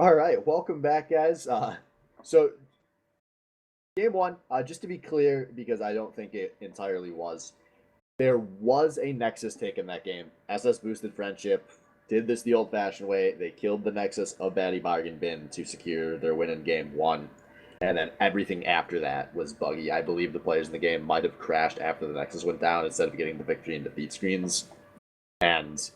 All right, welcome back, guys. So game one, just to be clear, because I don't think it entirely was, there was a Nexus take in that game. SS boosted friendship, did this the old-fashioned way. They killed the Nexus of Batty Bargain Bin to secure their win in game one, and then everything after that was buggy. I believe the players in the game might have crashed after the Nexus went down instead of getting the victory and defeat screens, and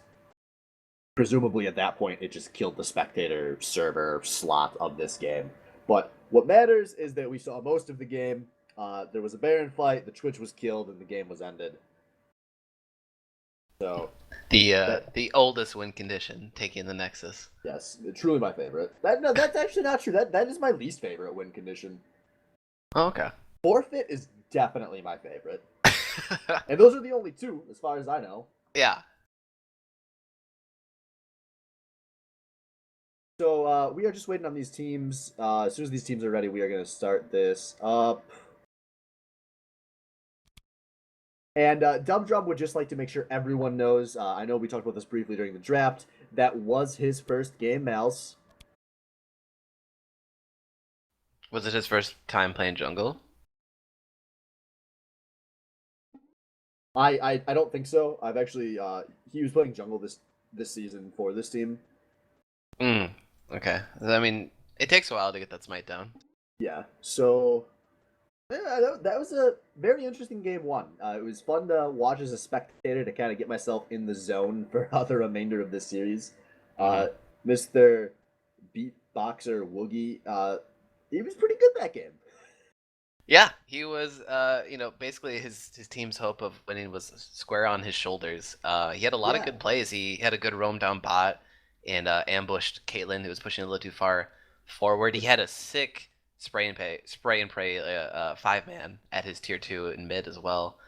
presumably at that point it just killed the spectator server slot of this game. But what matters is that we saw most of the game. There was a Baron fight, the Twitch was killed, and the game was ended. So The oldest win condition, taking the Nexus. yes, truly my favorite. That's actually not true. That is my least favorite win condition. Oh, okay. Forfeit is definitely my favorite, and those are the only two as far as I know. Yeah. So we are just waiting on these teams. As soon as these teams are ready, we are going to start this up. And Dub Drum would just like to make sure everyone knows. I know we talked about this briefly during the draft. That was his first game, Mouse. Was it his first time playing jungle? I don't think so. I've actually he was playing jungle this season for this team. Okay. I mean, it takes a while to get that smite down. Yeah. So yeah, that was a very interesting game one. It was fun to watch as a spectator to kind of get myself in the zone for the remainder of this series. Mr. Beatboxer Woogie, he was pretty good that game. Yeah, he was. Basically his team's hope of winning was square on his shoulders. He had a lot of good plays. He had a good roam down bot and ambushed Caitlyn, who was pushing a little too far forward. He had a sick spray and pray 5-man at his tier 2 in mid as well.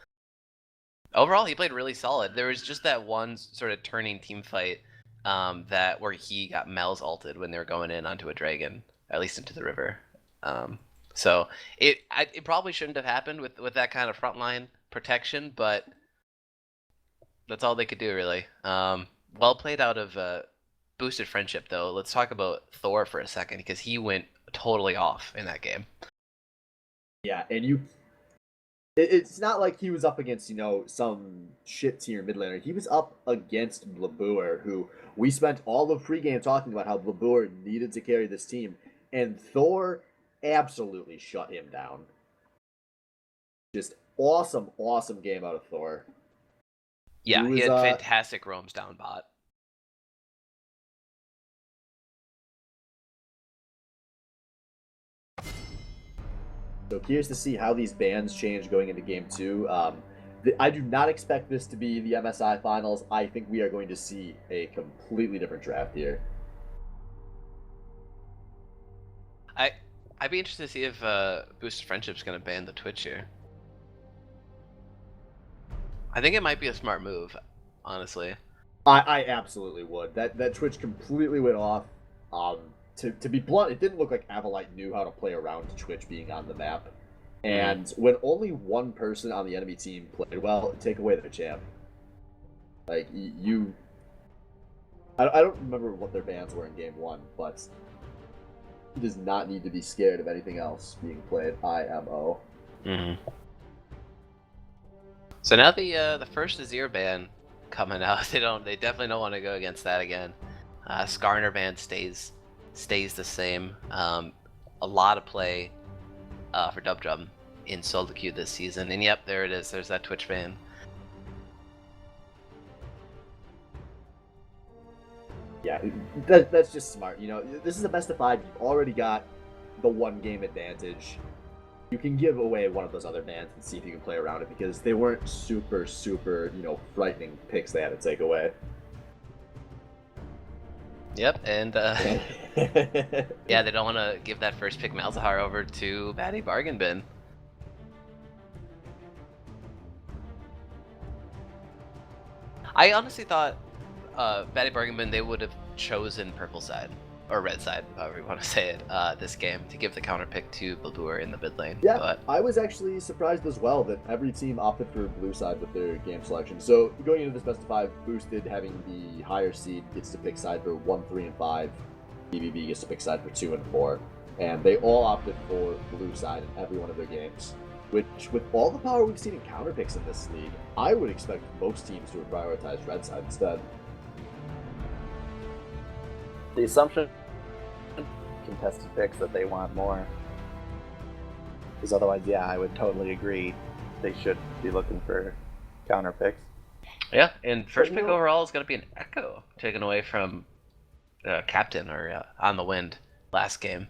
Overall, he played really solid. There was just that one sort of turning team fight where he got Mel's ulted when they were going in onto a dragon, at least into the river. So it probably shouldn't have happened with that kind of frontline protection, but that's all they could do, really. Well played out of boosted friendship, though. Let's talk about Thor for a second, because he went totally off in that game. Yeah, and it's not like he was up against, some shit tier mid laner. He was up against Blabuer, who we spent all of pregame talking about how Blabuer needed to carry this team, and Thor absolutely shut him down. Just awesome game out of Thor. Yeah, he had fantastic roams down bot. So curious to see how these bans change going into game two. I do not expect this to be the MSI finals. I think we are going to see a completely different draft here. I'd be interested to see if Boosted Friendship's going to ban the Twitch here. I think it might be a smart move, honestly. I absolutely would. That Twitch completely went off. To be blunt, it didn't look like Avalite knew how to play around Twitch being on the map. And when only one person on the enemy team played well, take away their champ. Like, I don't remember what their bans were in game one, but he does not need to be scared of anything else being played IMO. So now the first Azir ban coming out, they definitely don't want to go against that again. Skarner ban stays the same. A lot of play for Dub Drum in solo queue this season, and yep, there it is. There's that Twitch ban. Yeah, that's just smart. This is a best of 5. You've already got the one game advantage. You can give away one of those other bans and see if you can play around it, because they weren't super, frightening picks they had to take away. Yep, and yeah, they don't want to give that first pick Malzahar over to Batty Bargain Bin. I honestly thought Batty Bargain Bin, they would have chosen purple side, or red side, however you want to say it, this game, to give the counter pick to Blabuer in the mid lane. Yeah, but I was actually surprised as well that every team opted for blue side with their game selection. So going into this best of 5, boosted, having the higher seed, gets to pick side for 1, 3, and 5. BBB gets to pick side for 2 and 4, and they all opted for blue side in every one of their games. Which, with all the power we've seen in counter picks in this league, I would expect most teams to prioritize red side instead. The assumption, contested picks, that they want more. Because otherwise, yeah, I would totally agree. They should be looking for counter picks. Yeah, and first pick overall is going to be an Echo, taken away from Captain or On the Wind last game.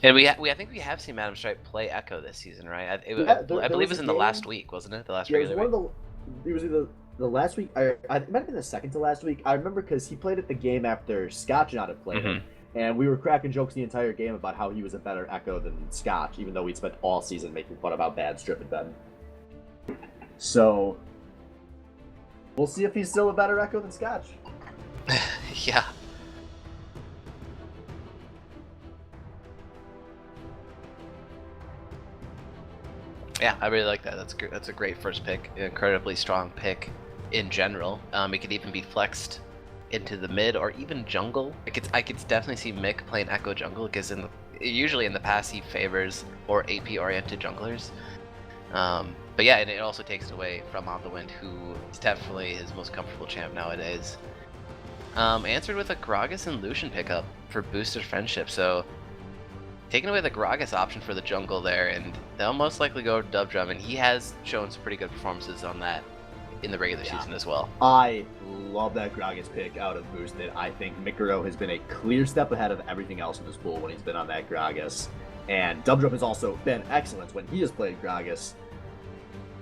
And I think we have seen Madam Stripe play Echo this season, right? I believe it was in the last week, wasn't it? The last regular week. It was either the last week. It might have been the second to last week. I remember because he played at the game after Scotch and I had played him, and we were cracking jokes the entire game about how he was a better Echo than Scotch, even though we'd spent all season making fun of how bad Strip had been. So we'll see if he's still a better Echo than Scotch. Yeah. Yeah, I really like that. That's a great first pick. An incredibly strong pick in general. It could even be flexed into the mid or even jungle. I could definitely see Mick playing Echo jungle because usually in the past he favors more AP oriented junglers. But yeah, and it also takes it away from On the Wind, who is definitely his most comfortable champ nowadays. Answered with a Gragas and Lucian pickup for boosted friendship. So taking away the Gragas option for the jungle there, and they'll most likely go to Dub Drum, and he has shown some pretty good performances on that in the regular season as well. I love that Gragas pick out of Boosted. I think Mikuro has been a clear step ahead of everything else in this pool when he's been on that Gragas. And Dub Drum has also been excellent when he has played Gragas.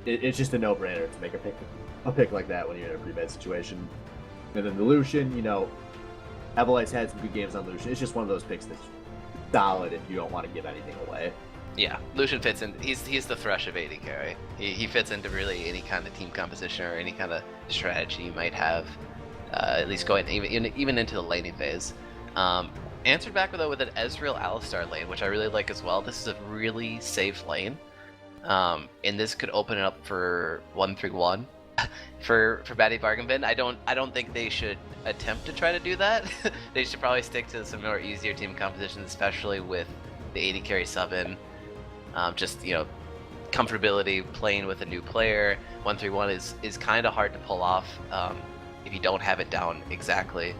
It's just a no-brainer to make a pick like that when you're in a pretty bad situation. And then the Lucian, Evelite's had some good games on Lucian. It's just one of those picks that's solid if you don't want to give anything away. Yeah, Lucian fits in. He's the Thresh of AD carry. He fits into really any kind of team composition or any kind of strategy you might have. At least going even into the laning phase. Answered back though with an Ezreal Alistar lane, which I really like as well. This is a really safe lane, and this could open it up for 1-3-1 for Batty Bargain Bin. I don't think they should attempt to try to do that. They should probably stick to some more easier team compositions, especially with the AD carry sub in. Just comfortability playing with a new player. 1-3-1 is kind of hard to pull off if you don't have it down exactly.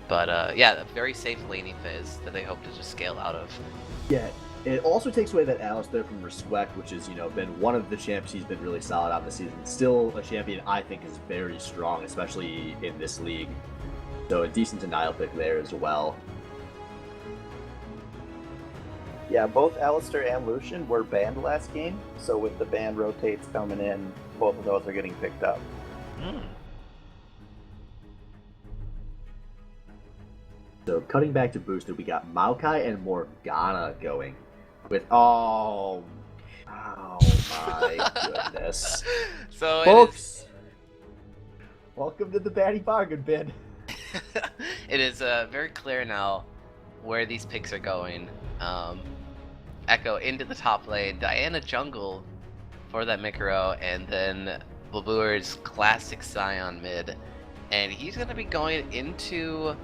But yeah, a very safe laning phase that they hope to just scale out of. Yeah, it also takes away that Alistar from Respect, which has been one of the champs he's been really solid on this season. Still a champion I think is very strong, especially in this league. So a decent denial pick there as well. Yeah, both Alistar and Lucian were banned last game, so with the ban rotates coming in, both of those are getting picked up. So cutting back to Boosted, we got Maokai and Morgana going with oh my goodness. So folks, welcome to the Batty Bargain Bin. It is very clear now where these picks are going. Echo into the top lane, Diana jungle for that Mikuro, and then Blabure's classic Scion mid. And he's going to be going into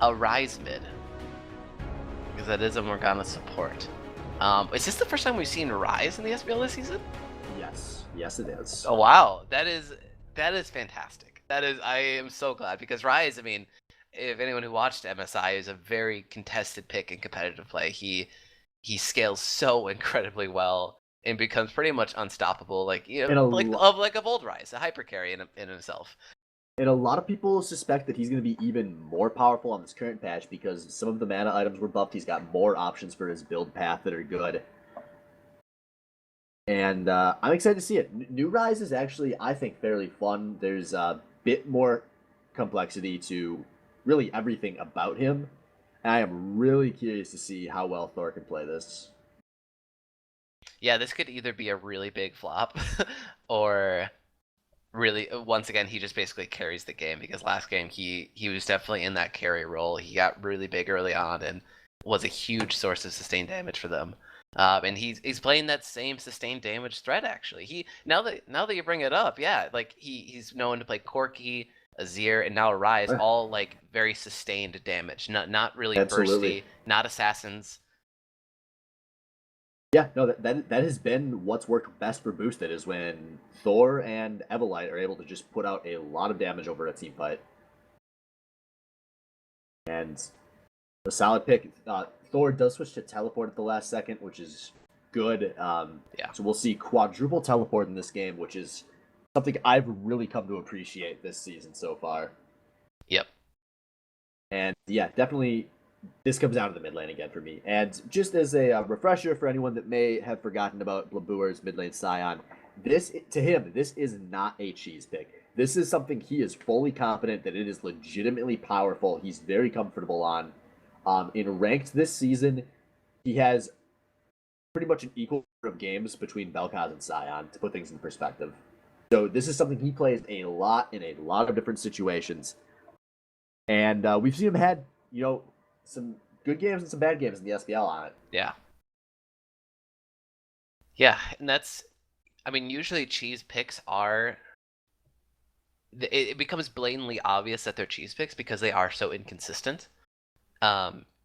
a Ryze mid, because that is a Morgana support. Is this the first time we've seen Ryze in the SBL this season? Yes it is. Oh wow, that is fantastic. I am so glad, because Ryze, I mean, if anyone who watched MSI, is a very contested pick in competitive play. He scales so incredibly well and becomes pretty much unstoppable, like of old Ryze, a hyper carry in himself. And a lot of people suspect that he's going to be even more powerful on this current patch because some of the mana items were buffed. He's got more options for his build path that are good. And I'm excited to see it. New Ryze is actually, I think, fairly fun. There's a bit more complexity to really everything about him. And I am really curious to see how well Thor can play this. Yeah, this could either be a really big flop or really, once again, he just basically carries the game, because last game he was definitely in that carry role. He got really big early on and was a huge source of sustained damage for them. And he's playing that same sustained damage threat actually. Now that you bring it up, yeah, like he's known to play Corki, Azir, and now Rise, all like very sustained damage. Not really Absolutely. bursty, not assassins. Yeah, no, that has been what's worked best for Boosted is when Thor and Evelite are able to just put out a lot of damage over a team fight. And a solid pick. Thor does switch to teleport at the last second, which is good. Yeah. So we'll see quadruple teleport in this game, which is something I've really come to appreciate this season so far. Yep. And yeah, definitely this comes down to the mid lane again for me. And just as a refresher for anyone that may have forgotten about Blabuer's mid lane Scion, this is not a cheese pick. This is something he is fully confident that it is legitimately powerful. He's very comfortable on. In ranked this season, he has pretty much an equal number of games between Vel'Koz and Scion, to put things in perspective. So this is something he plays a lot in a lot of different situations. And we've seen him had, some good games and some bad games in the SBL on it. Yeah. Yeah, and usually cheese picks are... It becomes blatantly obvious that they're cheese picks because they are so inconsistent.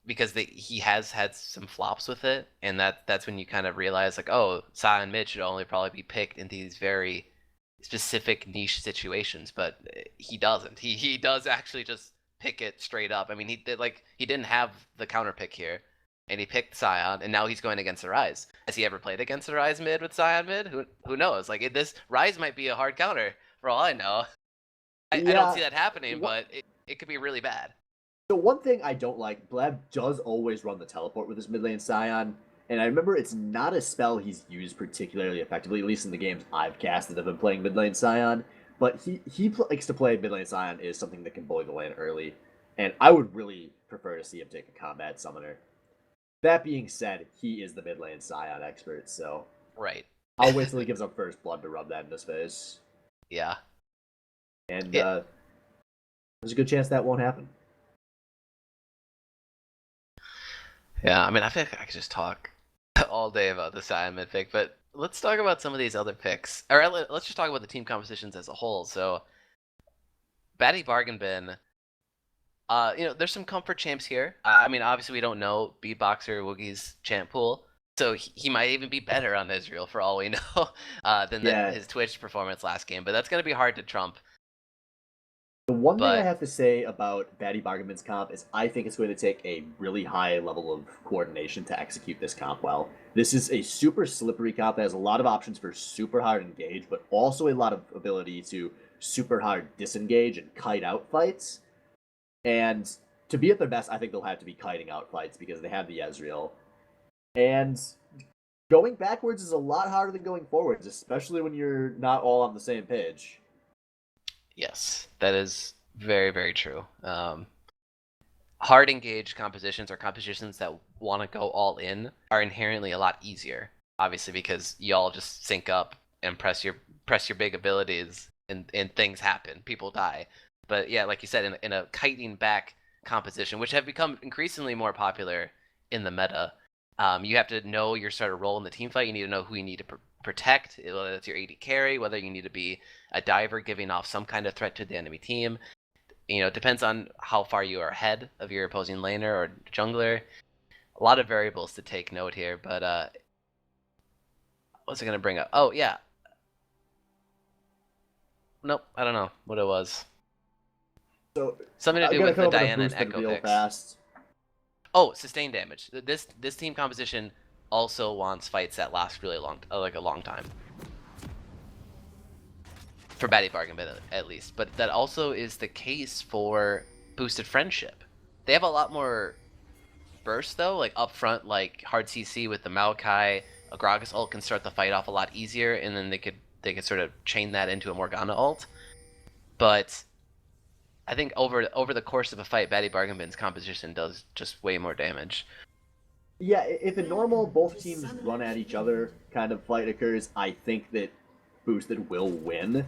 Because he has had some flops with it, and that's when you kind of realize, like, oh, Scion mid should only probably be picked in these very specific niche situations, but he doesn't. He does actually just pick it straight up. I mean, he didn't have the counter pick here, and he picked Scion, and now he's going against the Rise. Has he ever played against the Rise mid with Scion mid? Who knows? Like, this Rise might be a hard counter for all I know. I don't see that happening, but it could be really bad. So one thing I don't like, Blab does always run the teleport with his mid lane Scion, and I remember it's not a spell he's used particularly effectively, at least in the games I've casted of him playing mid lane Scion, but he likes to play mid lane Scion is something that can bully the lane early, and I would really prefer to see him take a combat summoner. That being said, he is the mid lane Scion expert, so... Right. I'll wait till he gives up first blood to rub that in his face. Yeah. And there's a good chance that won't happen. Yeah, I mean, I feel like I could just talk all day about the Scion mid pick, but let's talk about some of these other picks. Or let's just talk about the team compositions as a whole. So, Batty Bargain Bin, there's some comfort champs here. I mean, obviously we don't know Beatboxer Woogie's champ pool, so he might even be better on Israel for all we know than his Twitch performance last game, but that's going to be hard to trump. The one thing I have to say about Batty Bargainman's comp is I think it's going to take a really high level of coordination to execute this comp well. This is a super slippery comp that has a lot of options for super hard engage, but also a lot of ability to super hard disengage and kite out fights. And to be at their best, I think they'll have to be kiting out fights because they have the Ezreal. And going backwards is a lot harder than going forwards, especially when you're not all on the same page. Yes, that is very, very true. Hard engaged compositions or compositions that want to go all in are inherently a lot easier, obviously, because y'all just sync up and press your big abilities and things happen. People die. But yeah, like you said, in a kiting back composition, which have become increasingly more popular in the meta, you have to know your sort of role in the team fight. You need to know who you need to protect, whether it's your AD carry, whether you need to be a diver giving off some kind of threat to the enemy team. It depends on how far you are ahead of your opposing laner or jungler. A lot of variables to take note here, but what's it going to bring up? Oh, yeah. Nope, I don't know what it was. So something to do with the Diana and Echo picks. Fast. Oh, sustained damage. This team composition also wants fights that last really long, like a long time. For Batty Bargain, at least. But that also is the case for Boosted Friendship. They have a lot more burst, though, like up front, like hard CC with the Maokai. A Gragas ult can start the fight off a lot easier, and then they could sort of chain that into a Morgana ult. But I think over the course of a fight, Batty Bargain Bin's composition does just way more damage. Yeah, if a normal both teams run at each other kind of fight occurs, I think that Boosted will win.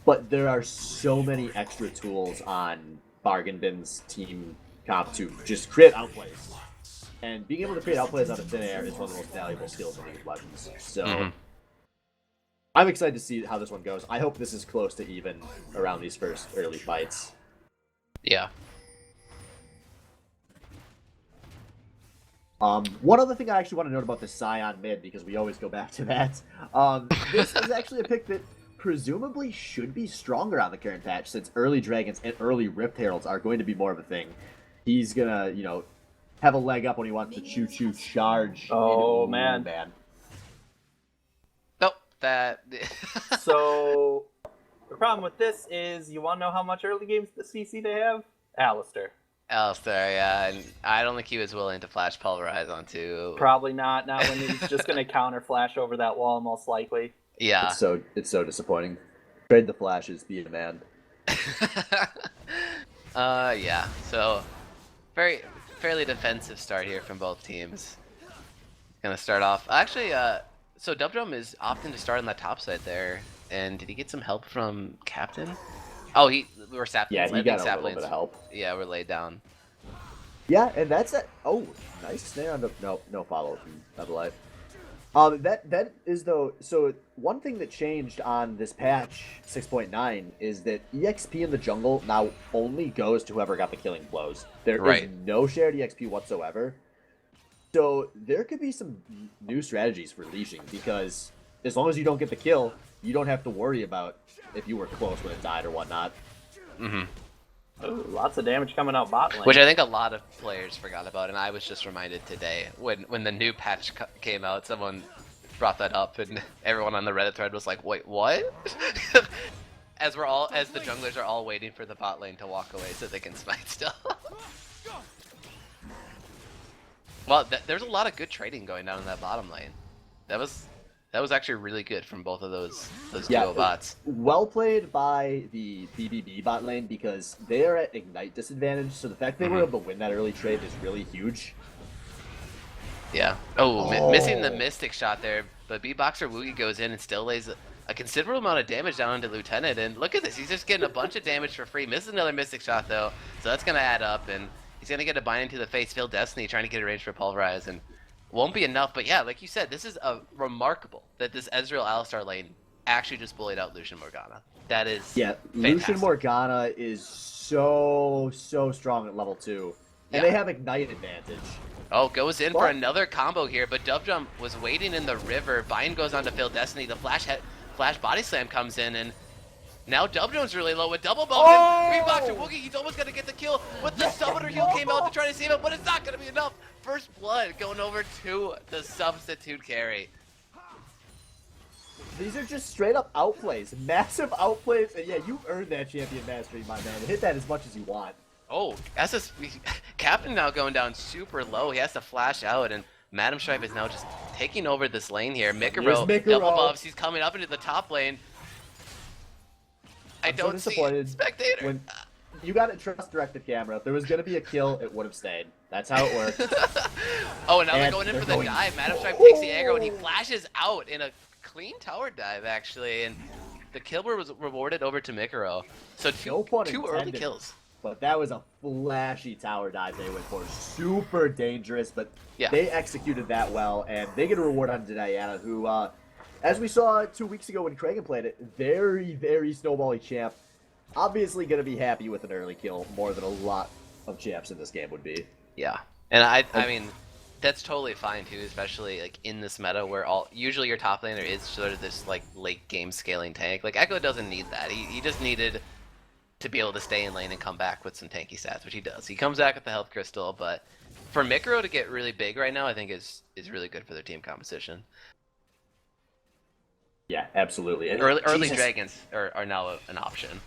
But there are so many extra tools on Bargain Bin's team comp to just create outplays. And being able to create outplays out of thin air is one of the most valuable skills in League of Legends. So I'm excited to see how this one goes. I hope this is close to even around these first early fights. Yeah. One other thing I actually want to note about the Scion mid, because we always go back to that. This is actually a pick that presumably should be stronger on the current patch, since early Dragons and early Rift Heralds are going to be more of a thing. He's gonna, have a leg up when he wants to choo-choo charge. Oh, man. Nope, that... So, the problem with this is, you want to know how much early games the CC they have? Alistair. Alistair, yeah, and I don't think he was willing to flash Pulverize onto... Probably not when he's just going to counter flash over that wall, most likely. Yeah. It's so disappointing. Trade the flashes, be a man. Yeah, so fairly defensive start here from both teams. Gonna start off. Actually, so Dubdrum is opting to start on that top side there. And did he get some help from Captain? Oh, we were saplings. Yeah, he got a little bit of help. Yeah, we're laid down. Yeah, and that's it. Oh, nice snare on the... No follow from Double Life. That is, though... So, one thing that changed on this patch 6.9 is that EXP in the jungle now only goes to whoever got the killing blows. There is no shared EXP whatsoever. So, there could be some new strategies for leashing, because as long as you don't get the kill, you don't have to worry about if you were close when it died or whatnot. Ooh, lots of damage coming out bot lane. Which I think a lot of players forgot about, and I was just reminded today when the new patch came out. Someone brought that up, and everyone on the Reddit thread was like, "Wait, what?" as the junglers are all waiting for the bot lane to walk away so they can smite still. Well, there's a lot of good trading going down in that bottom lane. That was actually really good from both of those duo bots. Well played by the BBB bot lane, because they are at Ignite disadvantage, so the fact they were able to win that early trade is really huge. Yeah. Missing the Mystic shot there, but B-Boxer Woogie goes in and still lays a considerable amount of damage down into Lieutenant, and look at this, he's just getting a bunch of damage for free. Misses another Mystic shot though, so that's going to add up, and he's going to get a bind into the face. Phil Destiny trying to get a range for Pulverize, and won't be enough, but yeah, like you said, this is remarkable that this Ezreal Alistar lane actually just bullied out Lucian Morgana. That is fantastic. Lucian Morgana is so strong at level 2, and they have Ignite advantage. Oh, goes in for another combo here, but Dubdrum was waiting in the river. Bind goes on to Phil Destiny. The flash body slam comes in, and now Dubdrum's really low with double bump. Reboxer Woogie, he's almost gonna get the kill, but the summoner heal came out to try to save him, but it's not gonna be enough. First blood going over to the substitute carry. These are just straight up outplays, massive outplays, and yeah, you earned that champion mastery, my man. Hit that as much as you want. Oh, Captain now going down super low. He has to flash out, and Madam Stripe is now just taking over this lane here. Mikaro double buffs. He's coming up into the top lane. I don't see Spectator. When you got to trust directed camera. If there was going to be a kill, it would have stayed. That's how it works. Oh, and now they're going in for the dive. Madam Stripe takes the aggro, and he flashes out in a clean tower dive, actually. And the kill was rewarded over to Mikaro. So two early kills. But that was a flashy tower dive they went for. Super dangerous, but they executed that well, and they get a reward on Diana, who, as we saw 2 weeks ago when Kragan played it, very snowbally champ. Obviously going to be happy with an early kill more than a lot of champs in this game would be. Yeah, and I mean, that's totally fine too, especially like in this meta where usually your top laner is sort of this like late game scaling tank. Like Echo doesn't need that. He just needed to be able to stay in lane and come back with some tanky stats, which he does. He comes back with the health crystal, but for Mikaro to get really big right now, I think is really good for their team composition. Yeah, absolutely. And early dragons are now an option.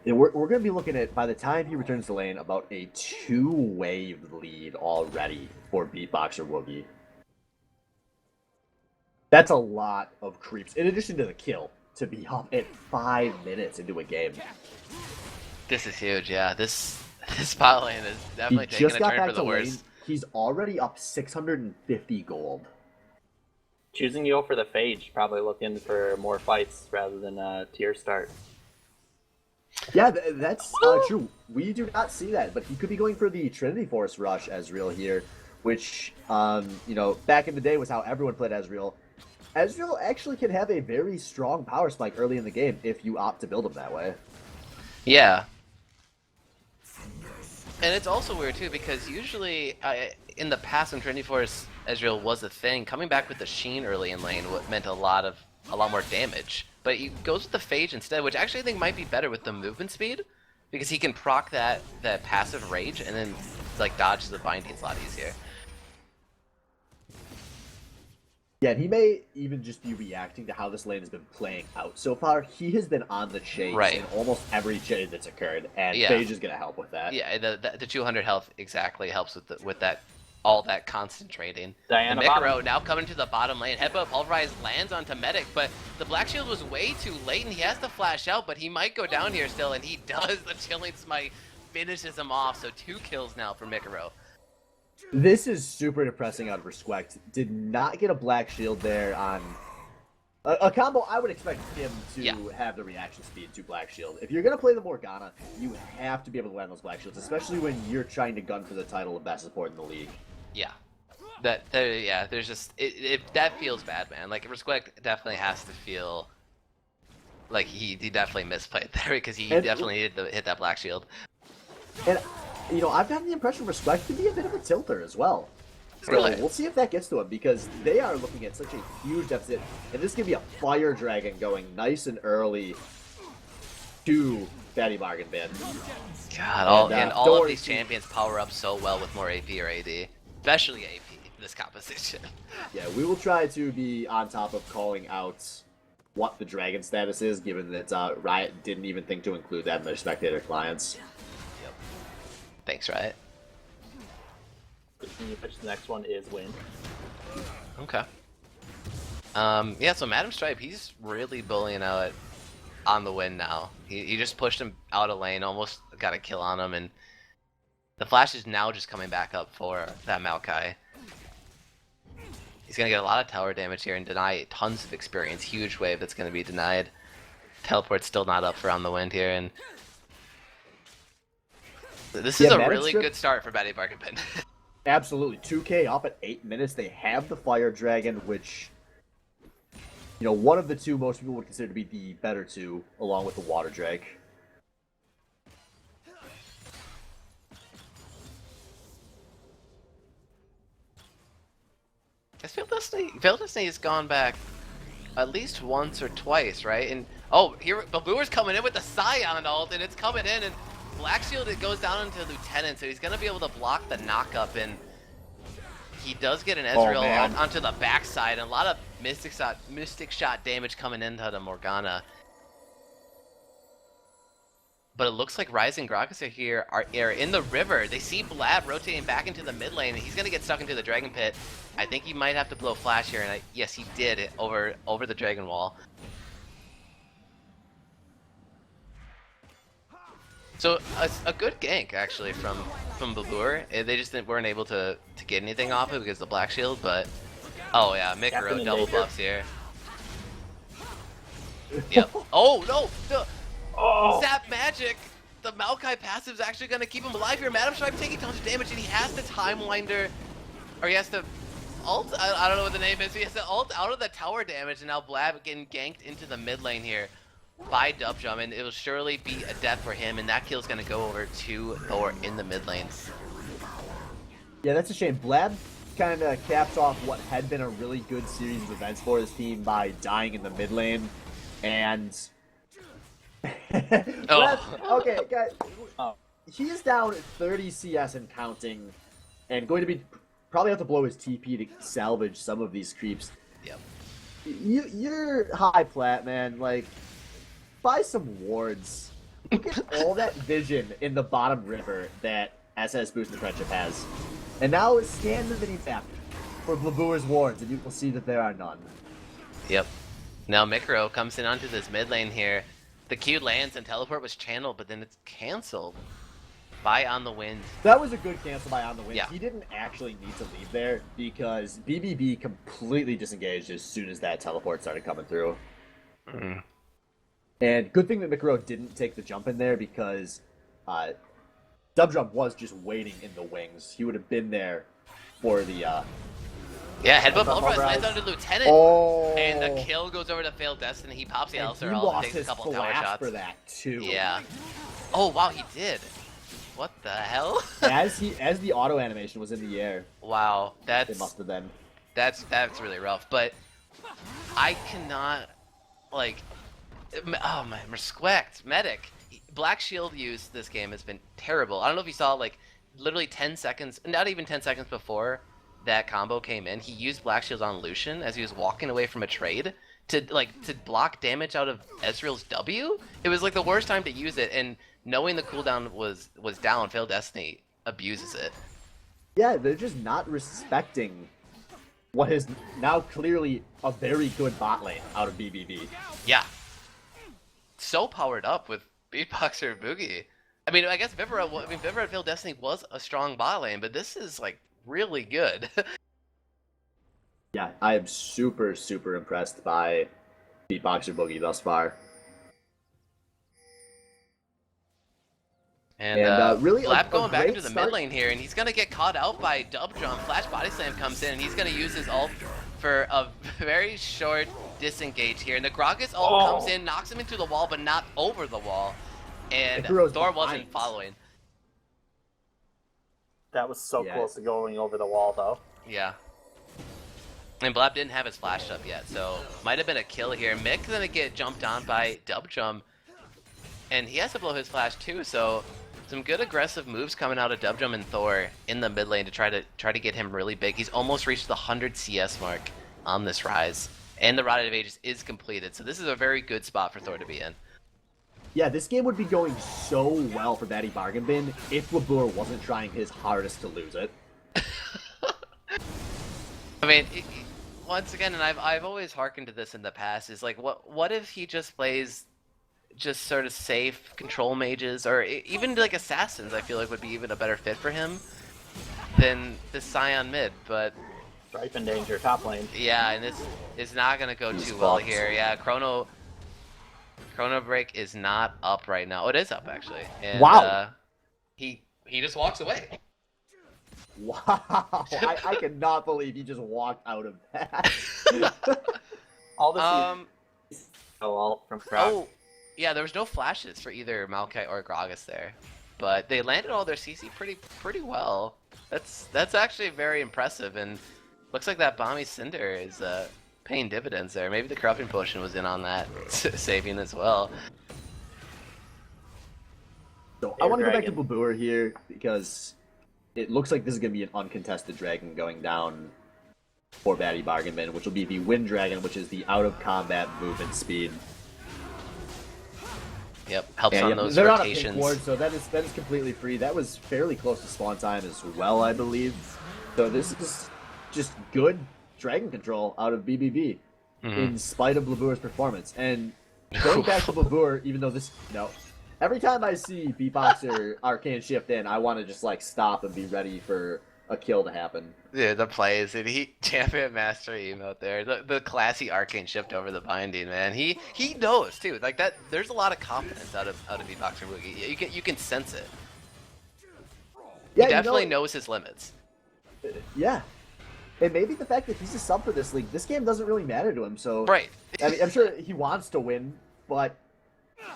We're going to be looking at, by the time he returns to lane, about a 2-wave lead already for Beatboxer Woogie. That's a lot of creeps, in addition to the kill, to be up at 5 minutes into a game. This is huge, yeah. This spot lane is definitely taking a turn for the worse. He's already up 650 gold. Choosing you for the Phage, probably looking for more fights rather than a tier start. Yeah, that's true. We do not see that, but he could be going for the Trinity Force rush Ezreal here, which, back in the day was how everyone played Ezreal. Ezreal actually can have a very strong power spike early in the game if you opt to build him that way. Yeah. And it's also weird too because usually in the past when Trinity Force Ezreal was a thing, coming back with the Sheen early in lane meant a lot more damage. But he goes with the Phage instead, which actually I think might be better with the movement speed, because he can proc that passive rage and then like dodge the bindings a lot easier. Yeah, and he may even just be reacting to how this lane has been playing out so far. He has been on the chase in almost every trade that's occurred, and Phage is going to help with that. Yeah, the 200 health exactly helps with that, all that concentrating. Diana Mikro now coming to the bottom lane. Headbutt Pulverize lands onto Medic, but the Black Shield was way too late, and he has to flash out, but he might go down here still, and he does. The Chilling Smite finishes him off, so 2 kills now for Mikro. This is super depressing out of Respect. Did not get a Black Shield there on a combo. I would expect him to have the reaction speed to Black Shield. If you're going to play the Morgana, you have to be able to land those Black Shields, especially when you're trying to gun for the title of best support in the league. Yeah. There's just that feels bad, man. Like Respect definitely has to feel like he definitely misplayed there because he definitely needed to hit that Black Shield. And I've gotten the impression Respect could be a bit of a tilter as well. So we'll see if that gets to him, because they are looking at such a huge deficit, and this could be a Fire Dragon going nice and early to Fatty Bargain Bin. God, all of these champions power up so well with more AP or AD, especially AP in this composition. Yeah, we will try to be on top of calling out what the Dragon status is, given that Riot didn't even think to include that in their spectator clients. Yep. Thanks, Riot. Which the next one is Win. Okay. Yeah, so Madam Stripe, he's really bullying out on the Win now. He just pushed him out of lane, almost got a kill on him, and the Flash is now just coming back up for that Maokai. He's going to get a lot of tower damage here and deny tons of experience. Huge wave that's going to be denied. Teleport's still not up for On the Wind here, and this is a really good start for Batty Barkabin. Absolutely. 2K up at 8 minutes. They have the Fire Dragon, which, one of the two most people would consider to be the better two, along with the Water Drake. Veil Destiny has gone back at least once or twice, right? And oh, here Babuer's coming in with the Scion ult, and it's coming in, and Black Shield, it goes down into Lieutenant, so he's going to be able to block the knock-up, and he does get an Ezreal onto the backside, and a lot of Mystic Shot damage coming into the Morgana. But it looks like Rising Gragas here are in the river. They see Blab rotating back into the mid lane, and he's going to get stuck into the Dragon Pit. I think he might have to blow Flash here, and yes, he did it over the Dragon Wall. So a good gank actually from Babur. They just weren't able to get anything off it because of the Black Shield, but oh yeah, Mikro double buffs here. Yep. Oh no! Zap Magic! The Maokai passive is actually going to keep him alive here. Madam Stripe taking tons of damage, and he has to Time Winder, or he has to ult? I don't know what the name is. He has to ult out of the tower damage, and now Blab getting ganked into the mid lane here by Dubjum, and it will surely be a death for him, and that kill is going to go over to Thor in the mid lane. Yeah, that's a shame. Blab kind of capped off what had been a really good series of events for his team by dying in the mid lane, and okay, guys, he is down 30 CS and counting, and going to be probably have to blow his TP to salvage some of these creeps. Yep. You're high plat, man. Like, buy some wards. Look at all that vision in the bottom river that SS Boost and Friendship has, and now scan the mini map for Blabuer's wards, and you will see that there are none. Yep. Now Mikro comes in onto this mid lane here. The Q lands and teleport was channeled, but then it's canceled by On the Wind. That was a good cancel by On the Wind. Yeah. He didn't actually need to leave there because BBB completely disengaged as soon as that teleport started coming through. And good thing that Mikuro didn't take the jump in there because Dubdrum was just waiting in the wings. He would have been there for the Yeah, headbutt pulverize lands onto Lieutenant, and the kill goes over to Failed Destiny. He pops the Alistair ult and takes a couple tower shots for that too. Yeah. Oh wow, he did. What the hell? as the auto animation was in the air. Wow, it must have been. That's really rough. But I cannot like. Oh my, respect medic. Black Shield use this game has been terrible. I don't know if you saw like literally 10 seconds, not even 10 seconds before that combo came in, he used Black Shield on Lucian as he was walking away from a trade to block damage out of Ezreal's W. It was like the worst time to use it, and knowing the cooldown was down, Failed Destiny abuses it. Yeah, they're just not respecting what is now clearly a very good bot lane out of BBB. Yeah. So powered up with Beatboxer Boogie. I mean, I guess Vivera at Failed Destiny was a strong bot lane, but this is like really good. Yeah, I am super, super impressed by Beatboxer Boogie thus far. And really, Blap going back into the start. mid lane here, and he's gonna get caught out by Dubdrum. Flash Body Slam comes in, and he's gonna use his ult for a very short disengage here. And the Gragas ult comes in, knocks him into the wall, but not over the wall. And Thor wasn't following. That was so close to going over the wall, though. Yeah. And Blab didn't have his flash up yet, so might have been a kill here. Mick's gonna get jumped on by Dubdrum, and he has to blow his flash too, so some good aggressive moves coming out of Dubdrum and Thor in the mid lane to try to get him really big. He's almost reached the 100 CS mark on this rise, and the Rotted of Ages is completed, so this is a very good spot for Thor to be in. Yeah, this game would be going so well for Batty Bargain Bin if Labur wasn't trying his hardest to lose it. I mean, once again, and I've always hearkened to this in the past, is like, what if he just plays just sort of safe control mages, or even like assassins? I feel like would be even a better fit for him than this Scion mid, but Stripe in danger, top lane. yeah, and this is not gonna go too well here. Yeah, Chrono Break is not up right now. Oh, it is up actually. And, wow. He just walks away. Wow, I cannot believe he just walked out of that. All this all from Grog. Oh, yeah, there was no flashes for either Maokai or Gragas there, but they landed all their CC pretty well. That's actually very impressive, and looks like that Bomby Cinder is paying dividends there. Maybe the Corruption Potion was in on that, saving as well. So I want to go back to Babur here because it looks like this is going to be an uncontested dragon going down for Batty Bargain Bin, which will be the Wind Dragon, which is the out-of-combat movement speed. Yep, helps on those they're rotations. On a pink ward, so that is completely free. That was fairly close to spawn time as well, I believe. So this is just good dragon control out of BBB, in spite of Blabur's performance. And going back to Blabur, even though this every time I see Beatboxer Arcane Shift in, I want to just like stop and be ready for a kill to happen. Yeah, the plays, and he champion master emote there. The classy Arcane Shift over the binding, man. He knows too. Like that, there's a lot of confidence out of Beatboxer Boogie. You can sense it. Yeah, he definitely knows his limits. Yeah. And maybe the fact that he's a sub for this league, this game doesn't really matter to him. So right. I mean, I'm sure he wants to win, but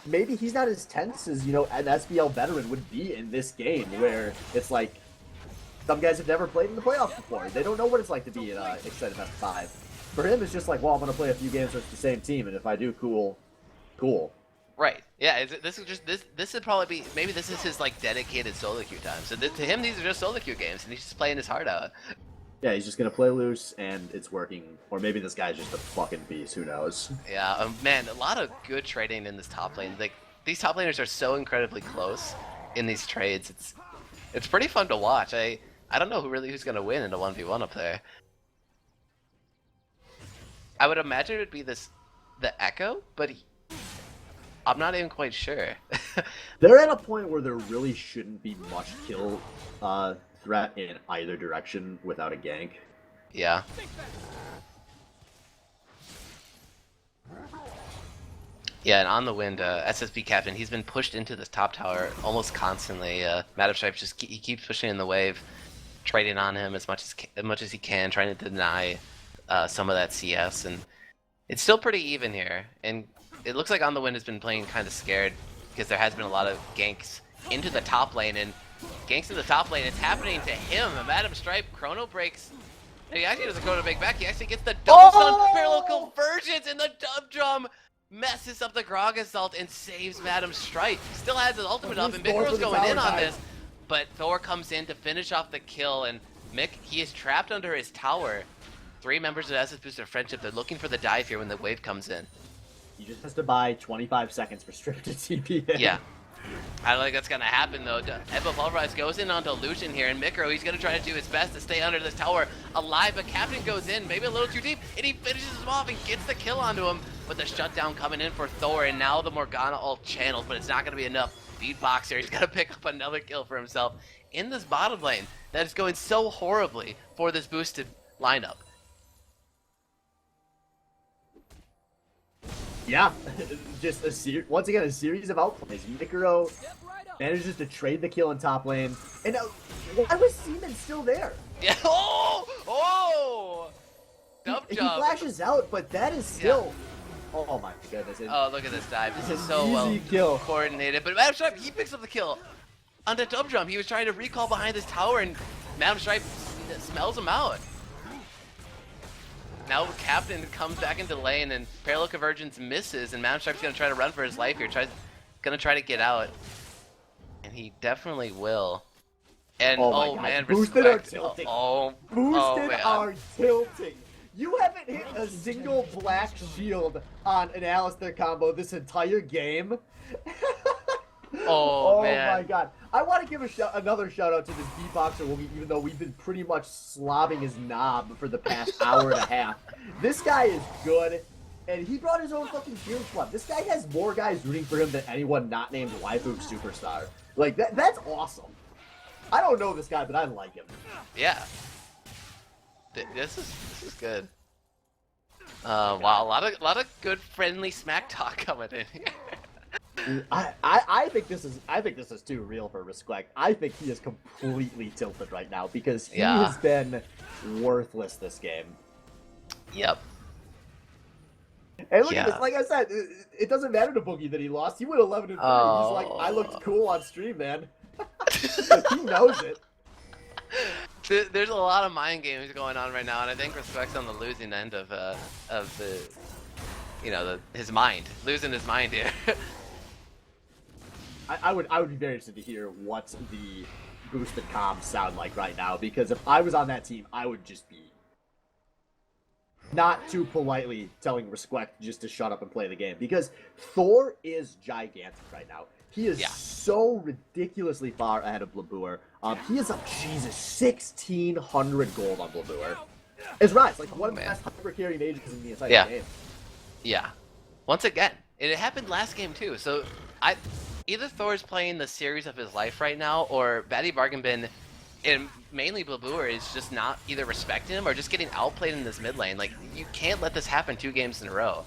maybe he's not as tense as, an SBL veteran would be in this game, where it's like some guys have never played in the playoffs before. They don't know what it's like to be in excited best of 5. For him, it's just like, well, I'm going to play a few games with the same team, and if I do, cool. Right. Yeah. This would probably be, maybe this is his like dedicated solo queue time. So to him, these are just solo queue games, and he's just playing his heart out. Yeah, he's just going to play loose, and it's working. Or maybe this guy's just a fucking beast. Who knows? Yeah, man, a lot of good trading in this top lane. Like, these top laners are so incredibly close in these trades. It's pretty fun to watch. I don't know who's going to win in a 1v1 up there. I would imagine it would be the Echo, but I'm not even quite sure. They're at a point where there really shouldn't be much kill threat in either direction without a gank. Yeah. Yeah, and on the wind, SSB captain, he's been pushed into this top tower almost constantly. Madam Stripe he keeps pushing in the wave, trading on him as much as he can, trying to deny some of that CS, and it's still pretty even here. And it looks like On the Wind has been playing kind of scared because there has been a lot of ganks into the top lane, and ganks in the top lane, it's happening to him. Madam Stripe chrono breaks. And he actually doesn't chrono break back. He actually gets the double stun, parallel conversions, and the dub drum messes up the Grog Assault and saves Madam Stripe. Still has his ultimate up, and Mikro's going in on this. But Thor comes in to finish off the kill, and Mick, he is trapped under his tower. 3 members of SS Booster Friendship, they're looking for the dive here when the wave comes in. He just has to buy 25 seconds for Strip to TP in. Yeah. I don't think that's going to happen, though. Ebba Pulverize goes in onto Lucian here, and Mikro, he's going to try to do his best to stay under this tower alive, but Captain goes in, maybe a little too deep, and he finishes him off and gets the kill onto him, but the shutdown coming in for Thor, and now the Morgana ult channels, but it's not going to be enough. Beatboxer, he's got to pick up another kill for himself in this bottom lane that is going so horribly for this boosted lineup. Yeah, just once again a series of outplays. Mikro manages to trade the kill in top lane, and why was Seaman still there? Yeah. Oh! Dub he job. flashes out, but that is still. Yeah. Oh my goodness! Oh, look at this dive. This is so well coordinated. But Madam Stripe, he picks up the kill on the dub jump. He was trying to recall behind this tower, and Madam Stripe smells him out. Now Captain comes back into lane, and Parallel Convergence misses, and Madam Stripe's gonna try to run for his life here. Gonna try to get out, and he definitely will. And oh man, boosted are tilting. Boosted are tilting. You haven't hit a single black shield on an Alistair combo this entire game. Oh man. My god. I want to give another shout out to this beatboxer, even though we've been pretty much slobbing his knob for the past hour and a half. This guy is good, and he brought his own fucking cheer squad. This guy has more guys rooting for him than anyone not named Waifu Superstar. Like, that's awesome. I don't know this guy, but I like him. Yeah. This is good. Wow, a lot of good friendly smack talk coming in here. I think this is too real for Respect. I think he is completely tilted right now because he has been worthless this game. Yep. And look at this, like I said, it doesn't matter to Boogie that he lost. He went 11-3. He's like, I looked cool on stream, man. He knows it. There's a lot of mind games going on right now, and I think Respect's on the losing end of the, his mind, losing his mind here. I would be very interested to hear what the boosted comms sound like right now, because if I was on that team, I would just be not too politely telling Respect just to shut up and play the game, because Thor is gigantic right now. He is so ridiculously far ahead of Blabour. He is up, Jesus, 1,600 gold on Blabour. It's right. It's like one of the best hyper carry mages in the entire game. Yeah. Once again, it happened last game too. So either Thor's playing the series of his life right now, or Batty Bargain Bin, and mainly Blabour, is just not either respecting him or just getting outplayed in this mid lane. Like, you can't let this happen 2 games in a row.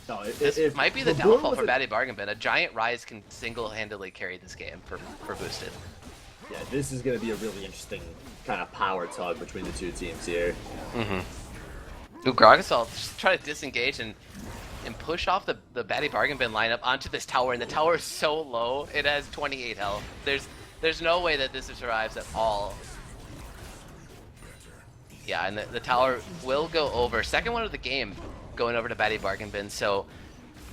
No, this might be the downfall for Batty Bargain Bin. A giant Rise can single-handedly carry this game for boosted. Yeah, this is going to be a really interesting kind of power tug between the two teams here. Ooh, Grogasol just try to disengage and push off the Batty Bargain Bin lineup onto this tower, and the tower is so low, it has 28 health. There's no way that this survives at all. Yeah, and the tower will go over. Second one of the game going over to Batty Bargain Bin, so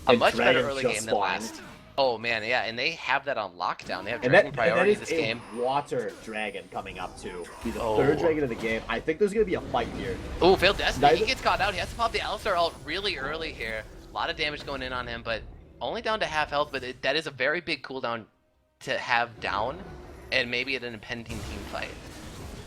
a much better early game than last. Oh man, yeah, and they have that on lockdown. They have Dragon priority this game. Water Dragon coming up too. Be the third Dragon of the game. I think there's gonna be a fight here. Oh, failed Destiny. He gets caught out. He has to pop the Alistar ult really early here. A lot of damage going in on him, but only down to half health. But that is a very big cooldown to have down, and maybe at an impending team fight.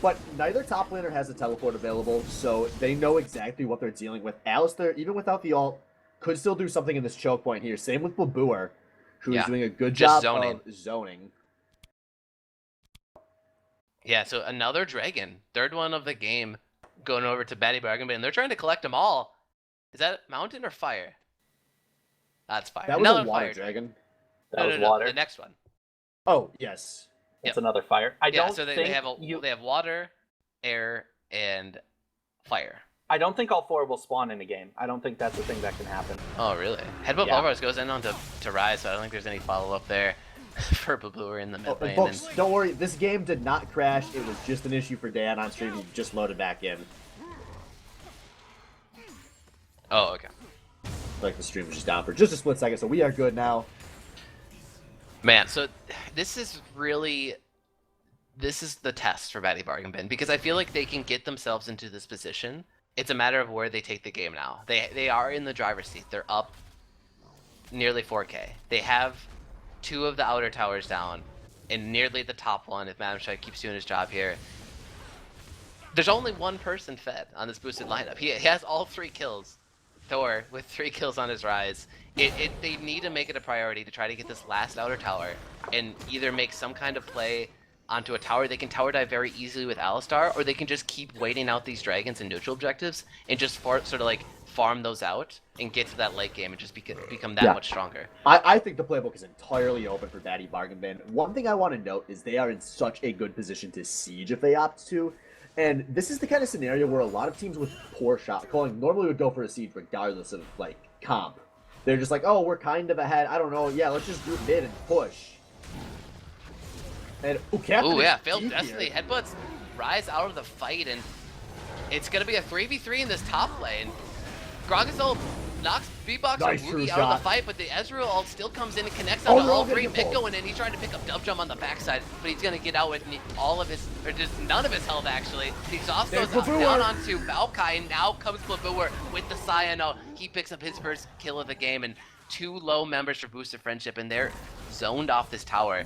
But neither top laner has a teleport available, so they know exactly what they're dealing with. Alistar, even without the ult, could still do something in this choke point here. Same with Blabour, who is doing a good job of zoning. Yeah, so another Dragon, third one of the game, going over to Batty Bargain Bin. They're trying to collect them all. Is that mountain or fire? That's fire. That was Another a water fire dragon. That was no, water. the next one. Oh, yes. That's Yep. another fire. I Yeah, don't so they think have they have water, air, and fire. I don't think all 4 will spawn in a game. I don't think that's a thing that can happen. Oh, really? Headbutt Yeah. Bulbars goes in on to Rise, so I don't think there's any follow-up there for Blue in the mid lane. Folks, don't worry. This game did not crash. It was just an issue for Dan on stream. He just loaded back in. Oh, okay. Like the stream was just down for just a split second, so we are good now. Man, so this is the test for Batty Bargain Bin, because I feel like they can get themselves into this position. It's a matter of where they take the game now. They are in the driver's seat. They're up nearly 4K. They have 2 of the outer towers down, and nearly the top one if Madam Shai keeps doing his job here. There's only one person fed on this boosted lineup. He has all 3 kills. Thor with 3 kills on his Rise. They need to make it a priority to try to get this last outer tower and either make some kind of play onto a tower. They can tower dive very easily with Alistar, or they can just keep waiting out these dragons and neutral objectives and just sort of like farm those out and get to that late game and just become that much stronger. I think the playbook is entirely open for Batty Bargain Bin. One thing I want to note is they are in such a good position to siege if they opt to. And this is the kind of scenario where a lot of teams with poor shot calling normally would go for a siege regardless of, like, comp. They're just like, oh, we're kind of ahead. I don't know. Yeah, let's just group mid and push. And, Captain Ooh, yeah, is failed deep Destiny. here. Headbutts Rise out of the fight, and it's going to be a 3v3 in this top lane. Grogazol knocks B-Box Nice and true Woogie out of shot. the fight, but the Ezreal ult still comes in and connects Oh, onto they're all all 3. gonna get Mick pulled. going in, he's trying to pick up Dove Jump on the backside, but he's going to get out with all of his, or just none of his health actually. The exhaust There's goes Babua. down onto Maokai, and now comes Babua with the Cyano. He picks up his first kill of the game, and 2 low members for Boosted Friendship, and they're zoned off this tower.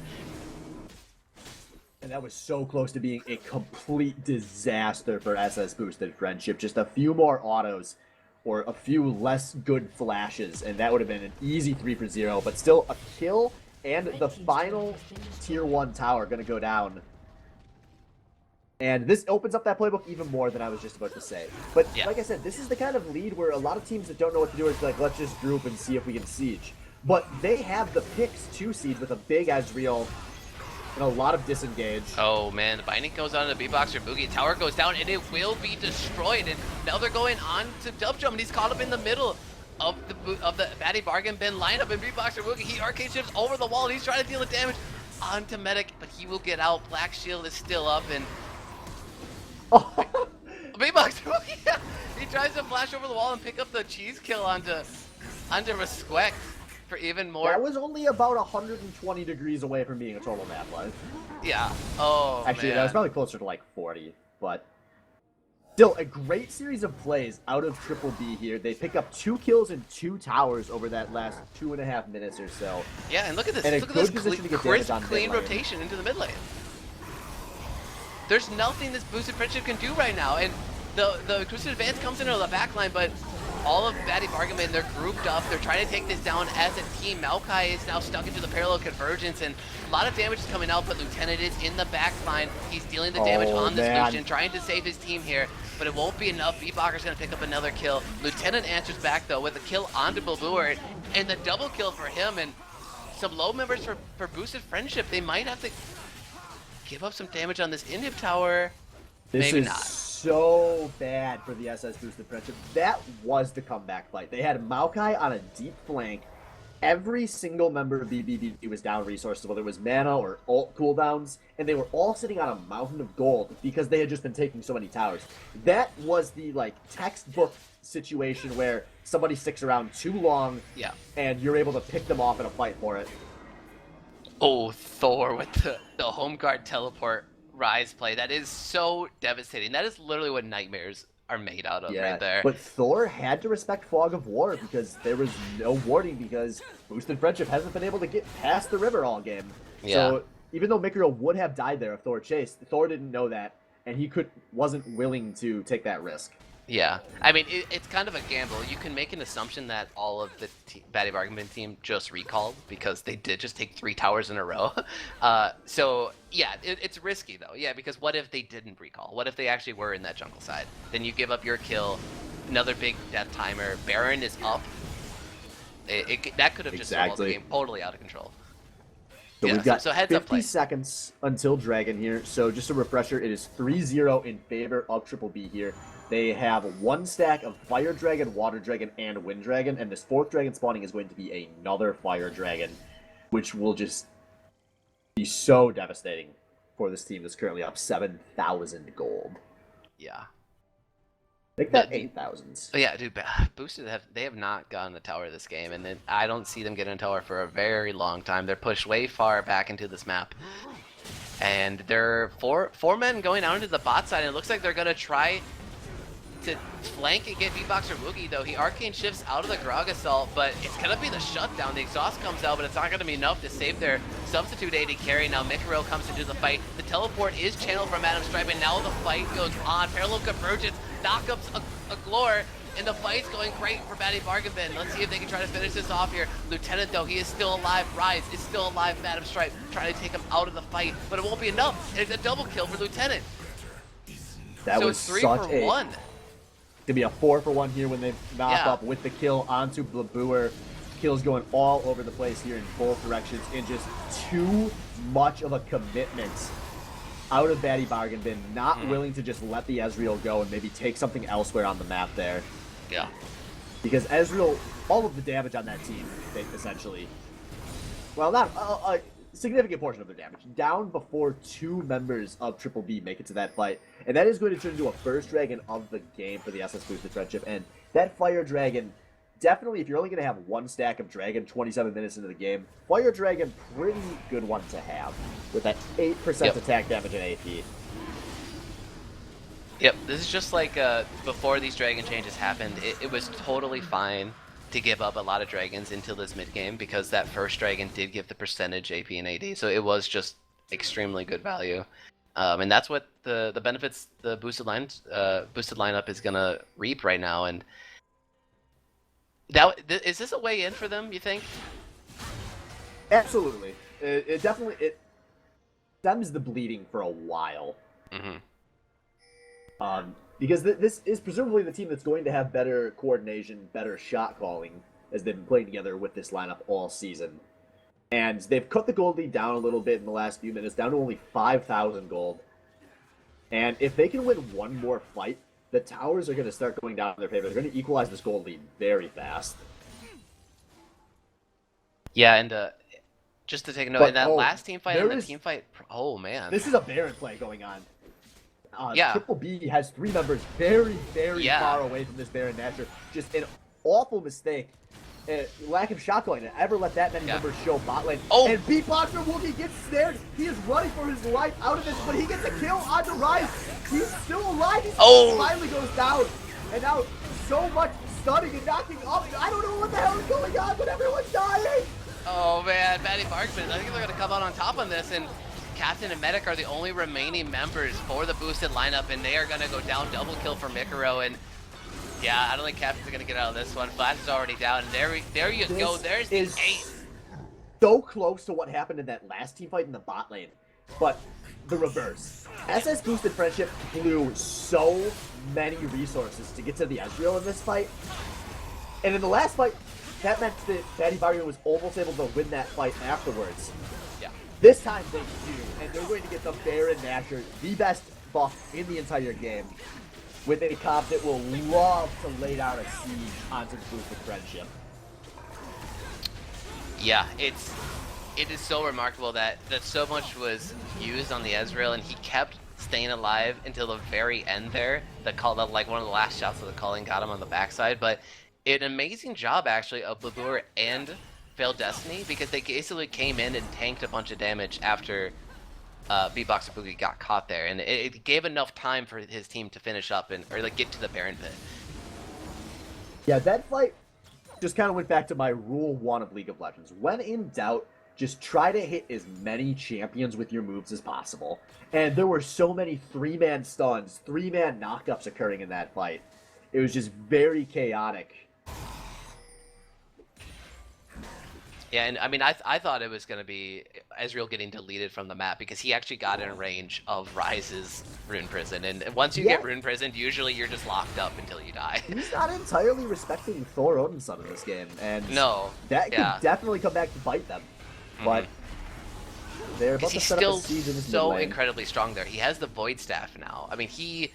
And that was so close to being a complete disaster for SS Boosted Friendship. Just a few more autos or a few less good flashes, and that would have been an easy 3-for-0, but still a kill and the final tier 1 tower going to go down. And this opens up that playbook even more than I was just about to say. But Yeah. like I said, this is the kind of lead where a lot of teams that don't know what to do are just like, let's just group and see if we can siege. But they have the picks to siege with a big Ezreal and a lot of disengage. Oh man, the binding goes on to B-Box or Boogie. Tower goes down and it will be destroyed. And now they're going on to Dove Jump, and he's caught up in the middle of the Batty Bargain Bin lineup. And B-Box or Boogie, he arcade shifts over the wall, and he's trying to deal the damage onto Medic, but he will get out. Black Shield is still up, and B-Box or Boogie, he tries to flash over the wall and pick up the cheese kill onto Respect for even more. That was only about 120 degrees away from being a total map life. Yeah. Oh, Actually, man. that was probably closer to like 40, but still a great series of plays out of Triple B here. They pick up 2 kills and 2 towers over that last 2.5 minutes or so. Yeah, and look at this. And a Look at good this position to get crisp, damage on clean mid lane. rotation into the mid lane. There's nothing this Boosted Friendship can do right now, and the Crucial Advance comes into the back line, but all of Batty Bargain Bin, they're grouped up. They're trying to take this down as a team. Maokai is now stuck into the parallel convergence, and a lot of damage is coming out, but Lieutenant is in the back line. He's dealing the damage Oh, on this man. Lucian, trying to save his team here, but it won't be enough. B-Boxer's going to pick up another kill. Lieutenant answers back, though, with a kill onto Balboor, and the double kill for him, and some low members for Boosted Friendship. They might have to give up some damage on this inhib tower. This Maybe is not. so bad for the SS Boosted Friendship. That was the comeback fight. They had Maokai on a deep flank. Every single member of BBB was down resources, whether it was mana or ult cooldowns, and they were all sitting on a mountain of gold because they had just been taking so many towers. That was the like textbook situation where somebody sticks around too long, Yeah. and you're able to pick them off in a fight for it. Oh, Thor with the home guard teleport Rise play. That is so devastating. That is literally what nightmares are made out of right there. But Thor had to respect Fog of War because there was no warning because Boosted Friendship hasn't been able to get past the river all game. Yeah. So even though Mikiro would have died there if Thor chased, Thor didn't know that, and he wasn't willing to take that risk. Yeah, I mean, it's kind of a gamble. You can make an assumption that all of the Batty Bargain Bin team just recalled because they did just take 3 towers in a row. So, yeah, it's risky, though. Yeah, because what if they didn't recall? What if they actually were in that jungle side? Then you give up your kill another big death timer. Baron is up. That could have just snowballed the game totally out of control. So we've got so heads up 50 play. seconds until Dragon here. So just a refresher, it is 3-0 in favor of Triple B here. They have one stack of Fire Dragon, Water Dragon, and Wind Dragon, and this fourth dragon spawning is going to be another Fire Dragon, which will just be so devastating for this team that's currently up 7,000 gold. Yeah. Make that 8,000s. Yeah, dude, Boosted they have not gotten a tower this game, and then I don't see them getting a tower for a very long time. They're pushed way far back into this map. And they're four men going out into the bot side, and it looks like they're going to try to flank and get V-Box or Woogie, though. He arcane shifts out of the Grog Assault, but it's going to be the shutdown. The exhaust comes out, but it's not going to be enough to save their substitute AD carry. Now Mikaro comes into the fight. The teleport is channeled from Adam Stripe, and now the fight goes on. Parallel Convergence, knockups a Glore, and the fight's going great for Batty Bargain Bin. Let's see if they can try to finish this off here. Lieutenant, though, he is still alive. Rise is still alive. Adam Stripe trying to take him out of the fight, but it won't be enough. It's a double kill for Lieutenant. That so was it's 3 such for 1. Gonna be a 4 for 1 here when they knock up with the kill onto Blabuer. Kills going all over the place here in both directions, and just too much of a commitment out of Batty Bargain Bin, not willing to just let the Ezreal go and maybe take something elsewhere on the map there. Yeah. Because Ezreal, all of the damage on that team, they essentially, well, not a significant portion of their damage, down before 2 members of Triple B make it to that fight. And that is going to turn into a first dragon of the game for the SS Boosted Friendship. And that Fire Dragon, definitely, if you're only going to have 1 stack of Dragon 27 minutes into the game, Fire Dragon, pretty good one to have, with that 8% attack damage and AP. Yep, this is just like before these dragon changes happened, it was totally fine to give up a lot of dragons until this mid game, because that first dragon did give the percentage AP and AD, so it was just extremely good value. And that's what the benefits the boosted lineup is gonna reap right now. And is this a way in for them, you think? Absolutely. It definitely stems the bleeding for a while. Because this is presumably the team that's going to have better coordination, better shot calling, as they've been playing together with this lineup all season. And they've cut the gold lead down a little bit in the last few minutes, down to only 5,000 gold. And if they can win one more fight, the towers are going to start going down in their favor. They're going to equalize this gold lead very fast. Yeah, and just to take a note, in that last team fight, oh man. This is a Baron play going on. Triple B has 3 members very, very far away from this Baron Nasher. Just an awful mistake. Lack of shot calling to ever let that many members show bot lane. And Beatboxer Wookie gets snared. He is running for his life out of this, but he gets a kill on the Rise. He's still alive. He finally goes down. And now so much stunning and knocking up. I don't know what the hell is going on, but everyone's dying. Oh man, Batty Barkman. I think they're going to come out on top on this, and Captain and Medic are the only remaining members for the boosted lineup, and they are going to go down double kill for Mikaro. And yeah, I don't think Captain's going to get out of this one. Flash is already down, and there you go. There's the 8. So close to what happened in that last team fight in the bot lane, but the reverse. SS Boosted Friendship blew so many resources to get to the Ezreal in this fight, and in the last fight, that meant that Batty Bargain was almost able to win that fight afterwards. This time they do, and they're going to get the Baron Nasher, the best buff in the entire game, with a comp that will love to lay down a siege onto the Boosted Friendship. Yeah, it is so remarkable that so much was used on the Ezreal, and he kept staying alive until the very end there. Like one of the last shots of the calling got him on the backside, but an amazing job actually of Blabuer and Failed Destiny, because they basically came in and tanked a bunch of damage after B-Box or Boogie got caught there, and it gave enough time for his team to finish up or like get to the Baron pit. Yeah, that fight just kind of went back to my rule 1 of League of Legends. When in doubt, just try to hit as many champions with your moves as possible. And there were so many 3-man stuns, 3-man knockups occurring in that fight. It was just very chaotic. Yeah, and I mean, I thought it was going to be Ezreal getting deleted from the map because he actually got in range of Ryze's Rune Prison, and once you Yeah. get Rune Prisoned, usually you're just locked up until you die. He's not entirely respecting Thor Odinson in this game, and No. that Yeah. could definitely come back to bite them. But they're about Because to he's set still up a siege in this so mid lane. incredibly strong there. He has the Void Staff now. I mean, he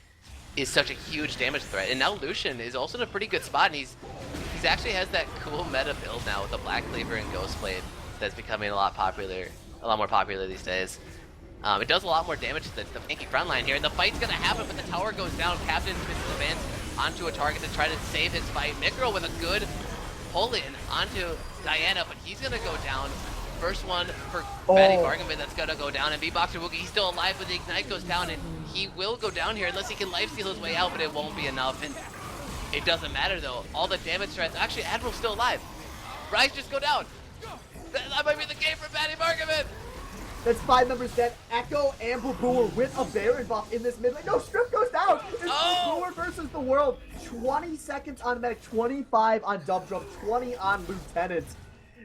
is such a huge damage threat, and now Lucian is also in a pretty good spot, and he's actually has that cool meta build now with the Black Cleaver and Ghostblade that's becoming a lot more popular these days. It does a lot more damage to the tanky front line here, and the fight's gonna happen, but the tower goes down. Captain twists the advance onto a target to try to save his fight. Mikro with a good pull-in onto Diana, but he's gonna go down. First one for Betty Bargaman that's gonna go down, and B-Boxer Wookie, he's still alive, but the Ignite goes down, and he will go down here unless he can lifesteal his way out, but it won't be enough, and it doesn't matter though. All the damage threats, actually Admiral's still alive. Ryze just go down. That might be the game for Betty Bargaman. That's 5 members dead. Echo and Blabur with a Baron buff in this mid lane. No, Strip goes down. It's Blabur versus the world. 20 seconds on Medic, 25 on Dubdrum, 20 on Lieutenant.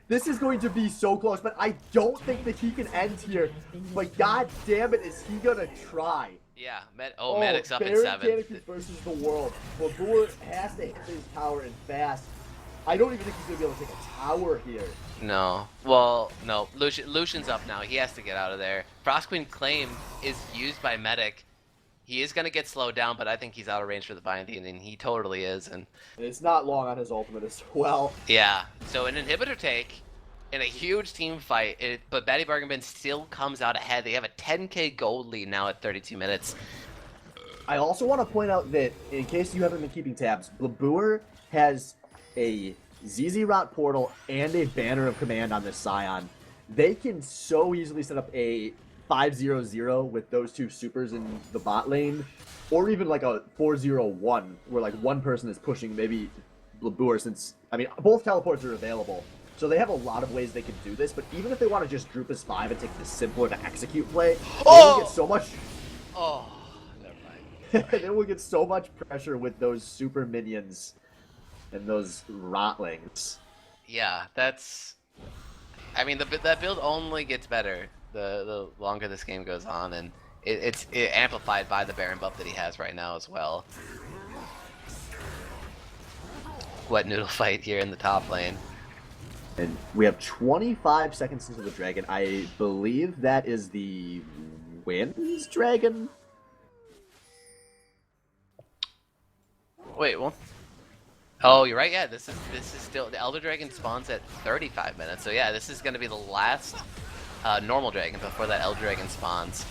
This is going to be so close, but I don't think that he can end here. But god damn it, is he gonna try? Yeah, Medic's up in Baron 7. Canopus versus the world. Blabur has to hit his tower and fast. I don't even think he's gonna be able to take a tower here. No. Well, no. Lucian's up now. He has to get out of there. Frost Queen Claim is used by Medic. He is going to get slowed down, but I think he's out of range for the binding, and he totally is. And it's not long on his ultimate as well. yeah. So an inhibitor take in a huge team fight, but Betty Bargaman still comes out ahead. They have a 10k gold lead now at 32 minutes. I also want to point out that, in case you haven't been keeping tabs, Blabur has a ZZ Rot portal and a Banner of Command on this Scion. They can so easily set up a 5-0-0 with those two supers in the bot lane, or even like a 4-0-1 where like one person is pushing maybe Blabur, since, I mean, both teleports are available. So they have a lot of ways they can do this, but even if they want to just group as 5 and take the simpler to execute play, they will get so much... Oh, never mind. They will get so much pressure with those super minions and those rotlings. Yeah, that's... I mean, that build only gets better the longer this game goes on, and it's amplified by the Baron buff that he has right now as well. Wet noodle fight here in the top lane. And we have 25 seconds into the dragon. I believe that is the Wind's dragon. Wait, well... Oh, you're right. Yeah, this is still the Elder Dragon spawns at 35 minutes. So yeah, this is going to be the last normal dragon before that Elder Dragon spawns.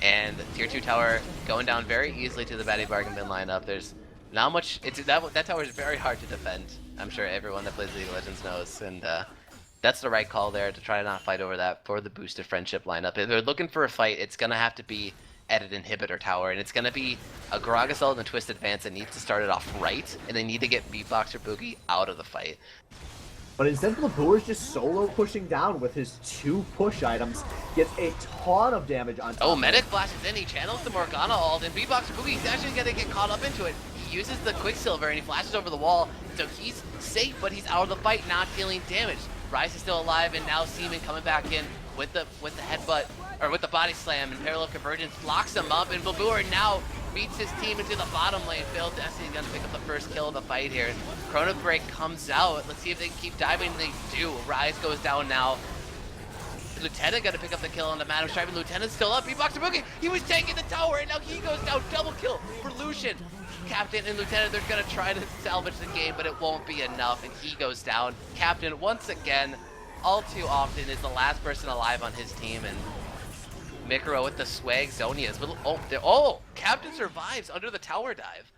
And Tier 2 tower going down very easily to the Betty Bargain bin lineup. There's not much. That tower is very hard to defend. I'm sure everyone that plays League of Legends knows, and that's the right call there to try to not fight over that for the boosted friendship lineup. If they're looking for a fight, it's going to have to be at an inhibitor tower, and it's going to be a Gragasol and a Twist Advance that needs to start it off right, and they need to get Beatboxer Boogie out of the fight. But instead, Blabur is just solo pushing down with his 2 push items, gets a ton of damage on top. Oh, Medic flashes in, he channels the Morgana ult, and Beatboxer Boogie's actually going to get caught up into it. He uses the Quicksilver, and he flashes over the wall, so he's safe, but he's out of the fight, not dealing damage. Ryze is still alive, and now Seaman coming back in with the headbutt, or with the body slam, and Parallel Convergence locks him up, and Blabur now beats his team into the bottom lane. Phil Destiny's gonna pick up the first kill of the fight here. Chrono Break comes out. Let's see if they can keep diving, and they do. Ryze goes down now. Lieutenant gonna pick up the kill on the Madam Stripe, and Lieutenant's still up. Beatboxer Boogie, he was taking the tower, and now he goes down. Double kill for Lucian. Captain and Lieutenant, they're gonna try to salvage the game, but it won't be enough, and he goes down. Captain, once again, all too often, is the last person alive on his team, and Mikro with the swag Zonias. Captain survives under the tower dive.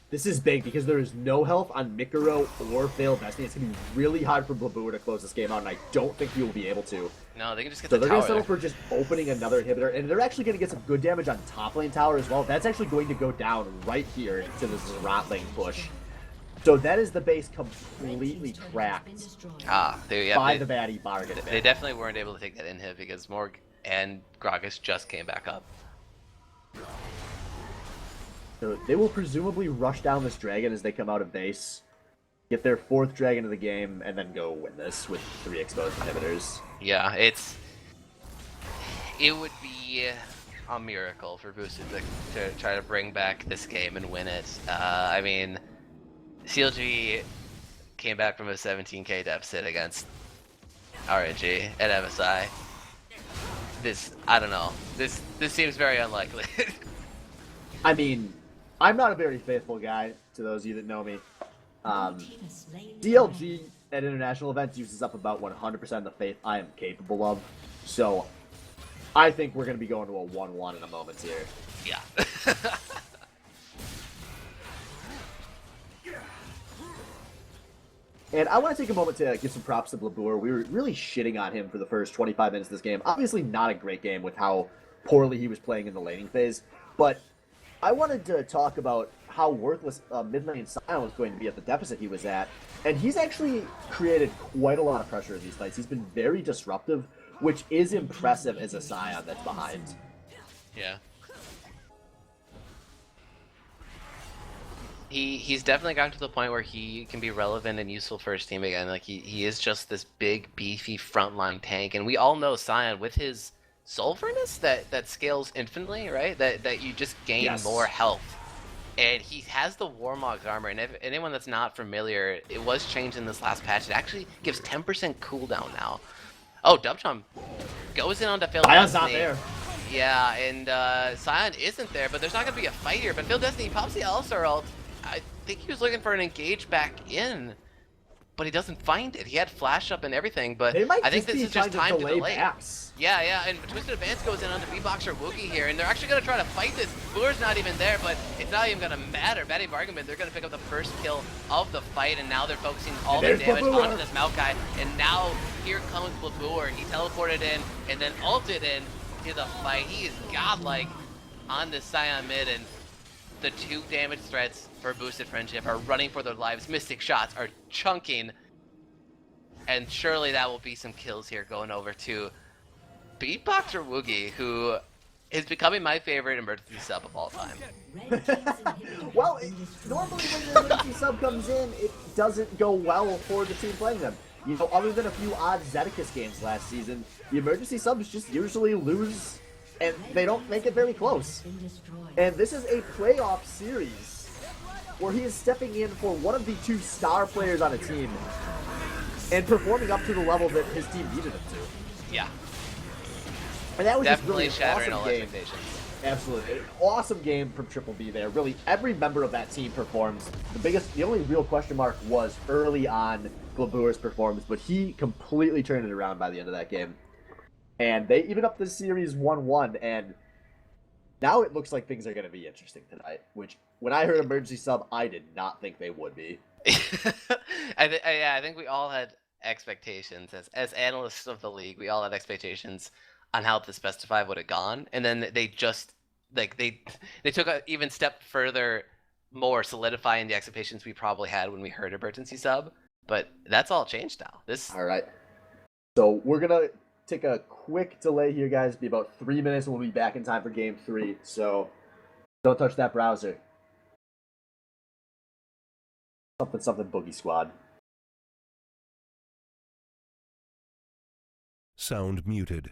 This is big because there is no health on Mikro or Failed Destiny. It's going to be really hard for Blabur to close this game out, and I don't think he will be able to. No, they can just get so the they're tower. Going to settle for just opening another inhibitor, and they're actually going to get some good damage on top lane tower as well. That's actually going to go down right here to this Rot lane push. So that is the base completely cracked by the baddie bargain. They definitely weren't able to take that inhib because Morg and Gragas just came back up. So they will presumably rush down this dragon as they come out of base, get their 4th dragon of the game, and then go win this with 3 exposed inhibitors. Yeah, it's it would be a miracle for Boosted to try to bring back this game and win it. I mean, CLG came back from a 17k deficit against RNG at MSI. I don't know. This seems very unlikely. I mean, I'm not a very faithful guy, to those of you that know me. DLG at international events uses up about 100% of the faith I am capable of. So, I think we're going to be going to a 1-1 in a moment here. Yeah. And I want to take a moment to give some props to Blabur. We were really shitting on him for the first 25 minutes of this game. Obviously not a great game with how poorly he was playing in the laning phase. But I wanted to talk about how worthless mid-lane Sion was going to be at the deficit he was at. And he's actually created quite a lot of pressure in these fights. He's been very disruptive, which is impressive as a Sion that's behind. Yeah. He's definitely gotten to the point where he can be relevant and useful for his team again. Like he is just this big, beefy frontline tank, and we all know Sion with his sulfurness that scales infinitely, right? That you just gain more health. And he has the Warmog's armor, and if anyone that's not familiar, it was changed in this last patch. It actually gives 10% cooldown now. Oh, Dubchom goes in on to Phil Sion's Destiny. not there. Yeah, and Sion isn't there, but there's not going to be a fight here. But Phil Destiny pops the L-Star ult. I think he was looking for an engage back in, but he doesn't find it. He had flash up and everything, but I think this is just time to delay. Backs. Yeah, and Twisted Advance goes in onto B-Boxer Woogie here, and they're actually going to try to fight this. Blur's not even there, but it's not even going to matter. Betty Bargainman, they're going to pick up the first kill of the fight, and now they're focusing all the damage onto this Maokai, and now here comes Blabur. He teleported in and then ulted in to the fight. He is godlike on this Sion mid, and the two damage threats for Boosted Friendship are running for their lives. Mystic shots are chunking, and surely that will be some kills here going over to Beatboxer Woogie, who is becoming my favorite emergency sub of all time. Well, normally when your emergency sub comes in, it doesn't go well for the team playing them. You know, other than a few odd Zedicus games last season, the emergency subs just usually lose, and they don't make it very close. And this is a playoff series where he is stepping in for one of the two star players on a team and performing up to the level that his team needed him to. Yeah. And that was Definitely just really shattering an all awesome game. expectations. Absolutely. An awesome game from Triple B there. Really, every member of that team performs. The only real question mark was early on Blabur's performance, but he completely turned it around by the end of that game. And they even up the series 1-1, and now it looks like things are going to be interesting tonight, which, when I heard emergency sub, I did not think they would be. I think we all had expectations. As analysts of the league, we all had expectations on how this best of 5 would have gone, and then they just, like, they took an even step further, more solidifying the expectations we probably had when we heard emergency sub, but that's all changed now. All right. So we're going to take a quick delay here, guys. Be about 3 minutes, and we'll be back in time for game 3. So don't touch that browser. Something Boogie Squad. Sound muted.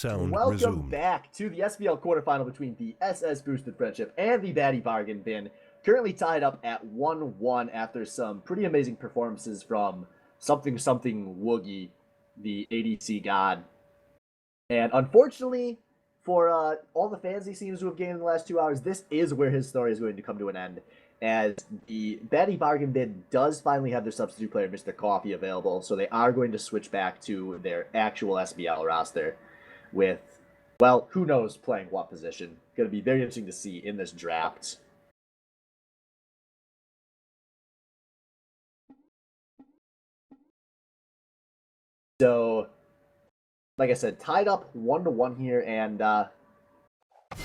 Sound Welcome resumed. back to the SBL quarterfinal between the SS Boosted Friendship and the Batty Bargain Bin. Currently tied up at 1-1 after some pretty amazing performances from something Woogie, the ADC god. And unfortunately, for all the fans he seems to have gained in the last 2 hours, this is where his story is going to come to an end, as the Batty Bargain Bin does finally have their substitute player, Mr. Coffee, available, so they are going to switch back to their actual SBL roster with, well, who knows playing what position. Going to be very interesting to see in this draft. So, like I said, tied up 1-1 here, and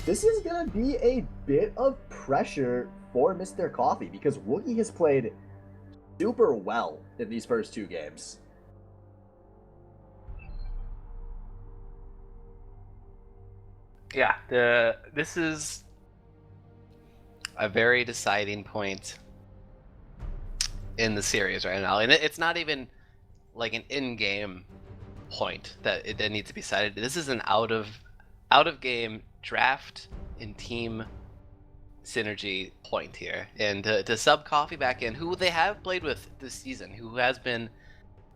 this is going to be a bit of pressure for Mr. Coffee, because Woogie has played super well in these first two games. Yeah, this is a very deciding point in the series right now, and it's not even like an in-game point that needs to be decided. This is an out of game draft and team synergy point here, and to sub Coffee back in, who they have played with this season, who has been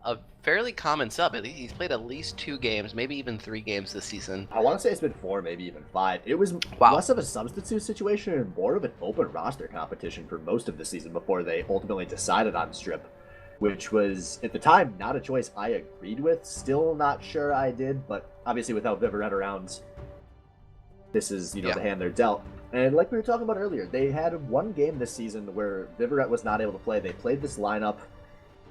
a fairly common sub. He's played at least 2 games, maybe even 3 games this season. I want to say it's been 4, maybe even 5. It was less of a substitute situation and more of an open roster competition for most of the season before they ultimately decided on Strip, which was, at the time, not a choice I agreed with. Still not sure I did, but obviously without Vivarette around, this is, the hand they're dealt. And like we were talking about earlier, they had one game this season where Vivaret was not able to play. They played this lineup,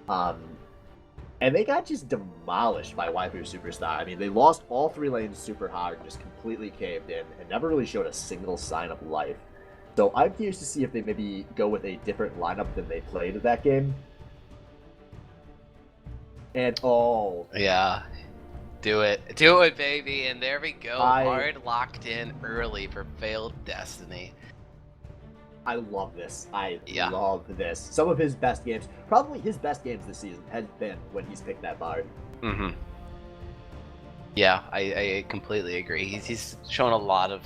and they got just demolished by Waifu Superstar. I mean, they lost all 3 lanes super hard, just completely caved in, and never really showed a single sign of life. So I'm curious to see if they maybe go with a different lineup than they played that game. And yeah, do it, baby, and there we go. Bard locked in early for Failed Destiny. I love this. I love this. Some of his best games, probably his best games this season, has been when he's picked that Bard. Mm-hmm. Yeah, I completely agree. He's shown a lot of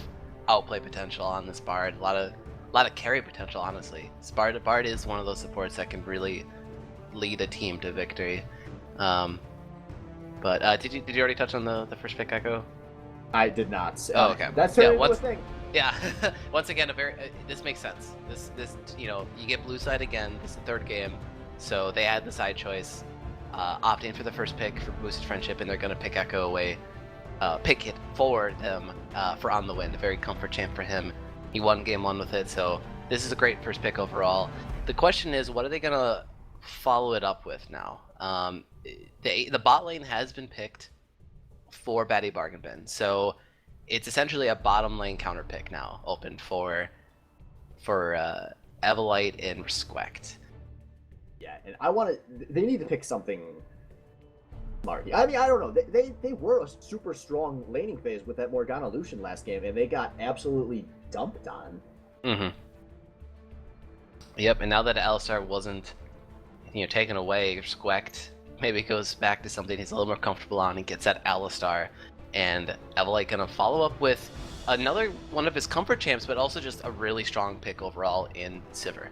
outplay potential on this Bard. A lot of carry potential, honestly. Bard is one of those supports that can really lead a team to victory. But did you already touch on the first pick, Echo? I did not. Oh, okay. That's a thing. Yeah, once again, this makes sense. This you get blue side again. This is the 3rd game, so they had the side choice, opting for the first pick for boosted friendship, and they're gonna pick Echo away, pick it for them for On the Wind. A very comfort champ for him. He won game 1 with it, so this is a great first pick overall. The question is, what are they gonna follow it up with now? The bot lane has been picked for Batty Bargain Bin, so it's essentially a bottom lane counter pick now, open for Evelite and Respect. Yeah, and they need to pick something smart. I mean, I don't know. They were a super strong laning phase with that Morgana Lucian last game, and they got absolutely dumped on. Mm-hmm. Yep, and now that Alistar wasn't, taken away, Respect maybe goes back to something he's a little more comfortable on and gets that Alistar. And Evelite gonna follow up with another one of his comfort champs, but also just a really strong pick overall in Sivir.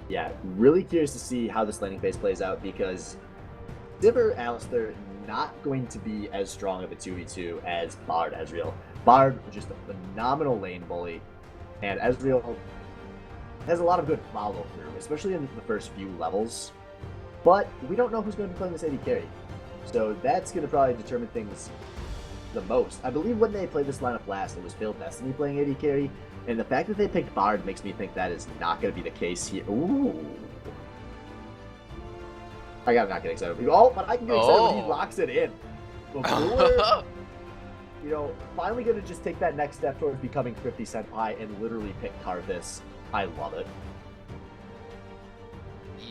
Yeah, really curious to see how this laning phase plays out, because Sivir Alistar not going to be as strong of a 2v2 as Bard Ezreal. Bard just a phenomenal lane bully, and Ezreal has a lot of good follow through, especially in the first few levels. But we don't know who's going to be playing this AD carry. So that's going to probably determine things the most. I believe when they played this lineup last, it was Failed Destiny playing AD carry, and the fact that they picked Bard makes me think that is not going to be the case here. Ooh. I gotta not get excited. But I can get excited when he locks it in. Before, finally going to just take that next step towards becoming 50 Cent Pie and literally pick Karthus. I love it.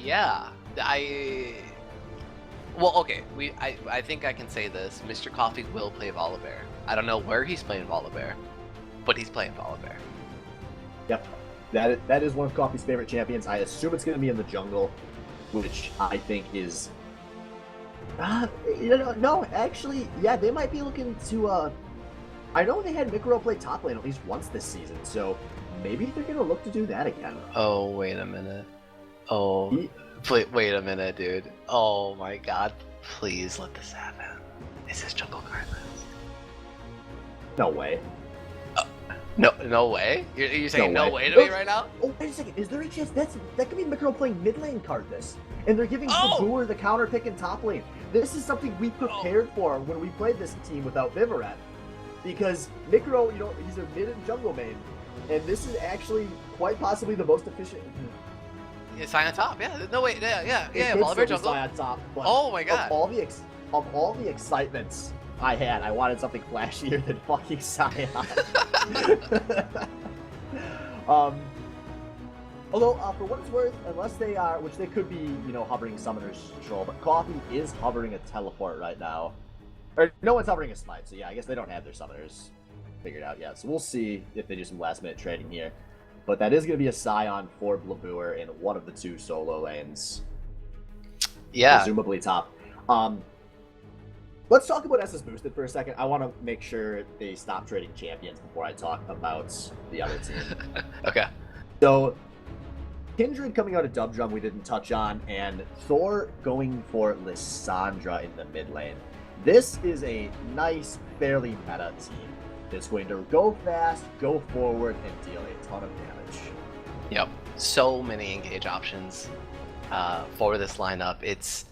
Yeah, Well, okay, I think I can say this. Mr. Coffee will play Volibear. I don't know where he's playing Volibear, but he's playing Volibear. Yep. That is one of Coffee's favorite champions. I assume it's going to be in the jungle, which I think is... no, actually, yeah, they might be looking to... I know they had Mikro play top lane at least once this season, so maybe they're going to look to do that again. Oh, wait a minute. Wait a minute, dude. Oh my god. Please let this happen. Is this jungle cardless? No way. No way? You're saying no way to me right now? Oh, wait a second. Is there a chance that could be Mikro playing mid lane Karthus? And they're giving Zabur the counter pick in top lane. This is something we prepared for when we played this team without Vivaret. Because Mikro, he's a mid and jungle main. And this is actually quite possibly the most efficient... Yeah, Sign on top, yeah. No, wait, yeah. Volibear jungle. Sign on top, but oh my god. Of all the excitements I had, I wanted something flashier than fucking Scion. Although, for what it's worth, unless they are, which they could be, hovering Summoner's Troll, but Coffee is hovering a Teleport right now. Or, no one's hovering a Smite, so yeah, I guess they don't have their Summoners figured out yet. So we'll see if they do some last-minute trading here. But that is going to be a Scion for Blabur in one of the 2 solo lanes. Yeah. Presumably top. Let's talk about SS Boosted for a second. I want to make sure they stop trading champions before I talk about the other team. Okay. So, Kindred coming out of Dub Drum we didn't touch on, and Thor going for Lissandra in the mid lane. This is a nice, fairly meta team. It's going to go fast, go forward, and deal a ton of damage. Yep. So many engage options for this lineup. It's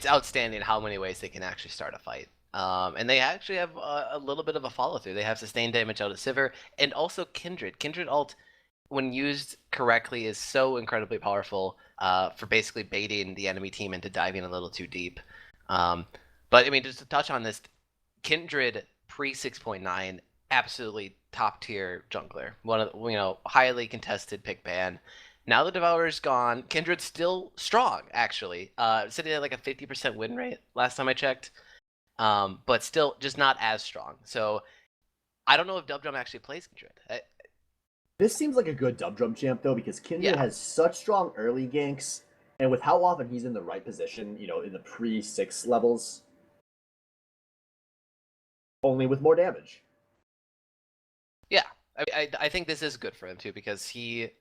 outstanding how many ways they can actually start a fight. And they actually have a little bit of a follow through. They have sustained damage out of Sivir, and also Kindred. Kindred ult, when used correctly, is so incredibly powerful for basically baiting the enemy team into diving a little too deep. But I mean, just to touch on this, Kindred pre 6.9, absolutely top tier jungler. One of highly contested pick ban. Now the Devourer's gone. Kindred's still strong, actually. Sitting at like a 50% win rate last time I checked. But still just not as strong. So I don't know if Dub Drum actually plays Kindred. This seems like a good Dub Drum champ, though, because Kindred has such strong early ganks, and with how often he's in the right position, in the pre-6 levels, only with more damage. Yeah, I think this is good for him, too, because even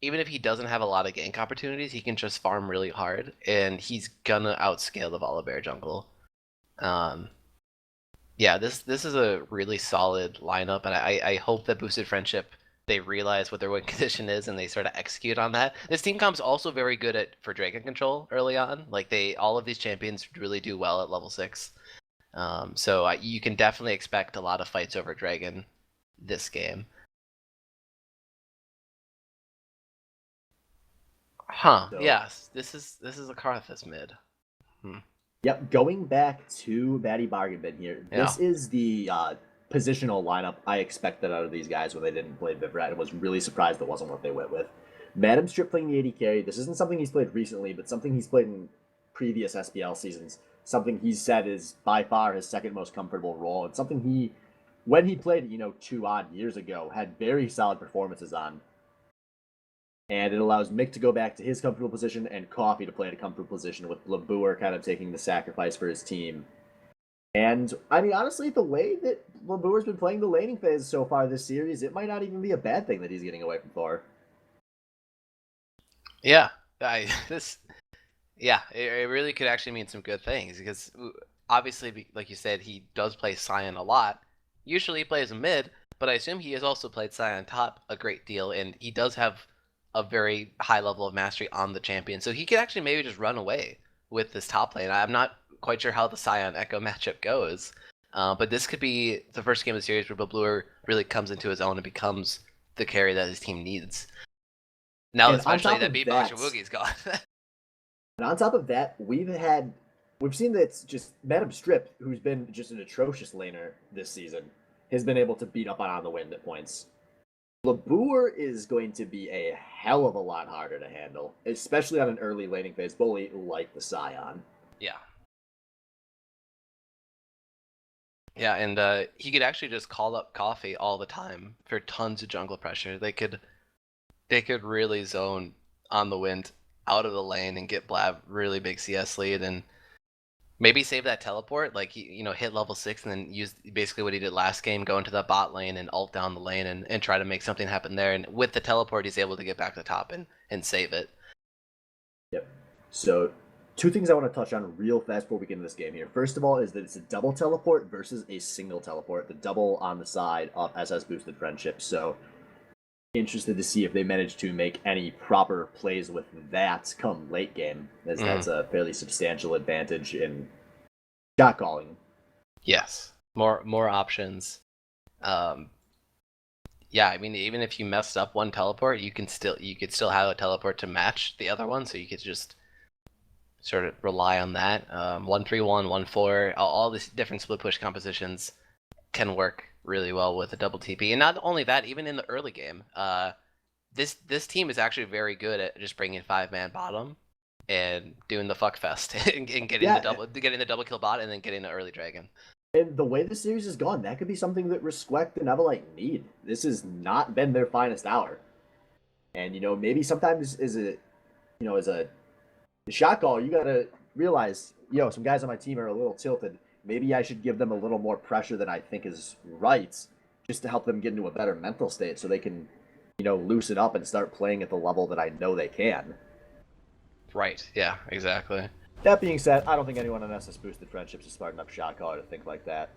if he doesn't have a lot of gank opportunities, he can just farm really hard, and he's gonna outscale the Volibear jungle. Yeah, this is a really solid lineup, and I hope that Boosted Friendship, they realize what their win condition is and they sort of execute on that. This team comp's also very good for Dragon control early on. Like all of these champions really do well at level 6. So you can definitely expect a lot of fights over Dragon this game. Huh? So, yes, this is a Karthus mid. Yep, going back to Batty Bargain Bin here. This is the positional lineup I expected out of these guys when they didn't play Vivrat, and was really surprised it wasn't what they went with. Madam Strip playing the AD carry. This isn't something he's played recently, but something he's played in previous SBL seasons. Something he's said is by far his second most comfortable role, and something he, when he played, 2 odd years ago, had very solid performances on. And it allows Mick to go back to his comfortable position and Coffee to play at a comfortable position, with Labour kind of taking the sacrifice for his team. And, I mean, honestly, the way that Labour's been playing the laning phase so far this series, it might not even be a bad thing that he's getting away from Thor. Yeah, it really could actually mean some good things, because obviously, like you said, he does play Sion a lot. Usually he plays a mid, but I assume he has also played Sion top a great deal, and he does have a very high level of mastery on the champion. So he could actually maybe just run away with this top lane. I'm not quite sure how the Sion Echo matchup goes, but this could be the first game of the series where Blue really comes into his own and becomes the carry that his team needs. Now, especially that Beatbox Woogi's gone. And on top of that, we've seen that it's just Madam Strip, who's been just an atrocious laner this season, has been able to beat up on the wind at points. Labour is going to be a hell of a lot harder to handle, especially on an early laning phase bully like the Sion. Yeah. Yeah, and he could actually just call up Coffee all the time for tons of jungle pressure. They could really zone on the wind out of the lane and get Blab really big CS lead, and maybe save that teleport, like hit level 6 and then use basically what he did last game, go into the bot lane and ult down the lane and try to make something happen there. And with the teleport, he's able to get back to top and save it. Yep. So 2 things I want to touch on real fast before we get into this game here. First of all is that it's a double teleport versus a single teleport. The double on the side of SS Boosted Friendship. So interested to see if they manage to make any proper plays with that come late game, as that's a fairly substantial advantage in shot calling. Yes, more options. Yeah, I mean, even if you messed up one teleport, you could still have a teleport to match the other one, so you could just sort of rely on that. 1-3-1, 1-4, all these different split push compositions can work really well with a double TP. And not only that, even in the early game, this team is actually very good at just bringing 5-man bottom and doing the fuck fest and getting the double kill bot and then getting the early dragon. And the way the series has gone, that could be something that Resquect and Evelite need. This has not been their finest hour. And maybe sometimes as a shot call, you gotta realize, some guys on my team are a little tilted. Maybe I should give them a little more pressure than I think is right, just to help them get into a better mental state so they can, loosen up and start playing at the level that I know they can. Right, yeah, exactly. That being said, I don't think anyone on SS Boosted Friendships is smart enough shot caller to think like that.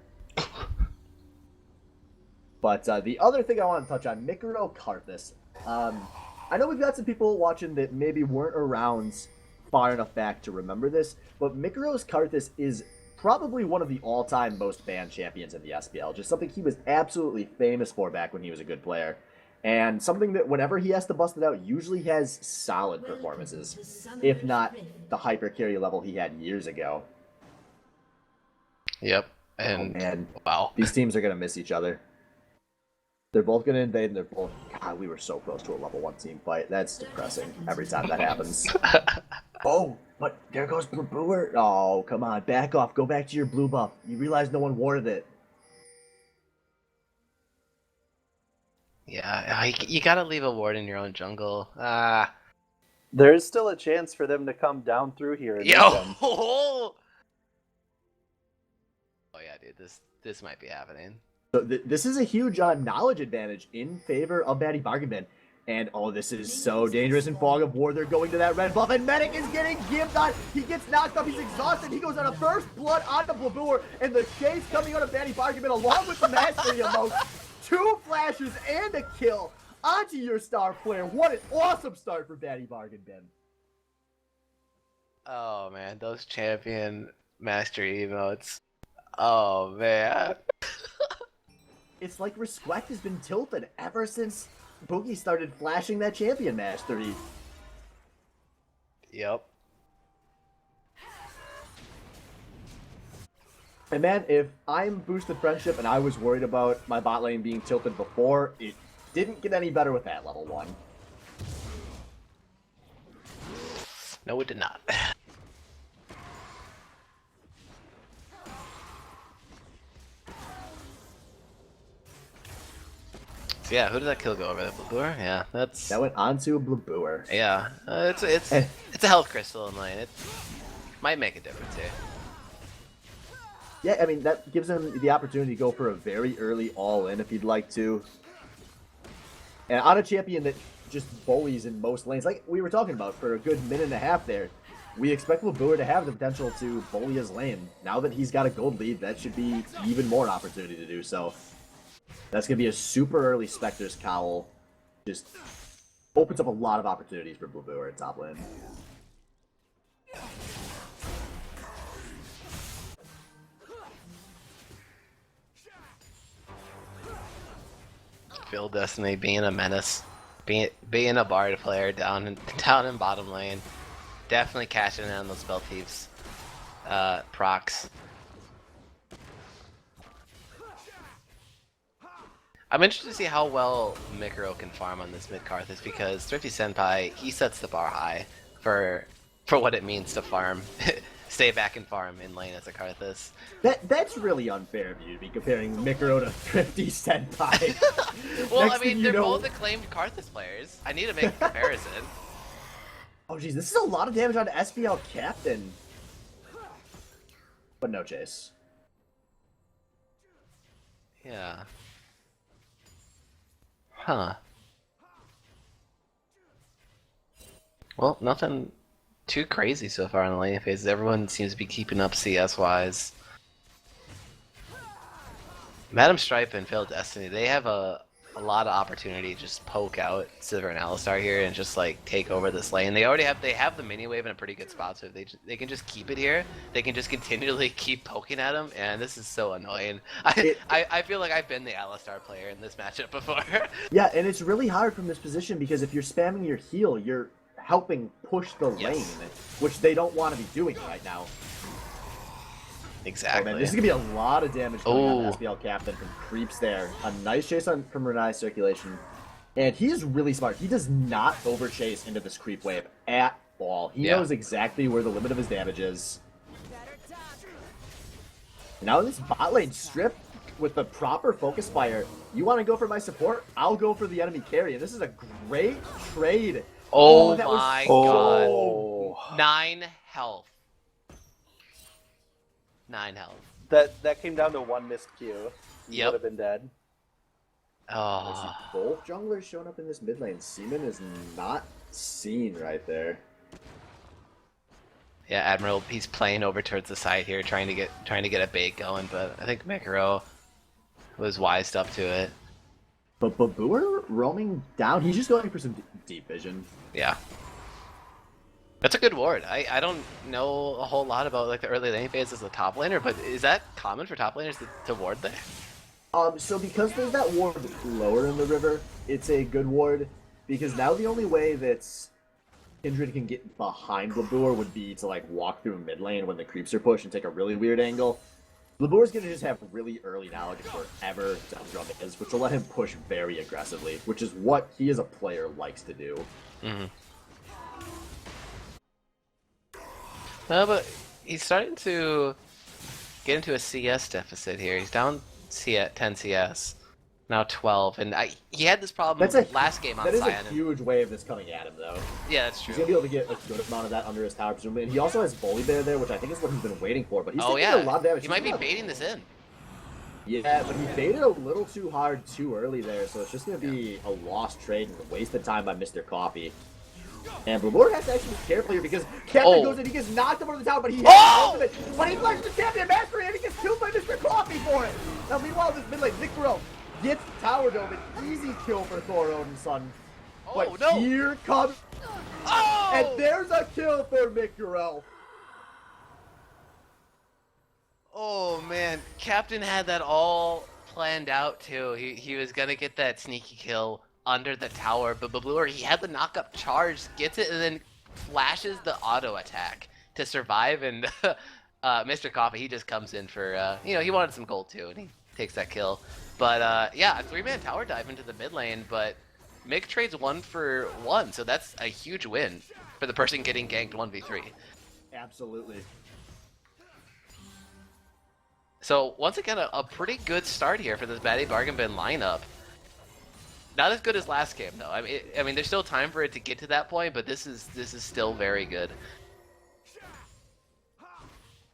But the other thing I want to touch on, Mikuro Karthus. I know we've got some people watching that maybe weren't around far enough back to remember this, but Mikuro's Karthus is probably one of the all-time most banned champions in the SBL. Just something he was absolutely famous for back when he was a good player. And something that whenever he has to bust it out, usually has solid performances, if not the hyper carry level he had years ago. Yep. And oh, man. Wow. These teams are going to miss each other. They're both going to invade, and they're both... God, we were so close to a level 1 team fight. That's depressing every time that happens. Oh, but there goes Blue Brewer. Oh, come on. Back off. Go back to your blue buff. You realize no one warded it. Yeah, you gotta leave a ward in your own jungle. There's still a chance for them to come down through here. And Oh yeah, dude, this might be happening. So this is a huge knowledge advantage in favor of Batty Bargain Bin. And oh, this is so dangerous in Fog of War. They're going to that red buff, and Medic is getting gimped on. He gets knocked up. He's exhausted. He goes on a first blood onto Blaboor, and the chase coming out of Batty Bargain Bin along with the mastery emote. 2 flashes and a kill onto your star player. What an awesome start for Batty Bargain Bin. Oh man, those champion mastery emotes. Oh man. It's like respect has been tilted ever since Boogie started flashing that champion mastery. Yep. And man, if I'm boosted friendship and I was worried about my bot lane being tilted before, it didn't get any better with that level 1. No, it did not. So yeah, who did that kill go over? That Blaboor? Yeah, that went onto Blaboor. Yeah, it's a health crystal in lane. It might make a difference here. Yeah, I mean, that gives him the opportunity to go for a very early all-in if he'd like to. And on a champion that just bullies in most lanes, like we were talking about for a good minute and a half there, we expect Blaboor to have the potential to bully his lane. Now that he's got a gold lead, that should be even more opportunity to do so. That's going to be a super early Spectre's Cowl. Just opens up a lot of opportunities for Blaboor at top lane. Phil Destiny being a menace, being a Bard player down in bottom lane, definitely cashing in on those Spell Thieves procs. I'm interested to see how well Mikro can farm on this mid Karthus because Thrifty Senpai, he sets the bar high for what it means to farm. Stay back and farm in lane as a Karthus. That's really unfair of you to be comparing Mikro to Thrifty Senpai. Well, I mean, they're both acclaimed Karthus players. I need to make a comparison. Oh, geez, this is a lot of damage on SBL Captain. But no chase. Yeah. Huh. Well, nothing too crazy so far in the lane phases. Everyone seems to be keeping up CS-wise. Madam Stripe and Failed Destiny, they have a lot of opportunity to just poke out Sivir and Alistar here and just like take over this lane. They have the mini wave in a pretty good spot, so if they can just keep it here, they can just continually keep poking at him, and this is so annoying. I feel like I've been the Alistar player in this matchup before. Yeah, and it's really hard from this position because if you're spamming your heal, you're helping push the lane, which they don't want to be doing right now. Exactly. Oh, man, this is going to be a lot of damage going on the SBL Captain from creeps there. A nice chase from Renai's circulation. And he is really smart. He does not over-chase into this creep wave at all. He knows exactly where the limit of his damage is. Now this bot lane strip with the proper focus fire. You want to go for my support? I'll go for the enemy carry. And this is a great trade. Oh my god. 9 health. 9 health. That came down to 1 missed Q. He would have been dead. Oh. Both junglers showing up in this mid lane. Seaman is not seen right there. Yeah, Admiral, he's playing over towards the side here, trying to get a bait going, but I think Mikro was wised up to it. But Blaboor roaming down, he's just going for some deep vision. Yeah. That's a good ward. I don't know a whole lot about like the early lane phase as a top laner, but is that common for top laners to ward there? So because there's that ward lower in the river, it's a good ward, because now the only way that Kindred can get behind Blabur would be to like walk through mid lane when the creeps are pushed and take a really weird angle. Blabur's gonna just have really early knowledge of wherever Dumb Drum is, which will let him push very aggressively, which is what he as a player likes to do. Mm-hmm. No, but he's starting to get into a CS deficit here. He's down 10 CS, now 12, and he had this problem last game on That is Sion. a huge wave that's coming at him, though. Yeah, that's true. He's gonna be able to get a good amount of that under his tower, presumably. And he also has Bully Bear there, which I think is what he's been waiting for. But he's taking a lot of damage. He might be baiting this in. Yeah, but he baited a little too hard too early there, so it's just gonna be a lost trade and a waste of time by Mr. Coffee. And Blabur has to actually be careful here because Captain goes in, he gets knocked over the tower, but he has the ultimate. But he flashes the Champion Mastery and he gets killed by Mr. Coffee for it. Now meanwhile, this mid lane, Victorel gets Tower Dome, an easy kill for Thor Odin's son. But here comes, and there's a kill for Victorel. Oh man, Captain had that all planned out too. He was gonna get that sneaky kill under the tower, but Blabur, he had the knock-up charge, gets it, and then flashes the auto attack to survive, and Mr. Coffee, he just comes in for, he wanted some gold too, and he takes that kill. But yeah, a 3-man tower dive into the mid lane, but Mick trades 1 for 1, so that's a huge win for the person getting ganked 1v3. Absolutely. So once again, a pretty good start here for this Baddie Bargain Bin lineup. Not as good as last game though. I mean, there's still time for it to get to that point, but this is still very good.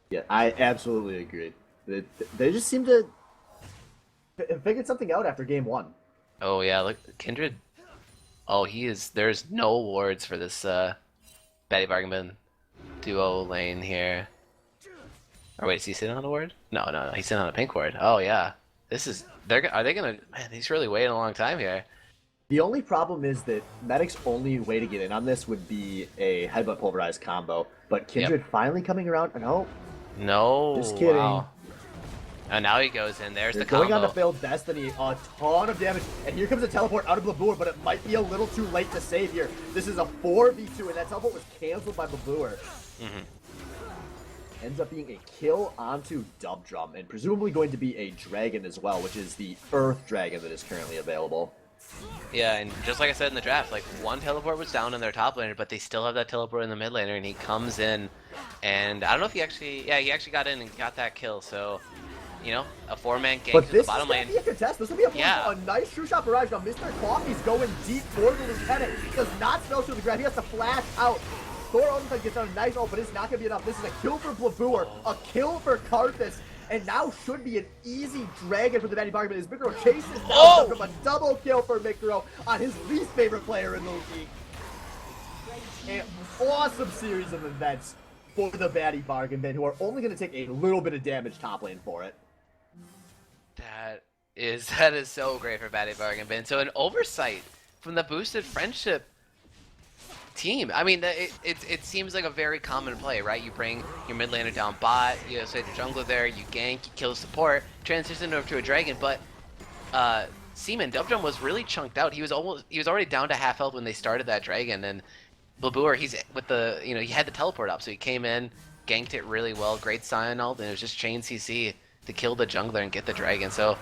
Yeah, I absolutely agree. They just seem to have figured something out after game 1. Oh yeah, look, Kindred. Oh, there's no wards for this Baddie Bargain Bin duo lane here. Or wait, is he sitting on a ward? No, he's sitting on a pink ward. Oh yeah, are they gonna? Man, he's really waiting a long time here. The only problem is that Medic's only way to get in on this would be a Headbutt Pulverized combo, but Kindred finally coming around. No, just kidding. Wow. And now he goes in. There's the going combo. on to fail Destiny, a ton of damage, and here comes a teleport out of Blabur, but it might be a little too late to save here. This is a 4v2, and that teleport was canceled by Blabur. Ends up being a kill onto Dub Drum, and presumably going to be a dragon as well, which is the Earth Dragon that is currently available. Yeah, and just like I said in the draft, like one teleport was down in their top laner, but they still have that teleport in the mid laner, and he comes in, and I don't know if he actually got in and got that kill, so, you know, a 4-man gank to the bottom lane. But this is going to be a contest. This will be a nice true shot barrage. Now, Mr. Coffee's going deep towards the lieutenant. Does not spell through the ground. He has to flash out. Thor Odinson gets on a nice ult, but it's not going to be enough. This is a kill for Blabur, a kill for Karthus, and now should be an easy dragon for the Baddie Bargain. As Mikro chases down from a double kill for Mikro on his least favorite player in the league. An awesome series of events for the Baddie Bargain Bin, who are only going to take a little bit of damage top lane for it. That is so great for Baddie Bargain Bin. So an oversight from the Boosted Friendship team. I mean, it seems like a very common play, right? You bring your mid laner down bot, you set your jungler there, you gank, you kill support, transition over to a dragon, but Seaman, Dubdrum was really chunked out. He was already down to half health when they started that dragon, and Blabur, he had the teleport up, so he came in, ganked it really well, great Sion ult, and it was just chain CC to kill the jungler and get the dragon. So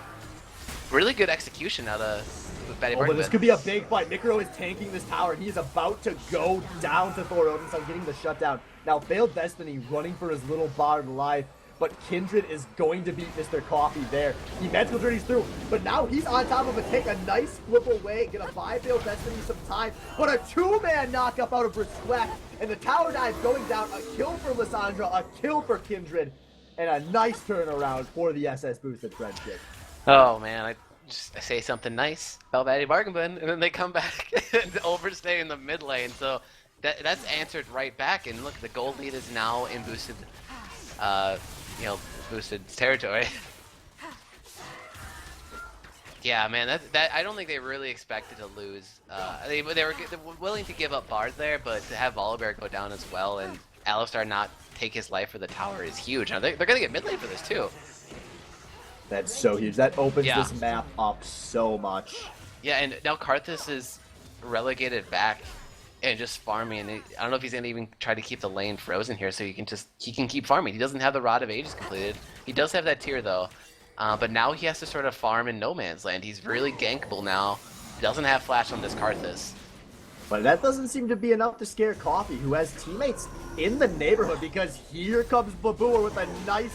really good execution out of Baddie Bargain Bin. But this could be a big fight. Mikro is tanking this tower, and he is about to go down to Thor Odinson, getting the shutdown. Now, Failed Destiny running for his little bard life, but Kindred is going to beat Mr. Coffee there. He mental journeys through, but now he's on top of it. Take a nice flip away, gonna buy Failed Destiny some time, but a 2-man knockup out of Respect, and the tower dive going down. A kill for Lissandra, a kill for Kindred, and a nice turnaround for the SS Boosted Friendship. Oh man, I say something nice about Baddie Bargain Bin, and then they come back and overstay in the mid lane. So that's answered right back. And look, the gold lead is now in boosted, boosted territory. Yeah, man, that I don't think they really expected to lose. They were willing to give up bars there, but to have Volibear go down as well and Alistar not take his life for the tower is huge. Now they're gonna get mid lane for this too. That's so huge. That opens Yeah. this map up so much. Yeah, and now Karthus is relegated back and just farming. And I don't know if he's gonna even try to keep the lane frozen here, so he can keep farming. He doesn't have the Rod of Ages completed. He does have that tier though. But now he has to sort of farm in no man's land. He's really gankable now. He doesn't have flash on this Karthus. But that doesn't seem to be enough to scare Coffee, who has teammates in the neighborhood, because here comes Babur with a nice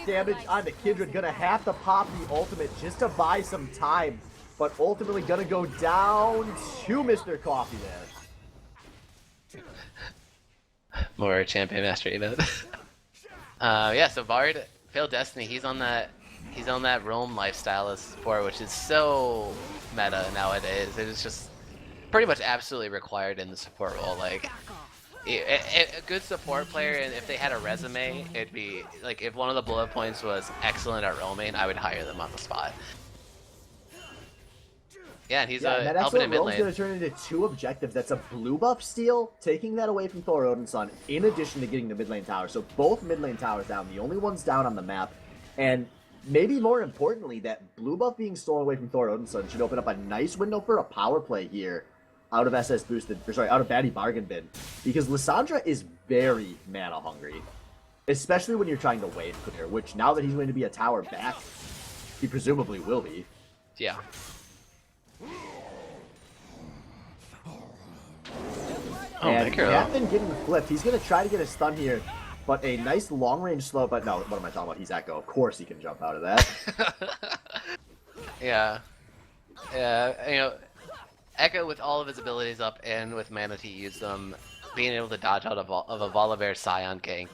damage on the Kindred. Gonna have to pop the ultimate just to buy some time, but ultimately gonna go down to Mr. Coffee there. More champion master event. Yeah, so Bard, Failed Destiny, he's on that roam lifestyle as support, which is so meta nowadays. It is just pretty much absolutely required in the support role. Like, a good support player, and if they had a resume, it'd be like if one of the bullet points was excellent at roaming, I would hire them on the spot. Yeah, and he's that helping in excellent mid roam's lane. gonna turn into two objectives. That's a blue buff steal, taking that away from Thor Odinson, in addition to getting the mid lane tower. So both mid lane towers down, the only ones down on the map, and maybe more importantly, that blue buff being stolen away from Thor Odinson should open up a nice window for a power play here out of SS boosted, or sorry, out of Baddie Bargain Bin, because Lissandra is very mana hungry, especially when you're trying to wave clear, which now that he's going to be a tower back, he presumably will be. Yeah. Oh, And Micro. Captain getting flipped. He's going to try to get a stun here, but a nice long-range slow, but no, what am I talking about? He's Echo. Of course he can jump out of that. Yeah. Yeah, you know, Echo with all of his abilities up and with mana to use them, being able to dodge out of a Volibear Scion gank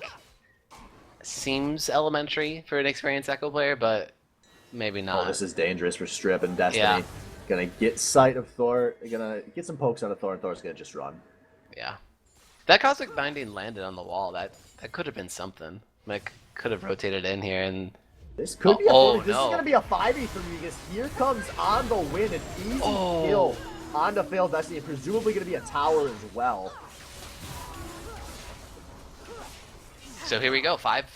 seems elementary for an experienced Echo player, but maybe not. Oh, this is dangerous for Strip and Destiny. Yeah. Gonna get sight of Thor, gonna get some pokes out of Thor, and Thor's gonna just run. Yeah. That Cosmic Binding landed on the wall. That could have been something. Like, could have rotated in here and... This could be Oh, this is no. gonna be a 5v3 because here comes On the Win, an easy kill onto Failed Destiny, and presumably gonna be a tower as well. So here we go, five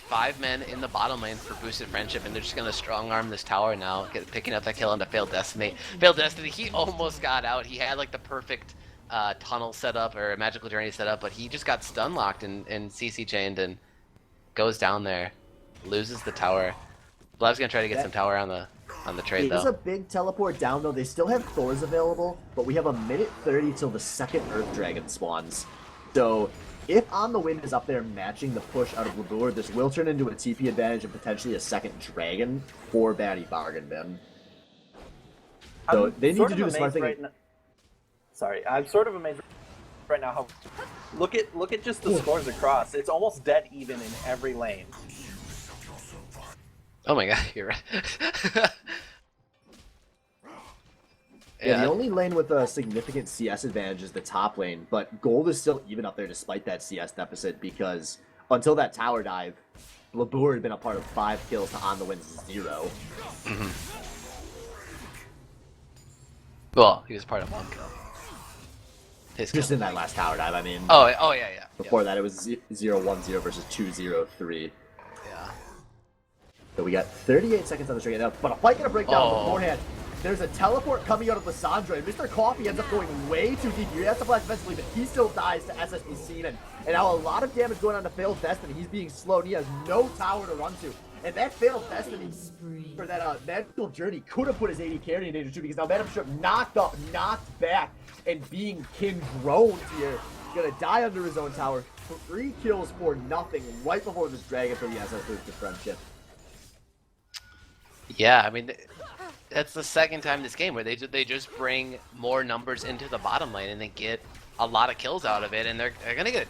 men in the bottom lane for boosted friendship, and they're just gonna strong arm this tower now, picking up that kill onto Failed Destiny. Failed Destiny, he almost got out. He had like the perfect tunnel set up or magical journey set up, but he just got stun locked and CC chained and goes down there, loses the tower. Blev's gonna try to get some tower on the trade It is though. a big teleport down though. They still have Thors available, but we have a minute 30 till the second Earth Dragon spawns. So if On the Wind is up there matching the push out of Labur, this will turn into a TP advantage and potentially a second Dragon for Baddie Bargain Bin. So they need to do the smart thing. Sorry, I'm sort of amazed right now how look at just the scores across. It's almost dead even in every lane. Oh my god, you're right. Yeah, the only lane with a significant CS advantage is the top lane, but gold is still even up there despite that CS deficit because until that tower dive, Labur had been a part of 5 kills to On the Wind's 0. Mm-hmm. Well, he was part of one kill. His Just kill. in that last tower dive, I mean. Oh yeah. Before that, it was 0-1-0 versus 2-0-3. Yeah. So we got 38 seconds on the string, but a fight gonna break down Oh. beforehand. There's a teleport coming out of Lissandra, and Mr. Coffee ends up going way too deep. He has to flash defensively, but he still dies to SSB Seaman. And now a lot of damage going on to Failed Destiny. He's being slowed, he has no tower to run to. And that Failed Destiny, for that magical journey, could have put his AD carry in danger too, because now Madam Strip knocked up, knocked back, and being King drones here. Gonna die under his own tower. 3 kills for nothing right before this dragon for the SS boosted friendship. Yeah, I mean, that's the second time this game where they just bring more numbers into the bottom lane and they get a lot of kills out of it, and they're gonna get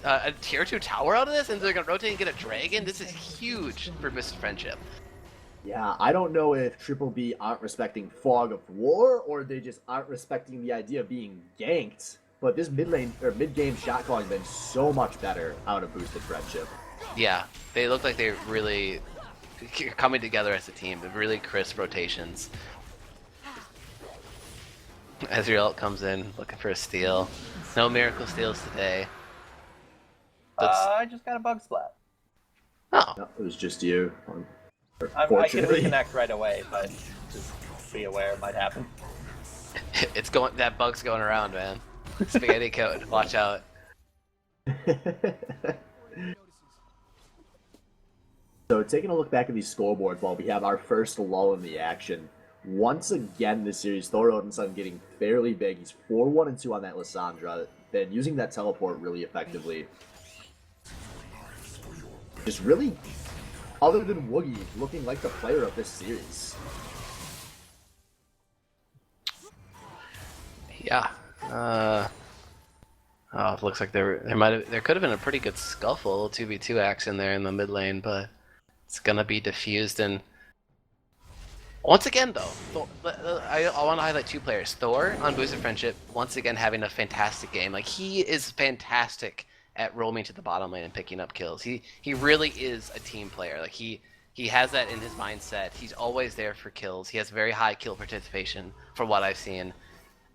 a tier 2 tower out of this, and they're gonna rotate and get a dragon. This is huge for Mr. Friendship. Yeah, I don't know if Triple B aren't respecting Fog of War, or they just aren't respecting the idea of being ganked. But this mid-game shot calling has been so much better out of boosted friendship. Yeah, they look like they're really coming together as a team. They're really crisp rotations. Ezreal comes in looking for a steal. No miracle steals today. I just got a bug splat. Oh, No, it was just you. I can Unfortunately. reconnect right away, but just be aware it might happen. it's going. That bug's going around, man. Spaghetti code. Watch out. So taking a look back at these scoreboards while we have our first lull in the action. Once again this series, Thor Odinson getting fairly big. He's 4-1-2 on that Lissandra. Been using that teleport really effectively. Just really, other than Woogie, looking like the player of this series. Yeah. Oh, it looks like there could have been a pretty good scuffle, 2v2 action there in the mid lane, but it's gonna be diffused. And once again, though, I want to highlight two players. Thor on Boosted Friendship, once again having a fantastic game. Like, he is fantastic at roaming to the bottom lane and picking up kills. He really is a team player. Like, he has that in his mindset. He's always there for kills. He has very high kill participation from what I've seen.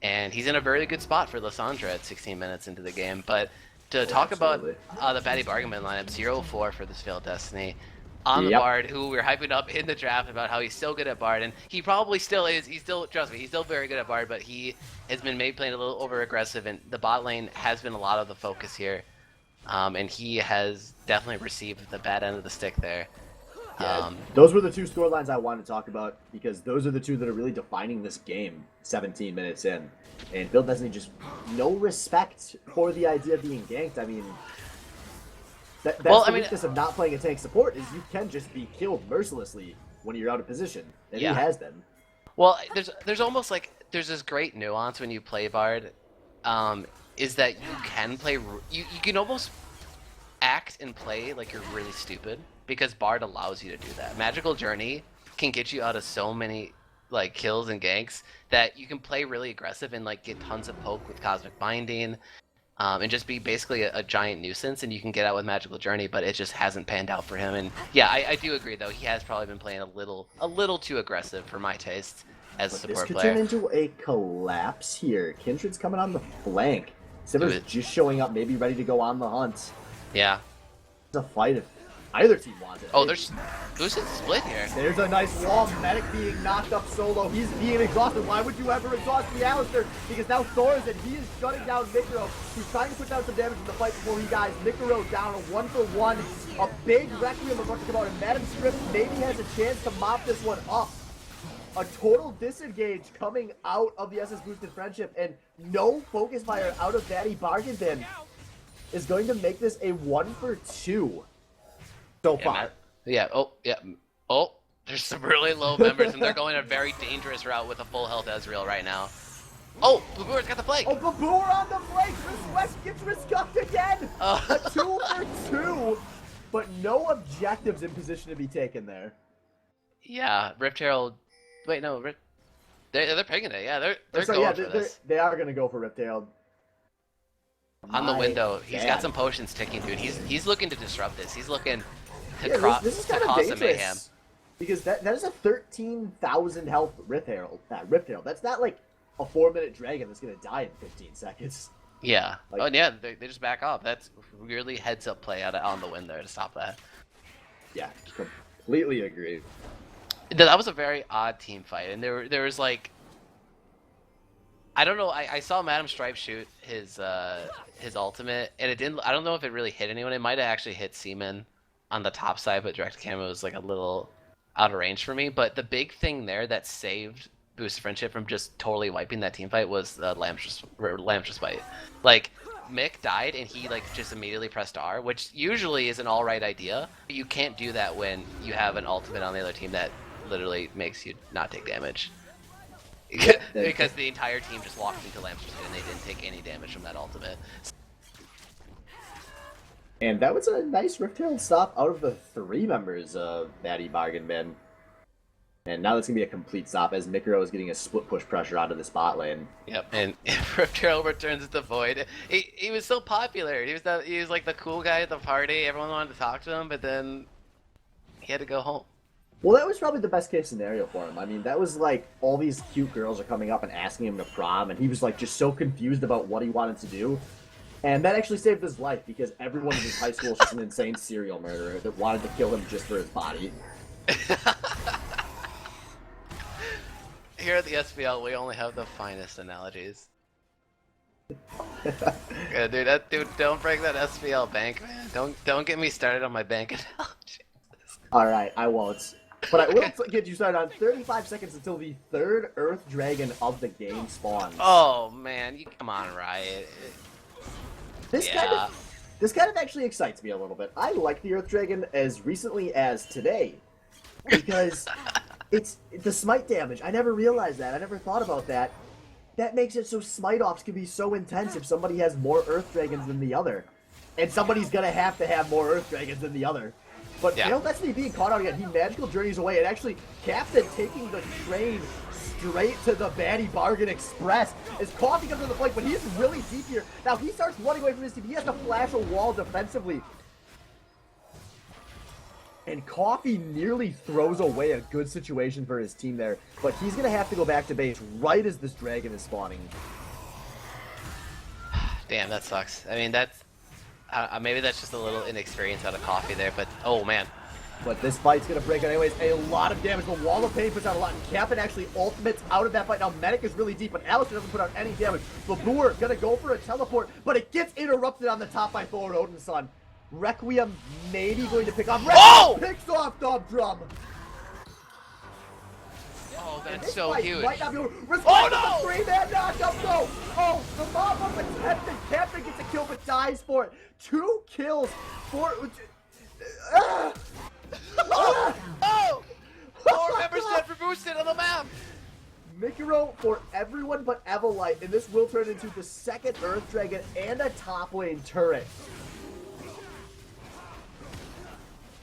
And he's in a very good spot for Lissandra at 16 minutes into the game. But to talk about the Batty Bargainman lineup, 0-4 for this failed Destiny. On the Bard, who we're hyping up in the draft about how he's still good at Bard, and he probably still is. He's still, trust me, he's still very good at Bard, but he has been maybe playing a little over-aggressive, and the bot lane has been a lot of the focus here. And he has definitely received the bad end of the stick there. Yeah, those were the two scorelines I wanted to talk about, because those are the two that are really defining this game 17 minutes in. And Build Destiny just no respect for the idea of being ganked. I mean, that's the weakness of not playing a tank support, is you can just be killed mercilessly when you're out of position. And he has been. Well, there's almost like, there's this great nuance when you play Bard, is that you can play, you can almost act and play like you're really stupid, because Bard allows you to do that. Magical Journey can get you out of so many like kills and ganks that you can play really aggressive and like get tons of poke with Cosmic Binding, and just be basically a giant nuisance, and you can get out with Magical Journey, but it just hasn't panned out for him. And yeah, I do agree though, he has probably been playing a little too aggressive for my taste as a support player. This could turn into a collapse here. Kindred's coming on the flank. Sivers just showing up, maybe ready to go on the hunt. Yeah. It's a fight if either team wants it. Oh, there's Boosted split here. There's a nice wall. Medic being knocked up solo. He's being exhausted. Why would you ever exhaust the Alistar? Because now Thor is in. He is shutting down Mikro. He's trying to put down some damage in the fight before he dies. Mikro down a 1-for-1. A big Requiem about to come out, and Madam Script maybe has a chance to mop this one up. A total disengage coming out of the SS Boosted Friendship, and no focus fire out of Batty Bargain Bin is going to make this a 1-for-2 so far. Oh, there's some really low members, and they're going a very dangerous route with a full health Ezreal right now. Oh, Baboor's got the flank. Oh, Baboor on the flank. Chris West gets risked again. A 2-for-2, but no objectives in position to be taken there. Yeah, Rift Herald. Wait, no, they're picking it. Yeah, they're going for this. They are going to go for Rift Herald. On the window, he's got some potions ticking, dude. He's looking to disrupt this. He's looking to this is kind of cause some mayhem. Because that is a 13,000 health Rift Herald. Rift Herald. That's not like a 4-minute dragon that's going to die in 15 seconds. Yeah. They just back off. That's really heads-up play on the win there to stop that. Yeah, completely agree. That was a very odd team fight, and there was like, I don't know. I saw Madam Stripe shoot his ultimate, and it didn't. I don't know if it really hit anyone. It might have actually hit Seaman on the top side, but direct camera was like a little out of range for me. But the big thing there that saved Boosted Friendship from just totally wiping that team fight was the Lamstress fight. Like, Mick died, and he like just immediately pressed R, which usually is an all right idea. But you can't do that when you have an ultimate on the other team that literally makes you not take damage. Because the entire team just walked into Lamstress and they didn't take any damage from that ultimate. And that was a nice Rift Herald stop out of the 3 members of Batty Bargain Bin. And now it's going to be a complete stop as Mikro is getting a split push pressure onto the spot lane. Yep, and Rift Herald returns to Void. He was so popular. He was like the cool guy at the party. Everyone wanted to talk to him, but then he had to go home. Well, that was probably the best case scenario for him. I mean, that was like all these cute girls are coming up and asking him to prom, and he was like just so confused about what he wanted to do. And that actually saved his life because everyone in his high school is just an insane serial murderer that wanted to kill him just for his body. Here at the SBL, we only have the finest analogies. Yeah, dude, don't break that SBL bank, man. Don't get me started on my bank analogy. All right, I won't. But I will get you started on 35 seconds until the third Earth Dragon of the game spawns. Oh man, come on, Riot. This kind of actually excites me a little bit. I like the Earth Dragon as recently as today because it's the smite damage. I never realized that. I never thought about that. That makes it so smite offs can be so intense if somebody has more Earth Dragons than the other. And somebody's gonna have to have more Earth Dragons than the other. But Failed Destiny being caught out again, he magical journeys away, and actually Captain taking the train straight to the Baddie Bargain Express as Coffee comes to the flank, but he's really deep here. Now he starts running away from his team. He has to flash a wall defensively. And Coffee nearly throws away a good situation for his team there, but he's going to have to go back to base right as this dragon is spawning. Damn, that sucks. I mean, that's... maybe that's just a little inexperience out of Coffee there, but oh man. But this fight's going to break anyways. A lot of damage. The Wall of Pain puts out a lot. And Captain actually ultimates out of that fight. Now Medic is really deep, but Alistair doesn't put out any damage. Babur going to go for a teleport, but it gets interrupted on the top by Thor Odinson. Requiem maybe going to pick off. Requiem picks off Dub Drum. Oh, that's so huge. Might not be over. Oh no! Three-man knockup though. Oh, the mob up attempted. Captain gets a kill but dies for it. 2 kills for. Oh! 4 members dead for boosted on the map. Mikiro for everyone but Evelite, and this will turn into the second Earth Dragon and a top lane turret.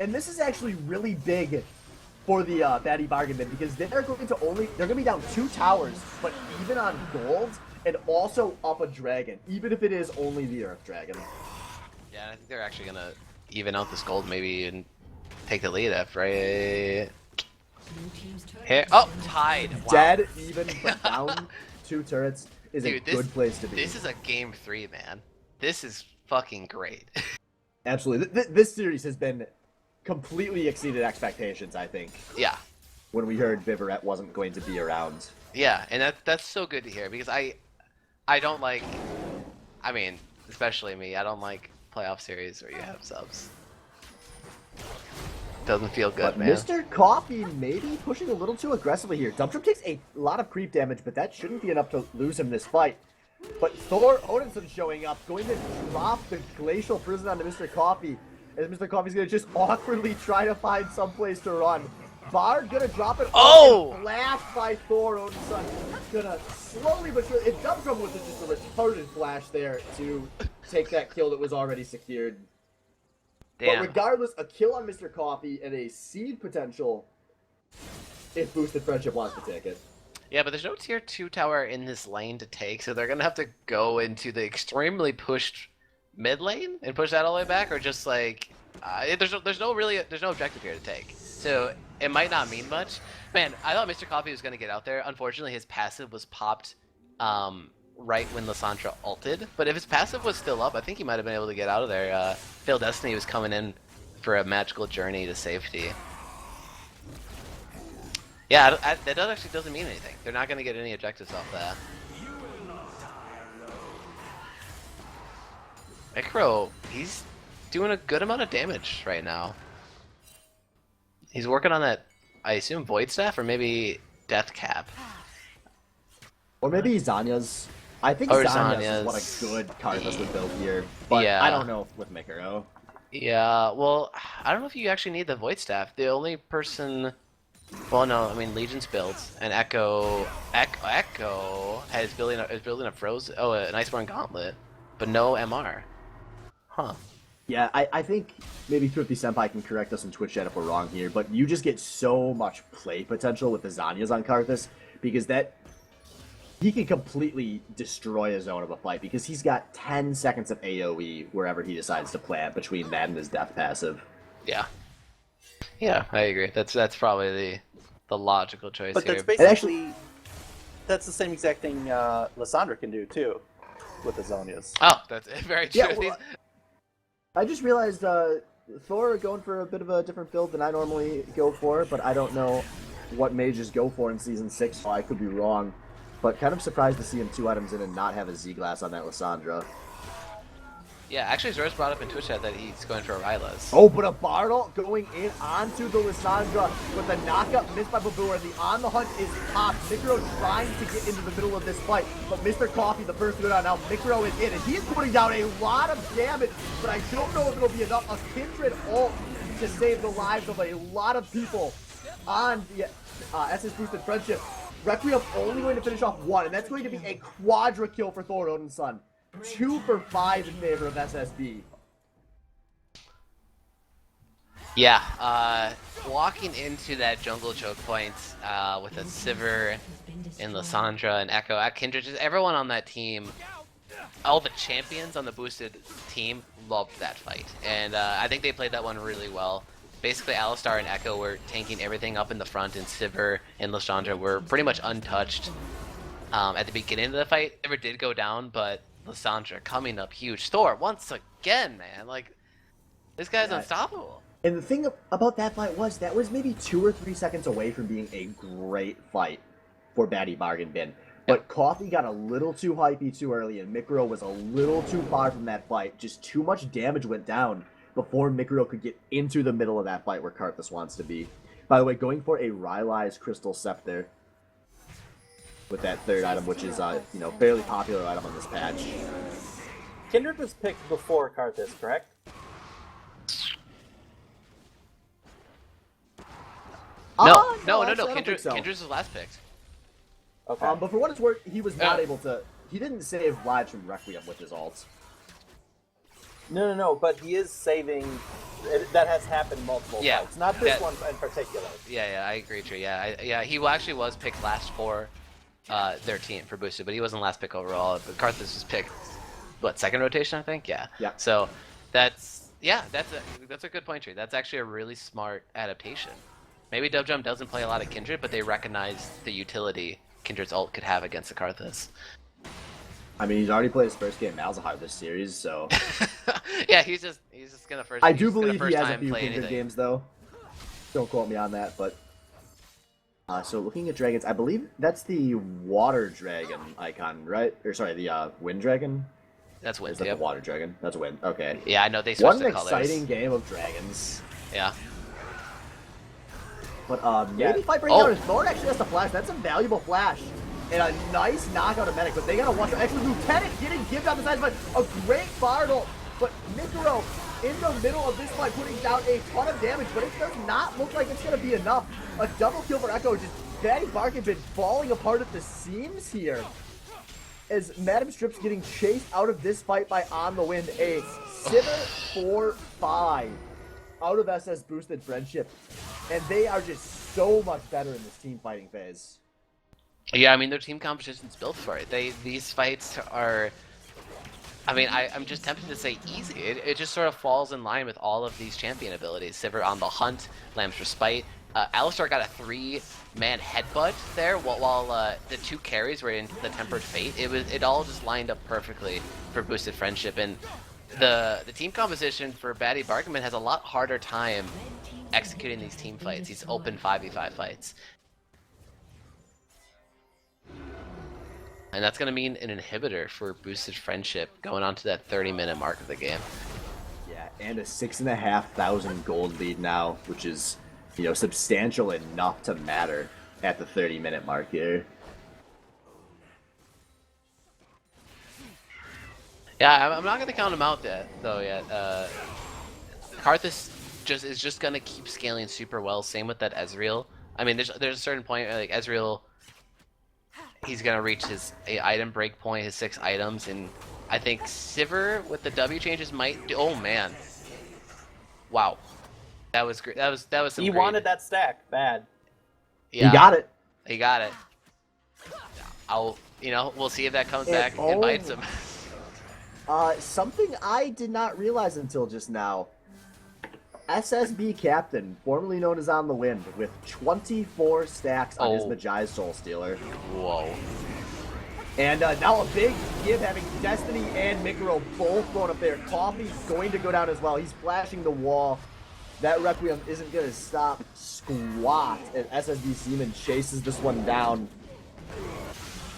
And this is actually really big for the Baddie Bargain Bin because they're going to be down 2 towers, but even on gold and also up a dragon, even if it is only the Earth Dragon. Yeah, I think they're actually gonna even out this gold maybe and take the lead after right. Here, oh, tied. Wow. Dead even, but down 2 turrets is Dude, a good place to be. This is a game 3, man. This is fucking great. Absolutely. This series has been completely exceeded expectations, I think. Yeah. When we heard Viverette wasn't going to be around. Yeah, and that's so good to hear because I don't like, I mean, especially me, I don't like playoff series where you have subs. Doesn't feel good, but man. Mr. Coffee maybe pushing a little too aggressively here. Dumptrum takes a lot of creep damage, but that shouldn't be enough to lose him this fight. But Thor Odinson showing up, going to drop the Glacial Prison onto Mr. Coffee. As Mr. Coffee's going to just awkwardly try to find some place to run. Bard going to drop it. Oh! Flashed by Thor Odinson. Going to slowly but surely. It Dumptrum was just a retarded flash there to take that kill that was already secured. Damn. But regardless, a kill on Mr. Coffee and a seed potential if Boosted Friendship wants to take it. Yeah, but there's no tier 2 tower in this lane to take, so they're gonna have to go into the extremely pushed mid lane and push that all the way back, or just like there's no objective here to take, so it might not mean much. Man, I thought Mr. Coffee was gonna get out there. Unfortunately, his passive was popped right when Lysandra ulted, but if his passive was still up, I think he might have been able to get out of there. Failed Destiny was coming in for a magical journey to safety. Yeah, that actually doesn't mean anything. They're not going to get any objectives off that. Mikro, he's doing a good amount of damage right now. He's working on that, I assume, Void Staff or maybe Death Cap. Or maybe Zanya's. I think Zanya's is what a good Karthus would build here. But yeah. I don't know with Mikro. Yeah, well, I don't know if you actually need the Void Staff. The only person... Well, no, I mean Legion's builds, and Echo is building a Frozen, an Iceborne Gauntlet, but no MR. Huh. Yeah, I think maybe Thrifty Senpai can correct us in Twitch chat if we're wrong here, but you just get so much play potential with the Zanyas on Karthus, because he can completely destroy a zone of a fight, because he's got 10 seconds of AoE wherever he decides to plant between that and his death passive. Yeah. Yeah, I agree. That's probably the logical choice But here. that's basically that's the same exact thing Lysandra can do too with the Zonias. Oh, that's very true. Yeah, well, I just realized Thor going for a bit of a different build than I normally go for, but I don't know what mages go for in Season 6, so I could be wrong. But kind of surprised to see him 2 items in and not have a Z-Glass on that Lysandra. Yeah, actually, Zora's brought up in Twitch chat that he's going for a Rylas. Oh, but a Bartle going in onto the Lysandra with the knockup missed by Babu, and the on the hunt is popped. Mikro trying to get into the middle of this fight, but Mr. Coffee, the first to go down now, Mikro is in, and he is putting down a lot of damage, but I don't know if it'll be enough. A Kindred ult to save the lives of a lot of people on the SS Boosted Friendship. Requiem only going to finish off 1, and that's going to be a quadra kill for Thor Odin's son. 2 for 5 in favor of SSB. Yeah, walking into that jungle choke point with a Sivir and Lysandra and Echo at Kindred, just everyone on that team, all the champions on the boosted team loved that fight. And I think they played that one really well. Basically, Alistar and Echo were tanking everything up in the front, and Sivir and Lysandra were pretty much untouched at the beginning of the fight. Sivir did go down, but Lysandra coming up huge. Thor, once again, man. Like, this guy's unstoppable. And the thing about that fight was that was maybe 2 or 3 seconds away from being a great fight for Batty Bargain Bin. But Coffee got a little too hypey too early, and Mikro was a little too far from that fight. Just too much damage went down before Mikro could get into the middle of that fight where Karthus wants to be. By the way, going for a Rylai's Crystal Scepter with that third item, which is fairly popular item on this patch. Kindred was picked before Karthus, correct? No. Kindred's the last pick. Okay. But for what it's worth, he was not able to. He didn't save Vlad from Requiem with his ults. No, but he is saving. That has happened multiple times. Not this one in particular. Yeah, I agree, Trey. Yeah, he actually was picked last for their team for boosted, but he wasn't last pick overall. But Karthus was picked, what, second rotation, I think? Yeah. So that's a good point, Trey. That's actually a really smart adaptation. Maybe Dubjump doesn't play a lot of Kindred, but they recognize the utility Kindred's ult could have against the Karthus. I mean, he's already played his first game Malzahar this series, so. Yeah, he's just gonna first. I do believe he has a time few play Kindred anything. games, though. Don't quote me on that, but. So looking at dragons, I believe that's the water dragon icon, right? Or sorry, the wind dragon. That's wind. Is that the water dragon? That's wind. Okay. Yeah, I know they switched What an the colors. exciting game of dragons. Yeah. But maybe if I bring down his Thor actually has to flash. That's a valuable flash. And a nice knockout of Medic, but they gotta watch out. Actually, Lieutenant getting given out the side, but a great Bardal. But Mikro in the middle of this fight putting down a ton of damage, but it does not look like it's gonna be enough. A double kill for Echo, just Batty Barkin been falling apart at the seams here. As Madam Strip's getting chased out of this fight by On the Wind, a Sivir 4-5 out of SS Boosted Friendship. And they are just so much better in this team fighting phase. Yeah, I mean, their team composition's built for it. These fights are, I mean, I'm just tempted to say easy. It just sort of falls in line with all of these champion abilities. Sivir on the hunt, Lamb's Respite. Alistar got a 3-man headbutt there while the 2 carries were in the Tempered Fate. It all just lined up perfectly for Boosted Friendship. And the team composition for Batty Barkman has a lot harder time executing these team fights, these open 5v5 fights. And that's going to mean an inhibitor for Boosted Friendship going on to that 30-minute mark of the game. Yeah, and a 6,500 gold lead now, which is, substantial enough to matter at the 30-minute mark here. Yeah, I'm not going to count him out yet, though, yet. Karthus is just going to keep scaling super well. Same with that Ezreal. I mean, there's a certain point where, like, Ezreal, he's going to reach his item break point, his 6 items, and I think Sivir with the W changes might do, oh man. Wow. That was great. That was some He great. wanted that stack bad. Yeah, He got it. He got it. We'll see if that comes back and bites him. Something I did not realize until just now. SSB captain, formerly known as On the Wind, with 24 stacks on his Majai Soul Stealer. Whoa. And now a big give, having Destiny and Mikaro both thrown up there. Coffee's going to go down as well. He's flashing the wall. That Requiem isn't going to stop squat. And SSB Seaman chases this one down.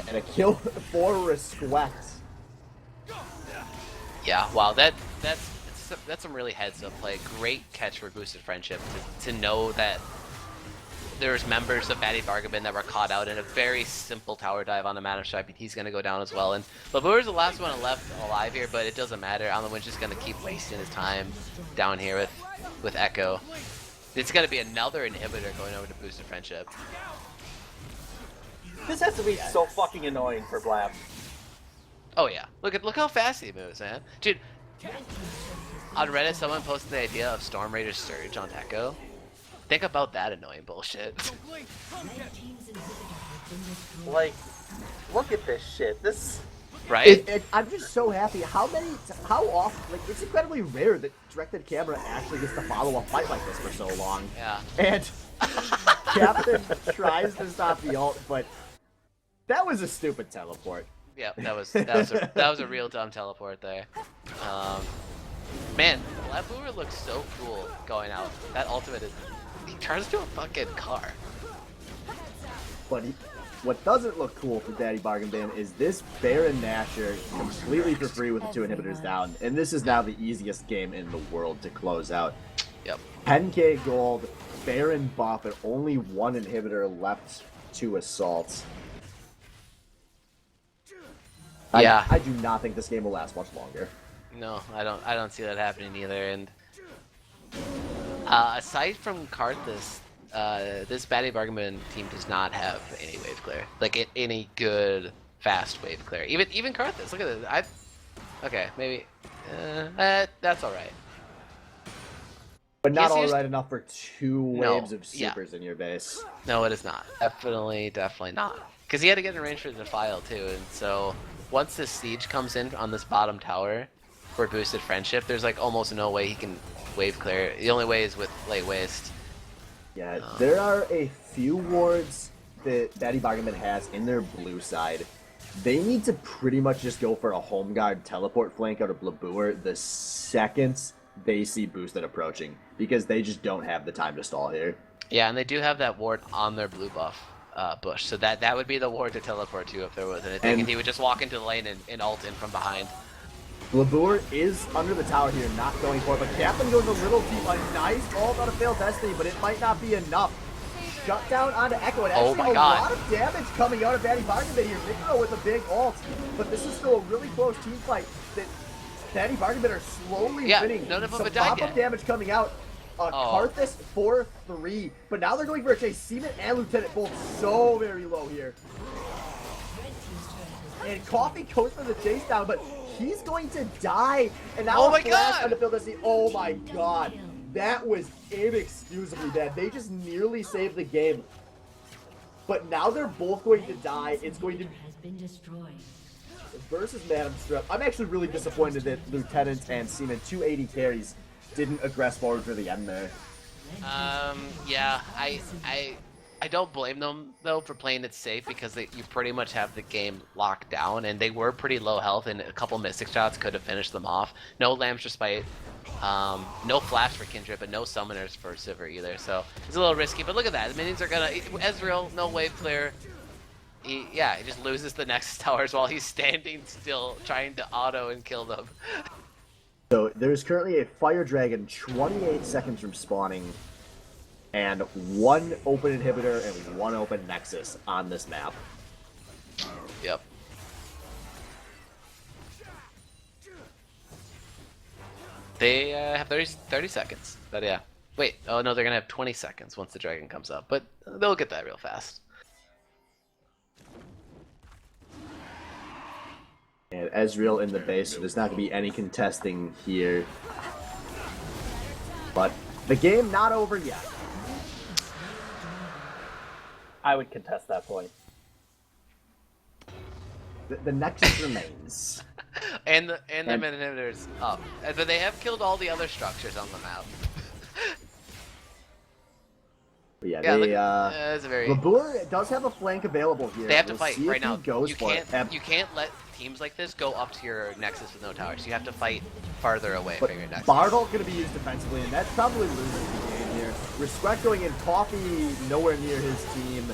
And a kill for respect. Yeah, wow, that's some really heads-up play. Great catch for Boosted Friendship to know that there's members of Batty Bargabin that were caught out in a very simple tower dive on the Mana Stripe, and he's going to go down as well. And Labour's the last one left alive here, but it doesn't matter. On the Wind's just going to keep wasting his time down here with Echo. It's going to be another inhibitor going over to Boosted Friendship. This has to be so fucking annoying for Blab. Oh yeah, look how fast he moves, man. Dude, on Reddit, someone posted the idea of Storm Raider's Surge on Echo. Think about that annoying bullshit. Like, look at this shit. This, right? I'm just so happy. How often? Like, it's incredibly rare that directed camera actually gets to follow a fight like this for so long. Yeah. And Captain tries to stop the ult, but that was a stupid teleport. Yeah, that was a real dumb teleport there. Man, Labour looks so cool going out. That ultimate he turns into a fucking car. But what doesn't look cool for Daddy Bargain Bin is this Baron Nasher completely for free with the 2 inhibitors down, and this is now the easiest game in the world to close out. Yep. 10k gold, Baron buff, and only 1 inhibitor left to assault. Yeah. I do not think this game will last much longer. No, I don't see that happening either. And aside from Karthus, this Batty Bargain team does not have any wave clear. Like any good fast wave clear. Even Karthus. Look at this. Okay, maybe that's all right. But not all right enough for 2 waves of yeah. supers in your base. No, it is not. Definitely not. Because he had to get in range for the Defile too, and so once this siege comes in on this bottom tower for Boosted Friendship, there's like almost no way he can wave clear. The only way is with Late Waste. Yeah, there are a few wards that Daddy Bargain has in their blue side. They need to pretty much just go for a home guard teleport flank out of Labour the second they see Boosted approaching, because they just don't have the time to stall here. Yeah, and they do have that ward on their blue buff bush, so that would be the ward to teleport to if there was anything, and he would just walk into the lane and ult in from behind. Labour is under the tower here, not going for it, but Captain goes a little deep. A nice ult on a failed Destiny, but it might not be enough. Shut down onto Echo, and actually a lot of damage coming out of Daddy Bargain here. Mikaro with a big ult, but this is still a really close team fight that Daddy Bargain are slowly winning. None of them Some have died pop-up yet. damage coming out. Karthus 4-3, but now they're going for a chase. Seaman and Lieutenant both so very low here. And Coffee goes for the chase down, but he's going to die. And now a flash on the field. Oh my god. That was inexcusably bad. They just nearly saved the game. But now they're both going to die. It's going to versus Madam Strip. I'm actually really disappointed that Lieutenant and Seaman, 280 carries, didn't aggress forward for the end there. Yeah, I don't blame them though for playing it safe, because you pretty much have the game locked down, and they were pretty low health, and a couple Mystic shots could have finished them off. No Lamb's Respite, no Flash for Kindred, but no Summoners for Sivir either, so it's a little risky. But look at that, the minions are gonna Ezreal, no wave clear. He just loses the Nexus towers while he's standing still, trying to auto and kill them. So there's currently a Fire Dragon 28 seconds from spawning, and 1 open inhibitor and 1 open Nexus on this map. Yep. They have 30 seconds, but yeah. Wait, oh no, they're gonna have 20 seconds once the dragon comes up, but they'll get that real fast. And Ezreal in the base, so there's not going to be any contesting here. But the game not over yet. I would contest that point. The Nexus remains. and the inhibitors up. But they have killed all the other structures on the map. But yeah, Yeah, they, it's a very. Babur does have a flank available here. They have to We'll fight see right if now. he goes You for can't. it. You can't let teams like this go up to your nexus with no towers. You have to fight farther away But from your nexus. Bardol going to be used defensively, and that's probably losing the game here. Respect going in, Coffee nowhere near his team.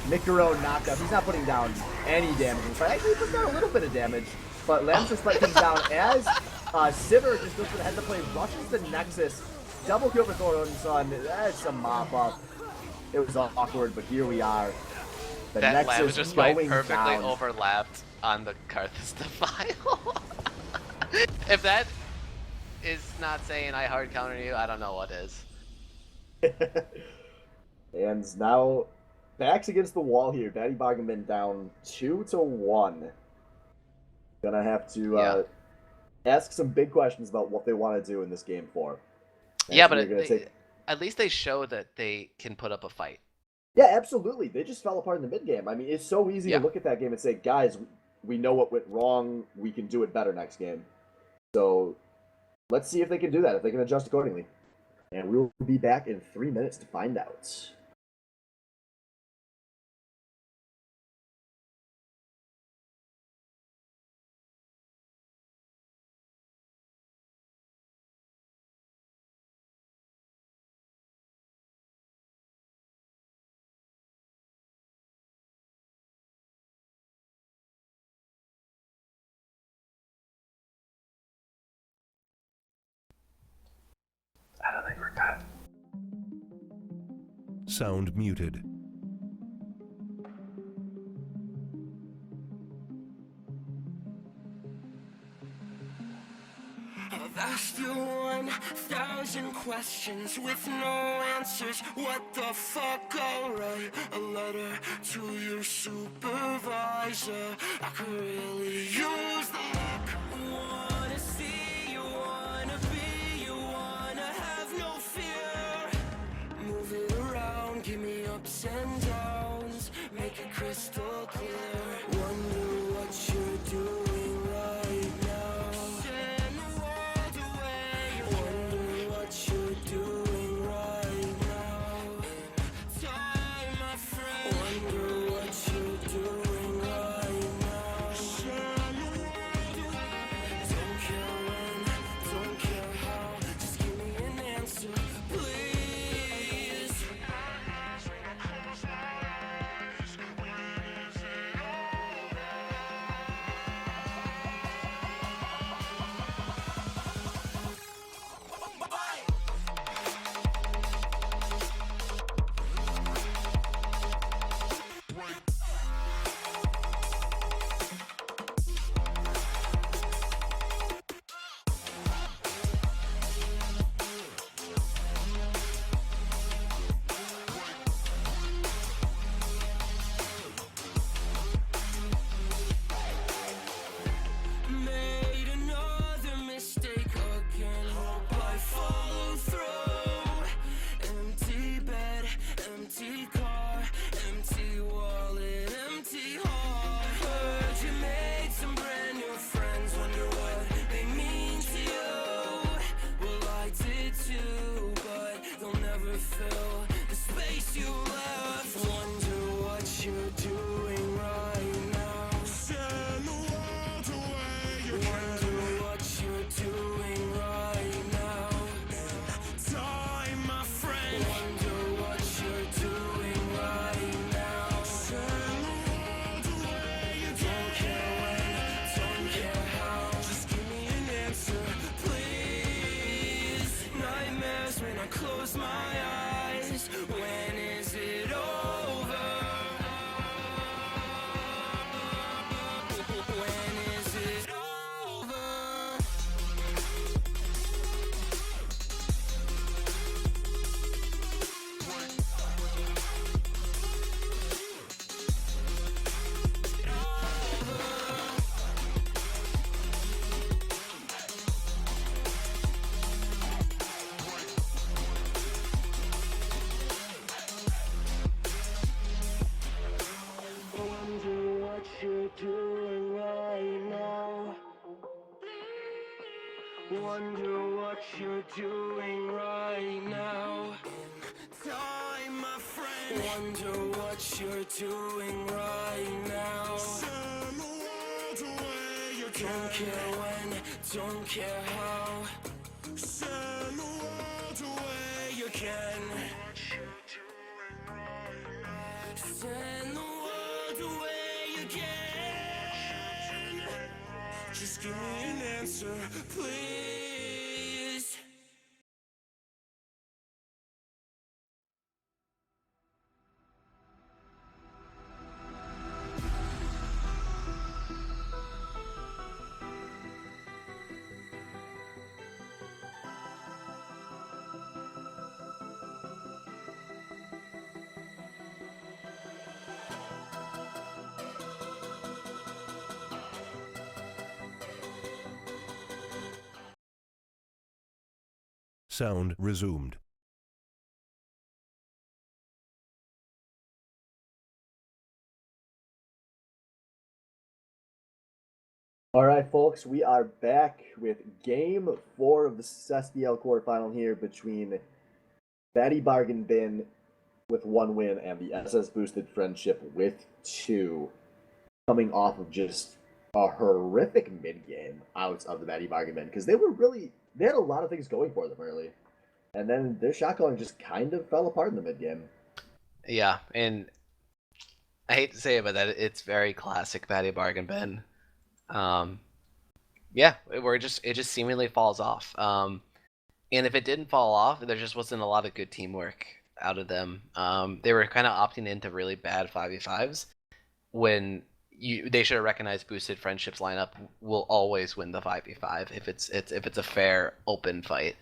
Mikuro knocked out. He's not putting down any damage. In fact, actually, he put down a little bit of damage. But Lamb's Respect comes down as Sivir just goes for the head of the play, rushes the Nexus. Double kill for Thoron Sun. That's a mop up. It was awkward, but here we are. The That lab Nexus just going perfectly down. overlapped on the Karthus Defile. If that is not saying I hard counter you, I don't know what is. And now backs against the wall here. Batty Bogman down 2-1. Gonna have to ask some big questions about what they want to do in this game 4. Yeah, but at least they show that they can put up a fight. Yeah, absolutely. They just fell apart in the mid game. I mean, it's so easy to look at that game and say, guys, we know what went wrong. We can do it better next game. So let's see if they can do that, if they can adjust accordingly. And we will be back in 3 minutes to find out. I don't think we're cut. Sound muted. I've asked you 1,000 questions with no answers. What the fuck? I'll write a letter to your supervisor. I could really use the look. Wanna see you, wanna be, you wanna have no fear. Move it around, give me ups and downs, make it crystal clear. Wonder what you're doing right now. Send the world away. Wonder what you're doing right now. In time, my friend. Wonder what you're doing right now. Send the world away. Don't care when, don't care how. Just give me an answer, please. Made another mistake again. Hope I follow through. Empty bed, empty car, empty wallet, empty heart. Heard you made some brand new friends. Wonder what they mean to you. Well, I did too, but they'll never fill the space you left. Wonder what you're doing right now. Send the world away. Wonder what you're doing right now. Time, my friend. Wonder what you're doing right now. Send the world away. You don't care when, don't care how. Just give me an answer, please. Nightmares when I close my eyes. When is it over? When is it over? Wonder what you're doing right now. Wonder what you're doing right now. time, my friend. Wonder what you're doing right now. Send the world away, you don't care when, don't care how. Send the world away, you can. Send the world away, you can. Just give me an answer, please. Sound resumed. All right, folks, we are back with Game 4 of the SBL quarterfinal here between Batty Bargain Bin with 1 win and the SS Boosted Friendship with 2, coming off of just a horrific mid-game out of the Batty Bargain Bin, because they had a lot of things going for them early, and then their shot calling just kind of fell apart in the mid-game. Yeah, and I hate to say it, but that it's very classic Batty Bargain Bin. Yeah, it just seemingly falls off. And if it didn't fall off, there just wasn't a lot of good teamwork out of them. They were kind of opting into really bad 5v5s when they should have recognized Boosted Friendships lineup will always win the 5v5 if it's a fair open fight.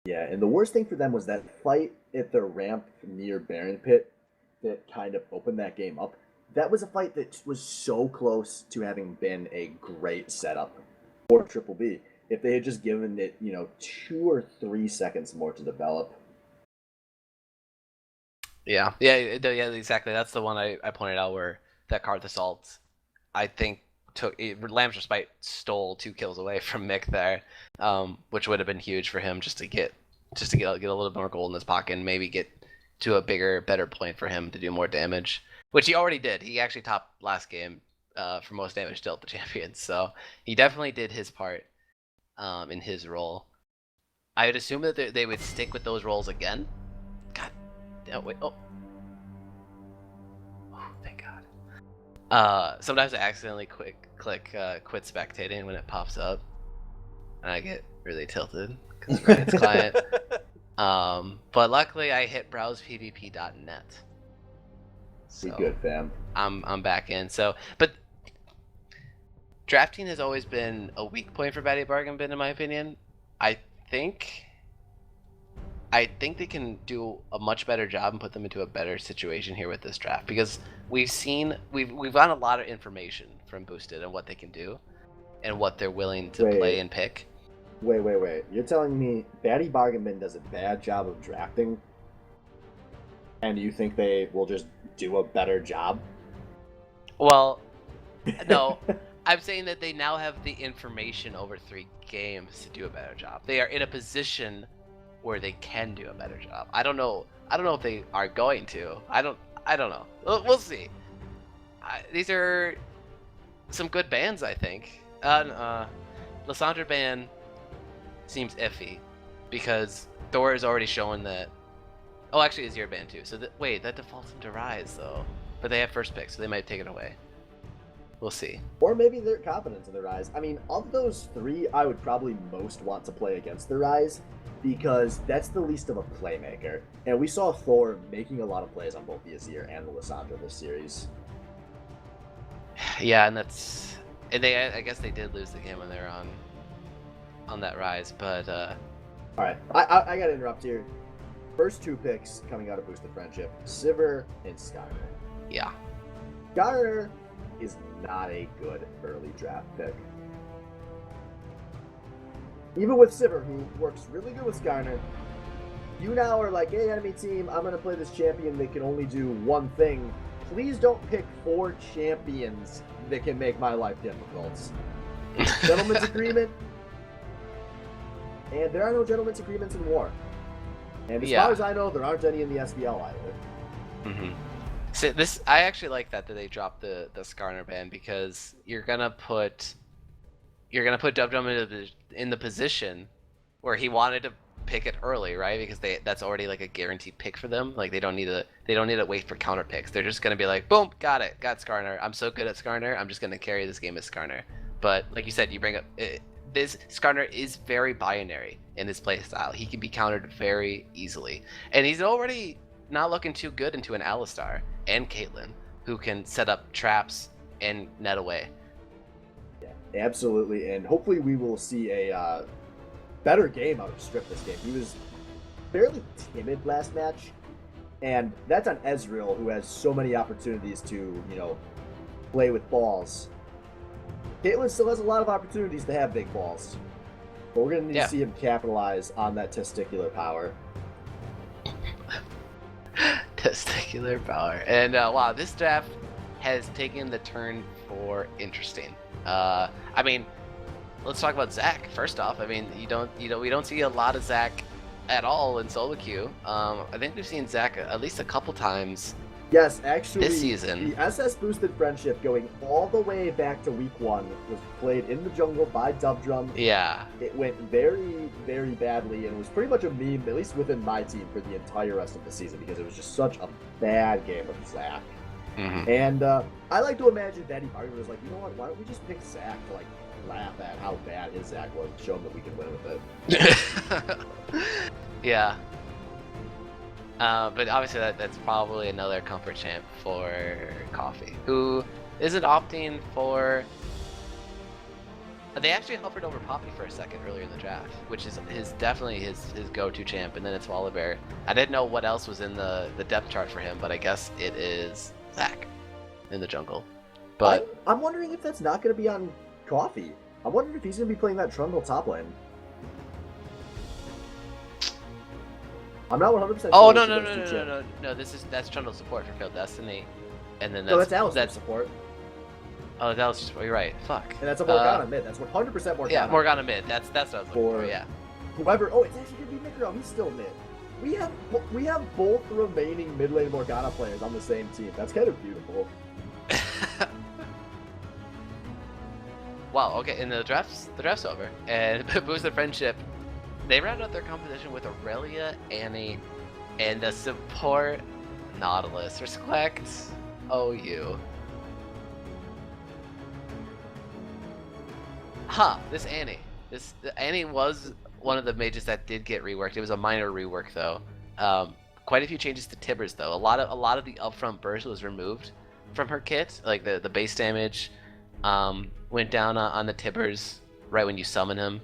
Yeah, and the worst thing for them was that fight at the ramp near Baron Pit that kind of opened that game up. That was a fight that was so close to having been a great setup for Triple B. If they had just given it, 2 or 3 seconds more to develop. Yeah, exactly. That's the one I pointed out where that Karth Assault, I think, Lamb's Respite stole 2 kills away from Mick there, which would have been huge for him just to get a little more gold in his pocket and maybe get to a bigger, better point for him to do more damage, which he already did. He actually topped last game for most damage dealt to champions, so he definitely did his part in his role. I would assume that they would stick with those roles again. God, wait, oh, thank God. Sometimes I accidentally click quit spectating when it pops up, and I get really tilted because it's client. But luckily I hit browsepvp.net. Be good, fam. I'm back in. So, but drafting has always been a weak point for Batty Bargain Bin, in my opinion. I think they can do a much better job and put them into a better situation here with this draft, because we've gotten a lot of information from Boosted and what they can do and what they're willing to play and pick. Wait. You're telling me Batty Bargain Bin does a bad job of drafting, and you think they will just do a better job? Well, no. I'm saying that they now have the information over 3 games to do a better job. They are in a position where they can do a better job. I don't know if they are going to. I don't know. We'll see. These are some good bands, I think. Lysandra ban seems iffy because Thor is already showing that. Oh, actually, Azir ban too. So wait, that defaults into Rise though, but they have first pick, so they might take it away. We'll see. Or maybe they're confident in the Rise. I mean, of those 3, I would probably most want to play against the Rise, because that's the least of a playmaker. And we saw Thor making a lot of plays on both the Azir and the Lysandra this series. Yeah, and I guess they did lose the game when they were on that Rise, but all right, I gotta interrupt here. First 2 picks coming out of Boosted Friendship, Sivir and Skarner. Yeah. Skarner is not a good early draft pick. Even with Sivir, who works really good with Skarner, you now are like, hey, enemy team, I'm going to play this champion that can only do one thing. Please don't pick 4 champions that can make my life difficult. Gentleman's agreement. And there are no gentleman's agreements in war. And as Yeah. far as I know, there aren't any in the SBL either. Mm-hmm. So I actually like that they dropped the Skarner ban, because you're gonna put Dub Drum in the position where he wanted to pick it early, right? Because that's already like a guaranteed pick for them. Like they don't need to wait for counter picks. They're just gonna be like, boom, got Skarner. I'm so good at Skarner. I'm just gonna carry this game as Skarner. But like you said, you bring up this Skarner is very binary in his play style. He can be countered very easily, and he's already not looking too good into an Alistar and Caitlyn, who can set up traps and net away. Yeah, absolutely. And hopefully we will see a better game out of Strip this game. He was fairly timid last match, and that's on Ezreal, who has so many opportunities to, play with balls. Caitlyn still has a lot of opportunities to have big balls, but we're going to need to see him capitalize on that testicular power. Testicular power. And wow, this draft has taken the turn for interesting. I mean, let's talk about Zach first off. I mean, we don't see a lot of Zach at all in solo queue. I think we've seen Zach at least a couple times. Yes, actually, this season, the SS boosted friendship going all the way back to week 1 was played in the jungle by Dub Drum. Yeah, it went very, very badly, and was pretty much a meme, at least within my team, for the entire rest of the season, because it was just such a bad game of Zach. Mm-hmm. And I like to imagine Daddy Mario was like, you know what? Why don't we just pick Zach to laugh at how bad his Zach was, and show him that we can win with it. Yeah. But obviously that's probably another comfort champ for Coffee, who isn't opting for... They actually hovered over Poppy for a second earlier in the draft, which is definitely his go-to champ, and then it's Volibear. I didn't know what else was in the depth chart for him, but I guess it is Zach in the jungle. But I'm wondering if that's not going to be on Coffee. I'm wondering if he's going to be playing that Trundle top lane. I'm not 100%. Oh no! That's Trundle support for Failed Destiny, and then that's Alistar support. Oh, that was just... You're right. Fuck. And that's a Morgana mid. That's 100% Morgana. Yeah, Morgana mid. That's what I was looking for. Yeah. Whoever... Oh, it's actually going to be Micro. He's still mid. We have both the remaining mid lane Morgana players on the same team. That's kind of beautiful. Wow. Okay. And the draft's over. And Boosted Friendship, they round out their composition with Aurelia, Annie, and the support Nautilus. Respect. OU. This Annie was one of the mages that did get reworked. It was a minor rework though. Quite a few changes to Tibbers though. A lot of the upfront burst was removed from her kit. Like the base damage went down on the Tibbers right when you summon him.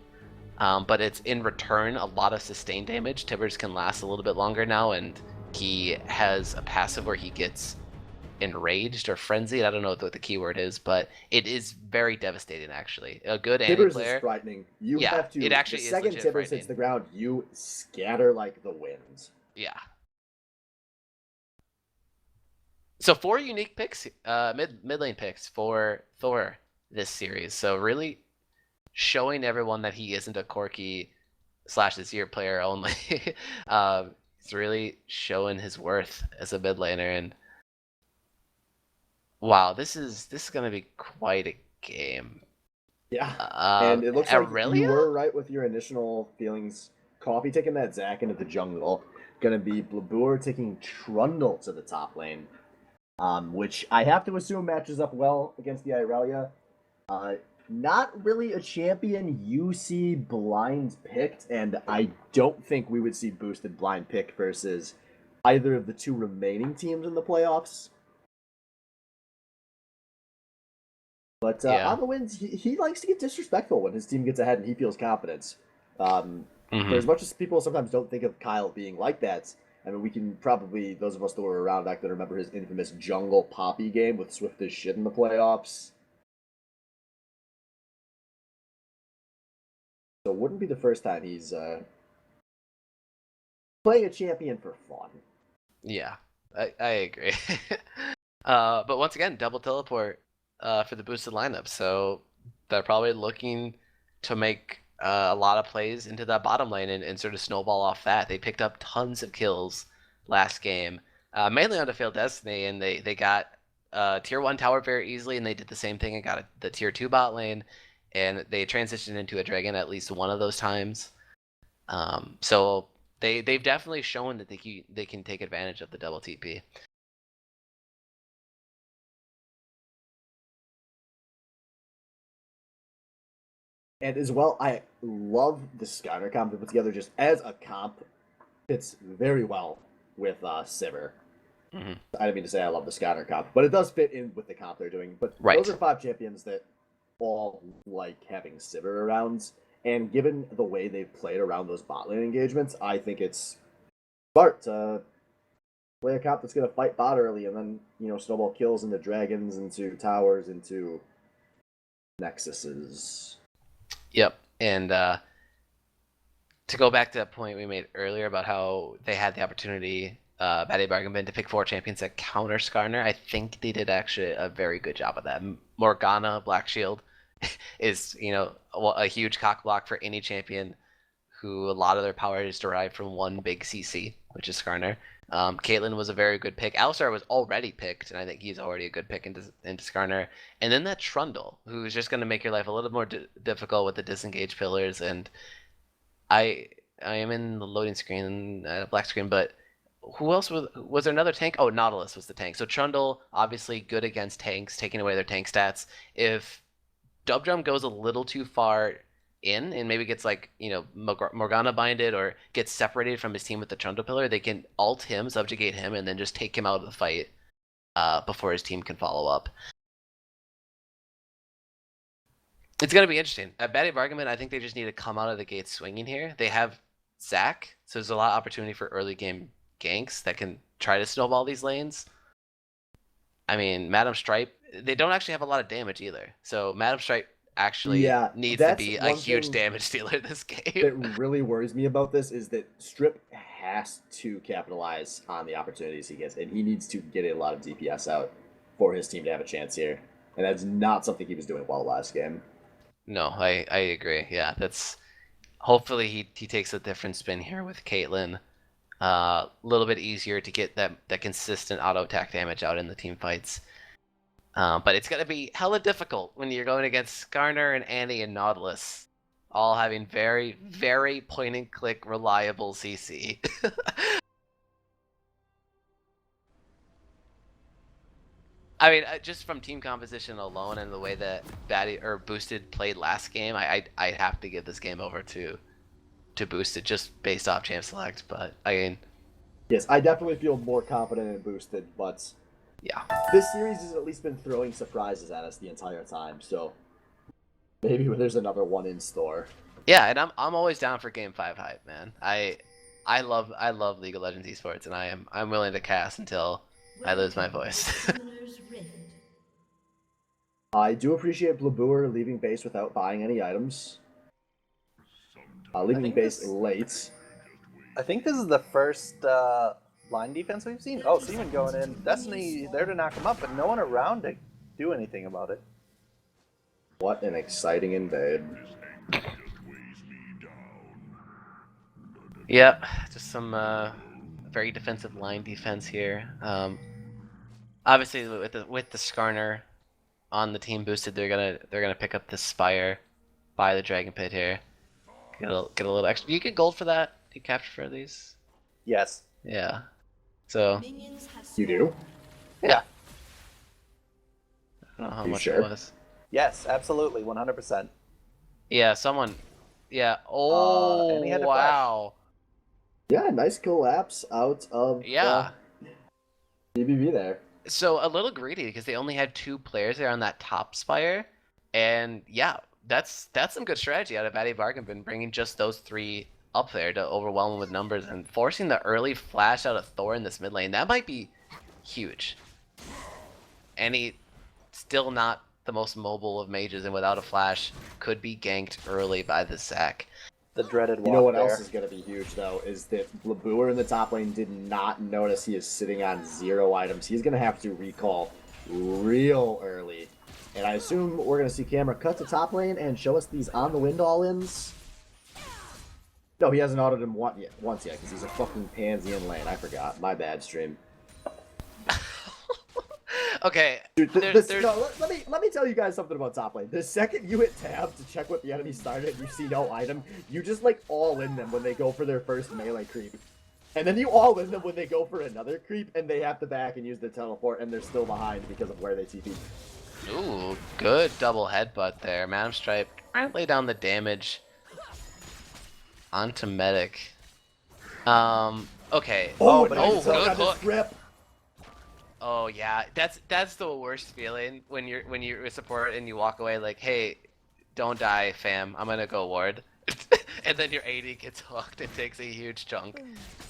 But it's in return a lot of sustained damage. Tibbers can last a little bit longer now, and he has a passive where he gets enraged or frenzied. I don't know what the keyword is, but it is very devastating actually. A good Annie Tibbers player. is frightening. You have to. It actually the is second legit Tibbers frightening. hits the ground, you scatter like the wind. Yeah. So 4 unique picks, mid lane picks for Thor this series. So really showing everyone that he isn't a Corki / this year player only. He's really showing his worth as a mid laner, and wow, this is gonna be quite a game. Yeah, and it looks like Aurelia? you were right with your initial feelings. Coffee taking that Zac into the jungle. Gonna be Blabur taking Trundle to the top lane, which I have to assume matches up well against the Aurelia. Not really a champion you see blind picked, and I don't think we would see boosted blind pick versus either of the 2 remaining teams in the playoffs. But on the wins, he likes to get disrespectful when his team gets ahead and he feels confidence. For as much as people sometimes don't think of Kyle being like that, I mean, we can probably, those of us that were around back then, remember his infamous jungle Poppy game with Swift as shit in the playoffs. So it wouldn't be the first time he's playing a champion for fun. Yeah, I agree. But once again, double teleport for the boosted lineup. So they're probably looking to make a lot of plays into that bottom lane and sort of snowball off that. They picked up tons of kills last game, mainly on the Failed Destiny, and they got tier 1 tower very easily, and they did the same thing and got the tier 2 bot lane, and they transitioned into a dragon at least one of those times. So they've definitely shown that they can take advantage of the double TP. And as well, I love the Skyner comp they put together just as a comp. Fits very well with Sivir. Mm-hmm. I didn't mean to say I love the Skyner comp, but it does fit in with the comp they're doing. But those are 5 champions that all like having Sivir around. And given the way they've played around those bot lane engagements, I think it's smart to play a comp that's going to fight bot early and then, snowball kills into dragons, into towers, into nexuses. Yep, and to go back to that point we made earlier about how they had the opportunity, Bad Bargain Bin, to pick 4 champions that counter Skarner, I think they did actually a very good job of that. Morgana, Black Shield, is, a huge cock block for any champion who a lot of their power is derived from one big CC, which is Skarner. Caitlyn was a very good pick. Alistar was already picked, and I think he's already a good pick into Skarner. And then that Trundle, who's just going to make your life a little more difficult with the disengaged pillars. And I am in the loading screen, black screen, but who else was there? Another tank? Oh, Nautilus was the tank. So Trundle, obviously good against tanks, taking away their tank stats. If Dubdrum goes a little too far in and maybe gets Morgana binded or gets separated from his team with the Trundle pillar, they can ult him, subjugate him, and then just take him out of the fight before his team can follow up. It's going to be interesting. At Bad Bargain, I think they just need to come out of the gate swinging here. They have Zac, so there's a lot of opportunity for early game ganks that can try to snowball these lanes. I mean, Madam Stripe, they don't actually have a lot of damage either. So Madam Stripe actually needs to be a huge damage dealer this game. That really worries me about this is that Strip has to capitalize on the opportunities he gets, and he needs to get a lot of DPS out for his team to have a chance here. And that's not something he was doing well last game. No, I agree. Yeah, that's hopefully he takes a different spin here with Caitlyn. A little bit easier to get that consistent auto attack damage out in the team fights. But it's going to be hella difficult when you're going against Skarner and Annie and Nautilus, all having very, very point-and-click reliable CC. I mean, just from team composition alone and the way that Boosted played last game, I have to give this game over to Boosted just based off champ select. But I mean, yes, I definitely feel more confident in Boosted, but yeah, this series has at least been throwing surprises at us the entire time, so maybe there's another one in store. Yeah, and I'm always down for Game 5 hype, man. I love League of Legends esports, and I'm willing to cast until I lose my voice. I do appreciate Blabour leaving base without buying any items. Leaving base late. I think this is the first line defense we've seen. Oh, Seaman going in. Destiny there to knock him up, but no one around to do anything about it. What an exciting invade. Yep, just some very defensive line defense here. Obviously, with the Skarner on the team boosted, they're gonna pick up the Spire, buy the Dragon Pit here, get a little extra. Do you get gold for that? Do you capture for these? Yes. Yeah. So. You do? Yeah. I don't know how much sure? it was. Yes, absolutely, 100%. Yeah, someone. Yeah. Oh, and he had to wow. Yeah, nice collapse out of BBB there. So a little greedy because they only had 2 players there on that top Spire, and yeah, that's some good strategy out of Bad Bargain Bin, bringing just those 3 up there to overwhelm them with numbers and forcing the early flash out of Thor in this mid lane. That might be huge. And he still not the most mobile of mages, and without a flash could be ganked early by the Zac. The dreaded walk. You know what there. else is going to be huge, though, is that Blabour in the top lane did not notice he is sitting on 0 items. He's going to have to recall real early. And I assume we're going to see camera cut to top lane and show us these on-the-wind all-ins. No, he hasn't autoed him once yet, because he's a fucking pansy in lane. I forgot. My bad, stream. Okay. Dude, no, let me tell you guys something about top lane. The second you hit tab to check what the enemy started and you see no item, you just like all in them when they go for their first melee creep. And then you all in them when they go for another creep and they have to back and use the teleport and they're still behind because of where they TP. Ooh, good double headbutt there. Madam Stripe trying to lay down the damage onto Medic. Okay. Oh, good hook. Rip. Oh yeah, that's the worst feeling when you're a support and you walk away like, hey, don't die, fam. I'm gonna go ward, and then your AD gets hooked and takes a huge chunk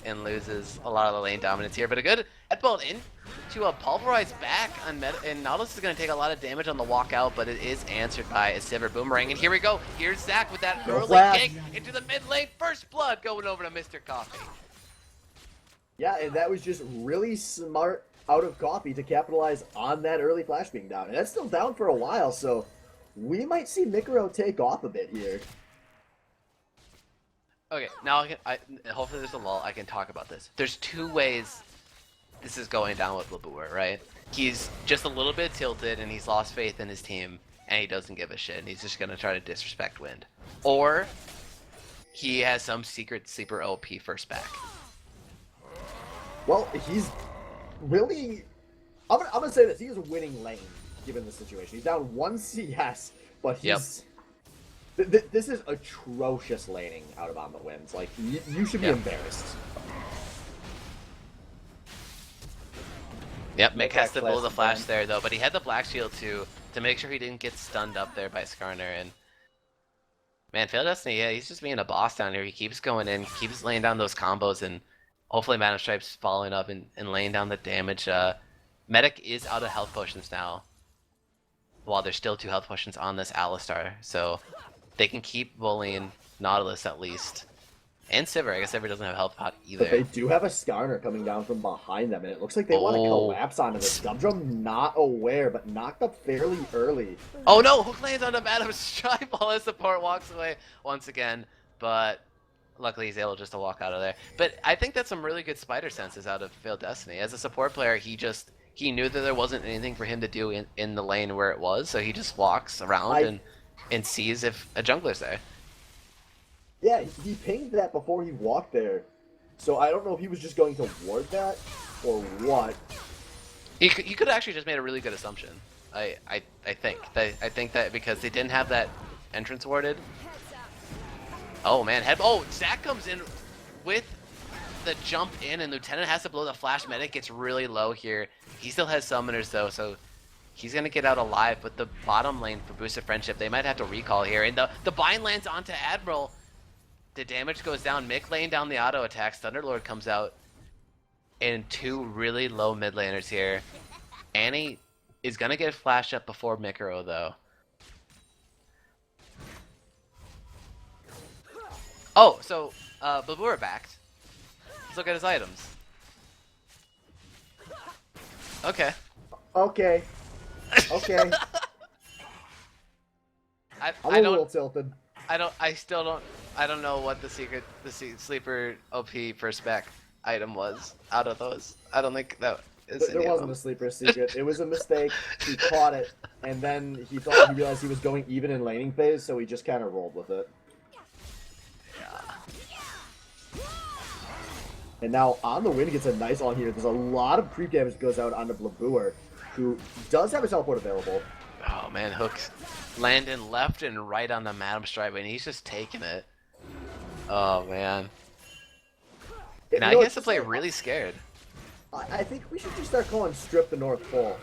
and loses a lot of the lane dominance here. But a good headbutt into a pulverized back on and Nautilus is gonna take a lot of damage on the walkout, but it is answered by a Sivir Boomerang. And here we go. Here's Zach with that early kick into the mid lane. First blood going over to Mr. Coffee. Yeah, and that was just really smart out of Coffee to capitalize on that early flash being down. And that's still down for a while, so we might see Mikaro take off a bit here. Okay, now hopefully there's a lull. I can talk about this. There's two ways this is going down with Labur, right? He's just a little bit tilted and he's lost faith in his team and he doesn't give a shit and he's just gonna try to disrespect Wind. Or he has some secret sleeper OP first back. Well, he's really... I'm gonna say this. He is winning lane, given the situation. He's down 1 CS, but he's... Yep. This is atrocious laning out of on the wins. Like, you should be embarrassed. Yep, Mick has to blow the flash there, though, but he had the Black Shield, too, to make sure he didn't get stunned up there by Skarner, and... Man, Fail Destiny, yeah, he's just being a boss down here. He keeps going in, keeps laying down those combos, and hopefully Madam Stripe's following up and laying down the damage. Medic is out of health potions now, while there's still 2 health potions on this Alistar, so they can keep bullying Nautilus at least. And Sivir, I guess Sivir doesn't have health pot either. But they do have a Skarner coming down from behind them, and it looks like they want to collapse onto this. Gumdrum not aware, but knocked up fairly early. Oh no! Hook lands on the Madam Stripe while his support walks away once again, but luckily he's able just to walk out of there. But I think that's some really good spider senses out of Failed Destiny. As a support player, he knew that there wasn't anything for him to do in the lane where it was, so he just walks around and sees if a jungler's there. Yeah, he pinged that before he walked there, so I don't know if he was just going to ward that or what. He could have actually just made a really good assumption. I think that because they didn't have that entrance warded. Oh man, Zach comes in with the jump in, and Lieutenant has to blow the flash. Medic gets really low here. He still has summoners though, so he's gonna get out alive. But the bottom lane for Boost of Friendship, they might have to recall here, and the bind lands onto Admiral. The damage goes down. Mick laying down the auto attacks. Thunderlord comes out, and 2 really low mid laners here. Annie is gonna get flashed up before Mikaro though. Oh, so Babura backed. Let's look at his items. Okay. Okay. Okay. I'm a little tilted. I don't know what the sleeper OP first back item was out of those. I don't think that is There wasn't a sleeper secret. It was a mistake. He caught it, and then he realized he was going even in laning phase, so he just kind of rolled with it. Yeah. And now on the win gets a nice on here. There's a lot of creep damage goes out onto Blabuer, who does have a teleport available. Oh man, hooks landing left and right on the Madam Stripe, and he's just taking it. Oh man. Now he has to play really scared. I think we should just start calling Strip the North Pole.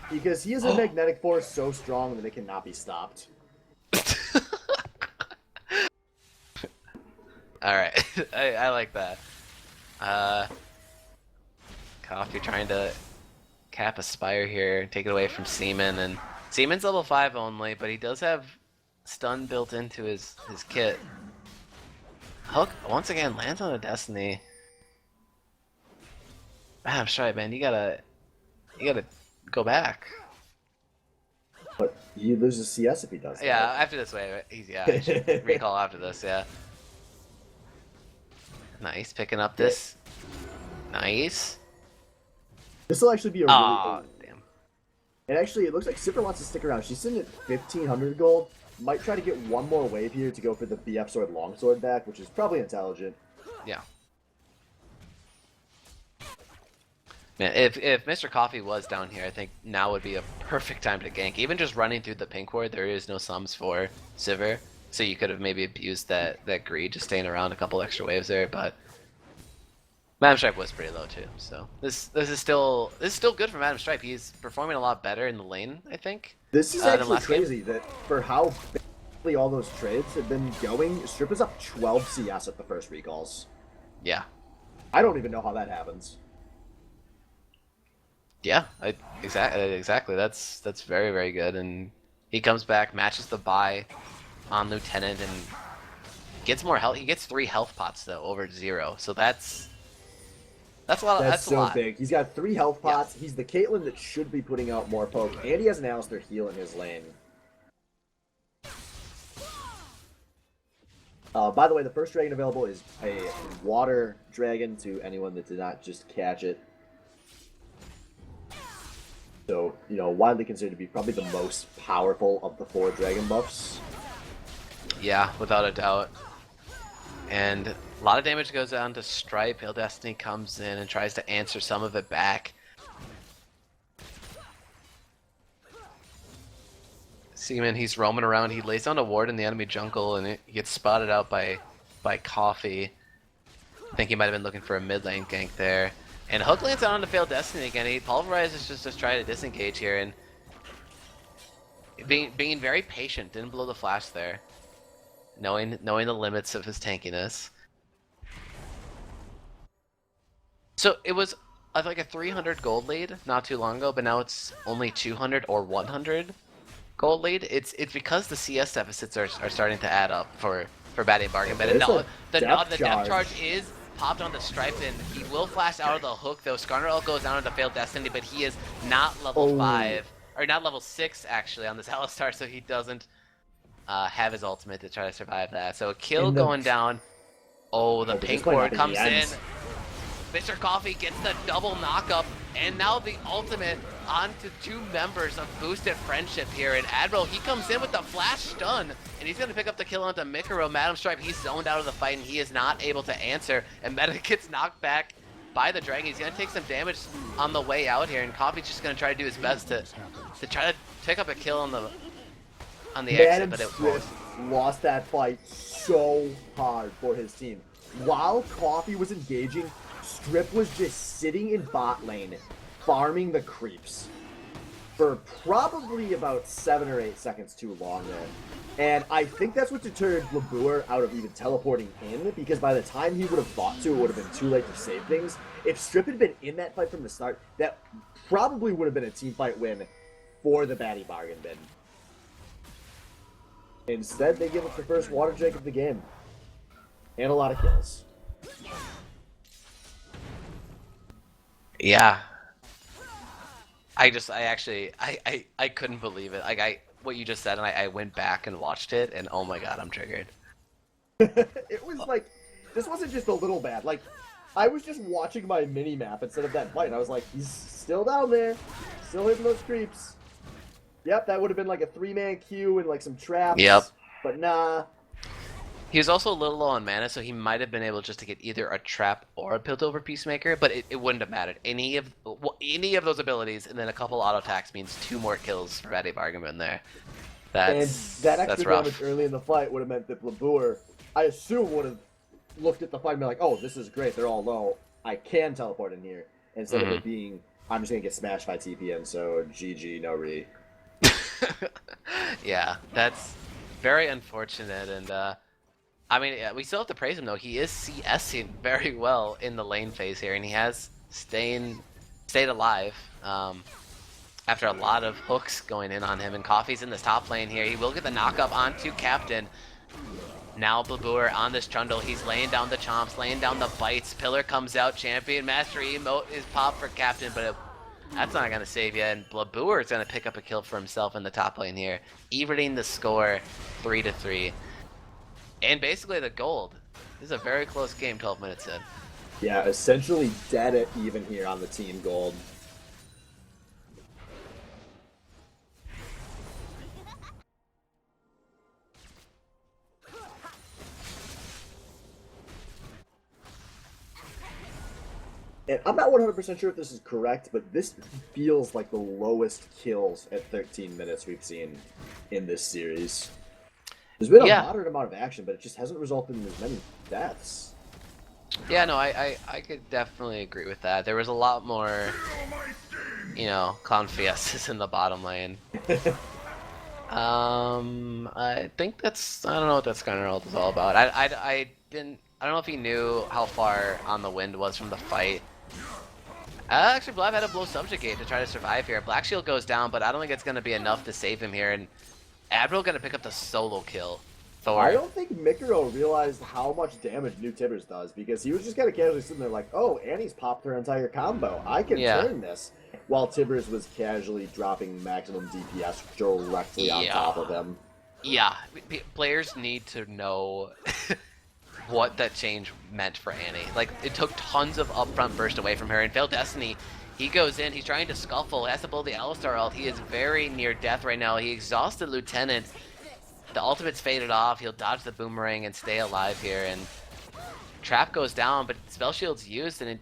Because he is a magnetic force so strong that it cannot be stopped. Alright, I like that. Coffee trying to cap Aspire here, take it away from Seaman, and Seaman's level 5 only, but he does have stun built into his kit. Hook once again lands on a Destiny. I'm sorry, man. You gotta go back. But he loses CS if he does. Yeah, after this wave, he should recall after this. Yeah. Nice, picking up this. Nice. This will actually be a Aw, really... damn. And actually, it looks like Sipper wants to stick around. She's sitting at 1,500 gold. Might try to get one more wave here to go for the BF Sword Longsword back, which is probably intelligent. Yeah. Man, if Mr. Coffee was down here, I think now would be a perfect time to gank. Even just running through the pink ward, there is no sums for Sivir, so you could have maybe abused that greed, just staying around a couple extra waves there. But Madam Stripe was pretty low too, so this is still good for Madam Stripe. He's performing a lot better in the lane, I think. This is actually crazy game. that for how badly all those trades have been going, Strip is up 12 CS at the first recalls. Yeah. I don't even know how that happens. Yeah, exactly. That's very, very good. And he comes back, matches the buy on Lieutenant, and gets more health. He gets 3 health pots though over 0. So that's a lot. That's so a lot. big. He's got 3 health pots. Yeah. He's the Caitlyn that should be putting out more poke, and he has an Alistar heal in his lane. By the way, the first dragon available is a water dragon to anyone that did not just catch it. So, you know, widely considered to be probably the most powerful of the 4 dragon buffs. Yeah, without a doubt. And a lot of damage goes down to Stripe. Pale Destiny comes in and tries to answer some of it back. Seaman, he's roaming around. He lays down a ward in the enemy jungle, and he gets spotted out by Coffee. I think he might have been looking for a mid lane gank there. And Hook lands out on the Failed Destiny again. He pulverizes just to try to disengage here, and being very patient. Didn't blow the flash there, knowing the limits of his tankiness. So it was like a 300 gold lead not too long ago, but now it's only 200 or 100 gold lead. It's because the CS deficits are starting to add up for Batty Bargain. But the depth charge is popped on the Stripe, and he will flash out of the hook, though. Skarner goes down into Failed Destiny, but he is not level 5, or not level 6, actually, on this Alistar, so he doesn't have his ultimate to try to survive that. So a kill going down. Oh, the pink ward comes in. Mr. Coffee gets the double knockup, and now the ultimate onto 2 members of Boosted Friendship here. And Admiral, he comes in with the flash stun, and he's going to pick up the kill onto Mikaro. Madam Stripe, he's zoned out of the fight, and he is not able to answer. And Meta gets knocked back by the dragon. He's going to take some damage on the way out here, and Coffee's just going to try to do his best to try to pick up a kill on the exit, but it won't. Lost that fight so hard for his team. While Coffee was engaging, Strip was just sitting in bot lane, farming the creeps for probably about 7 or 8 seconds too long there. And I think that's what deterred Labour out of even teleporting in, because by the time he would have thought to, it would have been too late to save things. If Strip had been in that fight from the start, that probably would have been a team fight win for the Batty Bargain bin. Instead, they give up the first water drink of the game. And a lot of kills. Yeah. I couldn't believe it. Like what you just said, and I went back and watched it, and oh my god, I'm triggered. It was like, this wasn't just a little bad. Like, I was just watching my mini map instead of that fight, and I was like, he's still down there, still hitting those creeps. Yep, that would have been like a 3-man queue and like some traps. Yep. But nah. He was also a little low on mana, so he might have been able just to get either a trap or a Piltover Peacemaker, but it wouldn't have mattered. Any of those abilities, and then a couple auto attacks means 2 more kills for Batty Bargain there. And that extra rough. damage early in the fight would have meant that Labour, I assume, would have looked at the fight and been like, oh, this is great, they're all low, I can teleport in here. Instead of it being, I'm just going to get smashed by TPN, so GG, no re. Yeah, that's very unfortunate, and I mean, we still have to praise him, though. He is CSing very well in the lane phase here, and he has stayed alive after a lot of hooks going in on him. And Coffee's in this top lane here. He will get the knock-up onto Captain. Now Blabour on this Trundle. He's laying down the chomps, laying down the bites. Pillar comes out. Champion Mastery emote is popped for Captain, but that's not going to save you. And Blabour is going to pick up a kill for himself in the top lane here, evening the score 3-3. And basically the gold This is a very close game, 12 minutes in. Yeah, essentially dead at even here on the team gold. And I'm not 100% sure if this is correct, but this feels like the lowest kills at 13 minutes we've seen in this series. There's been a moderate amount of action, but it just hasn't resulted in as many deaths. Yeah, no, I could definitely agree with that. There was a lot more, you know, clown fiestas in the bottom lane. I think that's, I don't know what that Skyner ult is all about. I don't know if he knew how far on the wind was from the fight. Actually, Blav had to blow Subjugate to try to survive here. Black Shield goes down, but I don't think it's going to be enough to save him here. And Admiral going to pick up the solo kill. Thor. I don't think Mikuro realized how much damage New Tibbers does, because he was just kind of casually sitting there like, oh, Annie's popped her entire combo. I can turn this. While Tibbers was casually dropping maximum DPS directly on top of him. Yeah, players need to know what that change meant for Annie. Like, it took tons of upfront burst away from her. And Veiled Destiny, he goes in, he's trying to scuffle, has to pull the Alistar ult. He is very near death right now. He exhausted Lieutenant. The ultimate's faded off. He'll dodge the boomerang and stay alive here. And Trap goes down, but Spell Shield's used, and it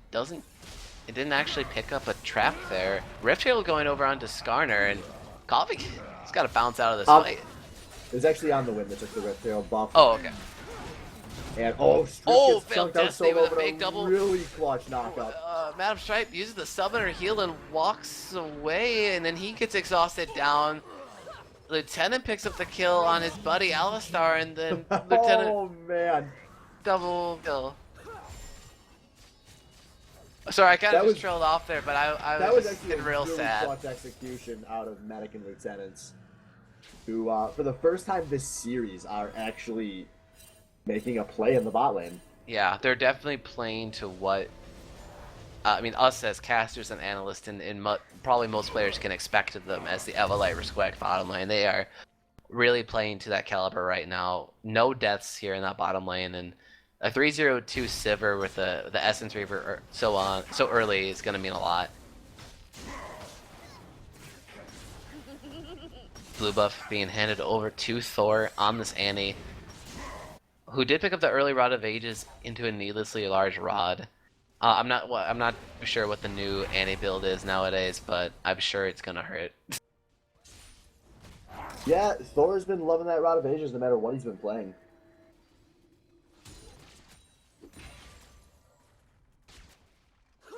didn't actually pick up a trap there. Rift Shield going over onto Skarner, and Coffee, he's got to bounce out of this fight. It was actually on the win that took the Rift Shield buff. Oh, okay. And Strip gets chunked out solo with a big double. Really clutch knockup. Madam Stripe uses the summoner heal and walks away, and then he gets exhausted down. Lieutenant picks up the kill on his buddy Alistar, and then Lieutenant. Oh man! Double kill. Sorry, I kind of just trailed off there, but I was just getting real sad. Clutch execution out of Medic and Lieutenants, who for the first time this series are actually making a play in the bot lane. Yeah, they're definitely playing to what, I mean, us as casters and analysts and probably most players can expect of them as the Evolite Resquack bottom lane. They are really playing to that caliber right now. No deaths here in that bottom lane, and a 3-0-2 Sivir with the Essence Reaver so early is going to mean a lot. Blue buff being handed over to Thor on this Annie, who did pick up the early Rod of Ages into a needlessly large rod. I'm not sure what the new Annie build is nowadays, but I'm sure it's gonna hurt. Yeah, Thor's been loving that Rod of Ages no matter what he's been playing.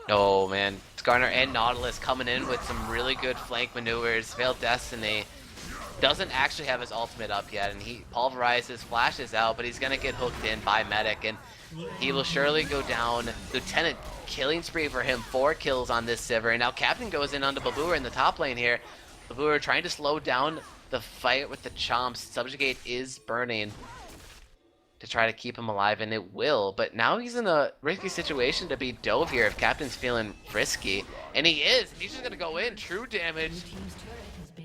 Oh man, Skarner and Nautilus coming in with some really good flank maneuvers. Veiled Destiny doesn't actually have his ultimate up yet, and he pulverizes, flashes out, but he's gonna get hooked in by Medic, and he will surely go down. Lieutenant killing spree for him, 4 kills on this Sivir, and now Captain goes in onto Babur in the top lane here. Babur trying to slow down the fight with the Chomps. Subjugate is burning to try to keep him alive, and it will, but now he's in a risky situation to be dove here if Captain's feeling frisky, and he is. He's just gonna go in, true damage.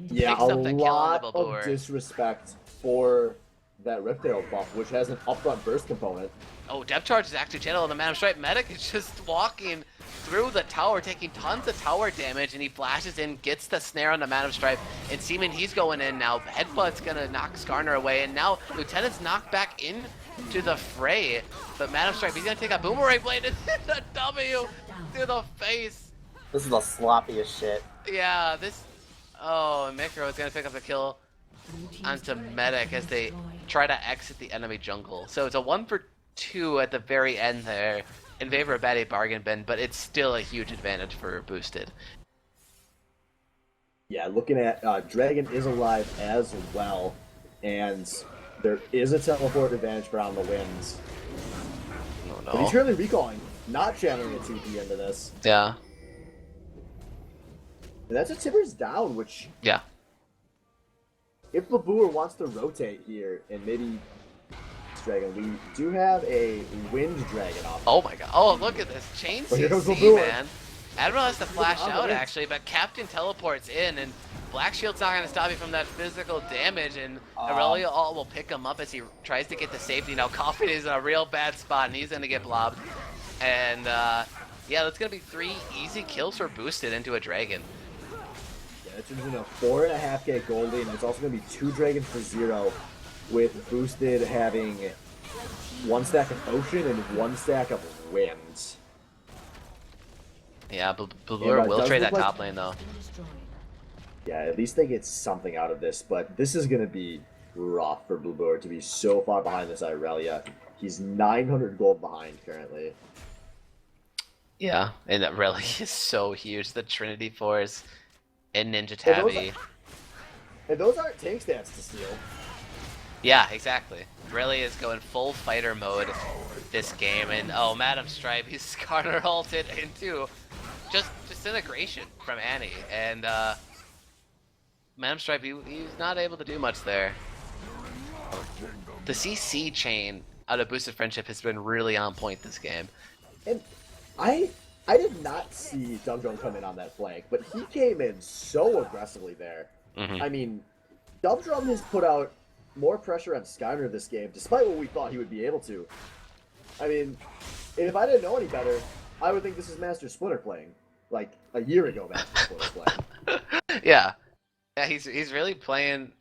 Yeah, a lot of disrespect for that Riftdale buff, which has an upfront burst component. Oh, Depth Charge is actually channeled on the Madam Stripe. Medic is just walking through the tower, taking tons of tower damage, and he flashes in, gets the snare on the Madam Stripe, and Seaman, he's going in now. Headbutt's gonna knock Skarner away, and now Lieutenant's knocked back in to the fray, but Madam Stripe, he's gonna take a Boomerang Blade and hit the W to the face. This is the sloppiest shit. Yeah, this... Oh, and Mikro is going to pick up the kill onto Medic as they try to exit the enemy jungle. So it's a 1-for-2 at the very end there in favor of Batty Bargain Bin, but it's still a huge advantage for Boosted. Yeah, looking at Dragon is alive as well, and there is a teleport advantage for on the winds. Oh, no. But he's currently recalling, not channeling a TP into this. Yeah. And that's a Tibbers down, which... Yeah. If Babur wants to rotate here, and maybe... Dragon, we do have a Wind Dragon off. Oh my god. Oh, look at this. Chain CC, man. Admiral has to flash out, actually, but Captain teleports in, and Black Shield's not going to stop you from that physical damage, and Aurelia will pick him up as he tries to get to safety. Now Coffin is in a real bad spot, and he's going to get blobbed. And yeah, that's going to be 3 easy kills for Boosted into a Dragon. Yeah, it's in a 4.5k gold lead, and it's also going to be 2 Dragons for 0, with Boosted having 1 stack of Ocean and 1 stack of Winds. Yeah, Blue will trade that top lane though. Yeah, at least they get something out of this, but this is going to be rough for Blue to be so far behind this Irelia. He's 900 gold behind currently. Yeah, and that really is so huge. The Trinity Force and Ninja Tabby. And those aren't tank stats to steal. Yeah, exactly. Really is going full fighter mode this game, and oh, Madam Stripe, he's counter ulted into just disintegration from Annie, and Madam Stripe, he's not able to do much there. The CC chain out of Boosted Friendship has been really on point this game. And I did not see Dum come in on that flank, but he came in so aggressively there. I mean, Dum has put out more pressure on Skyner this game, despite what we thought he would be able to. I mean, if I didn't know any better, I would think this is Master Splinter playing. Like, a year ago Master Splinter playing. Yeah. Yeah, he's really playing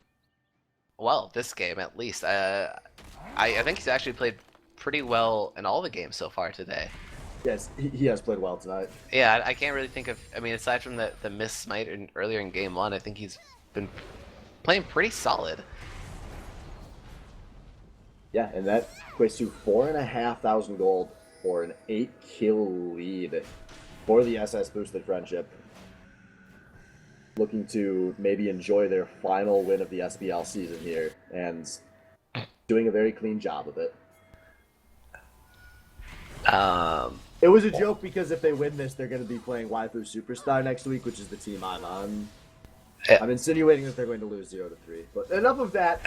well this game, at least. I think he's actually played pretty well in all the games so far today. Yes, he has played well tonight. Yeah, I can't really think of... I mean, aside from the miss smite earlier in Game 1, I think he's been playing pretty solid. Yeah, and that equates to 4,500 gold for an 8-kill lead for the SS Boosted Friendship. Looking to maybe enjoy their final win of the SBL season here, and doing a very clean job of it. It was a joke because if they win this, they're going to be playing Waifu Superstar next week, which is the team I'm on. I'm insinuating that they're going to lose 0-3, but enough of that.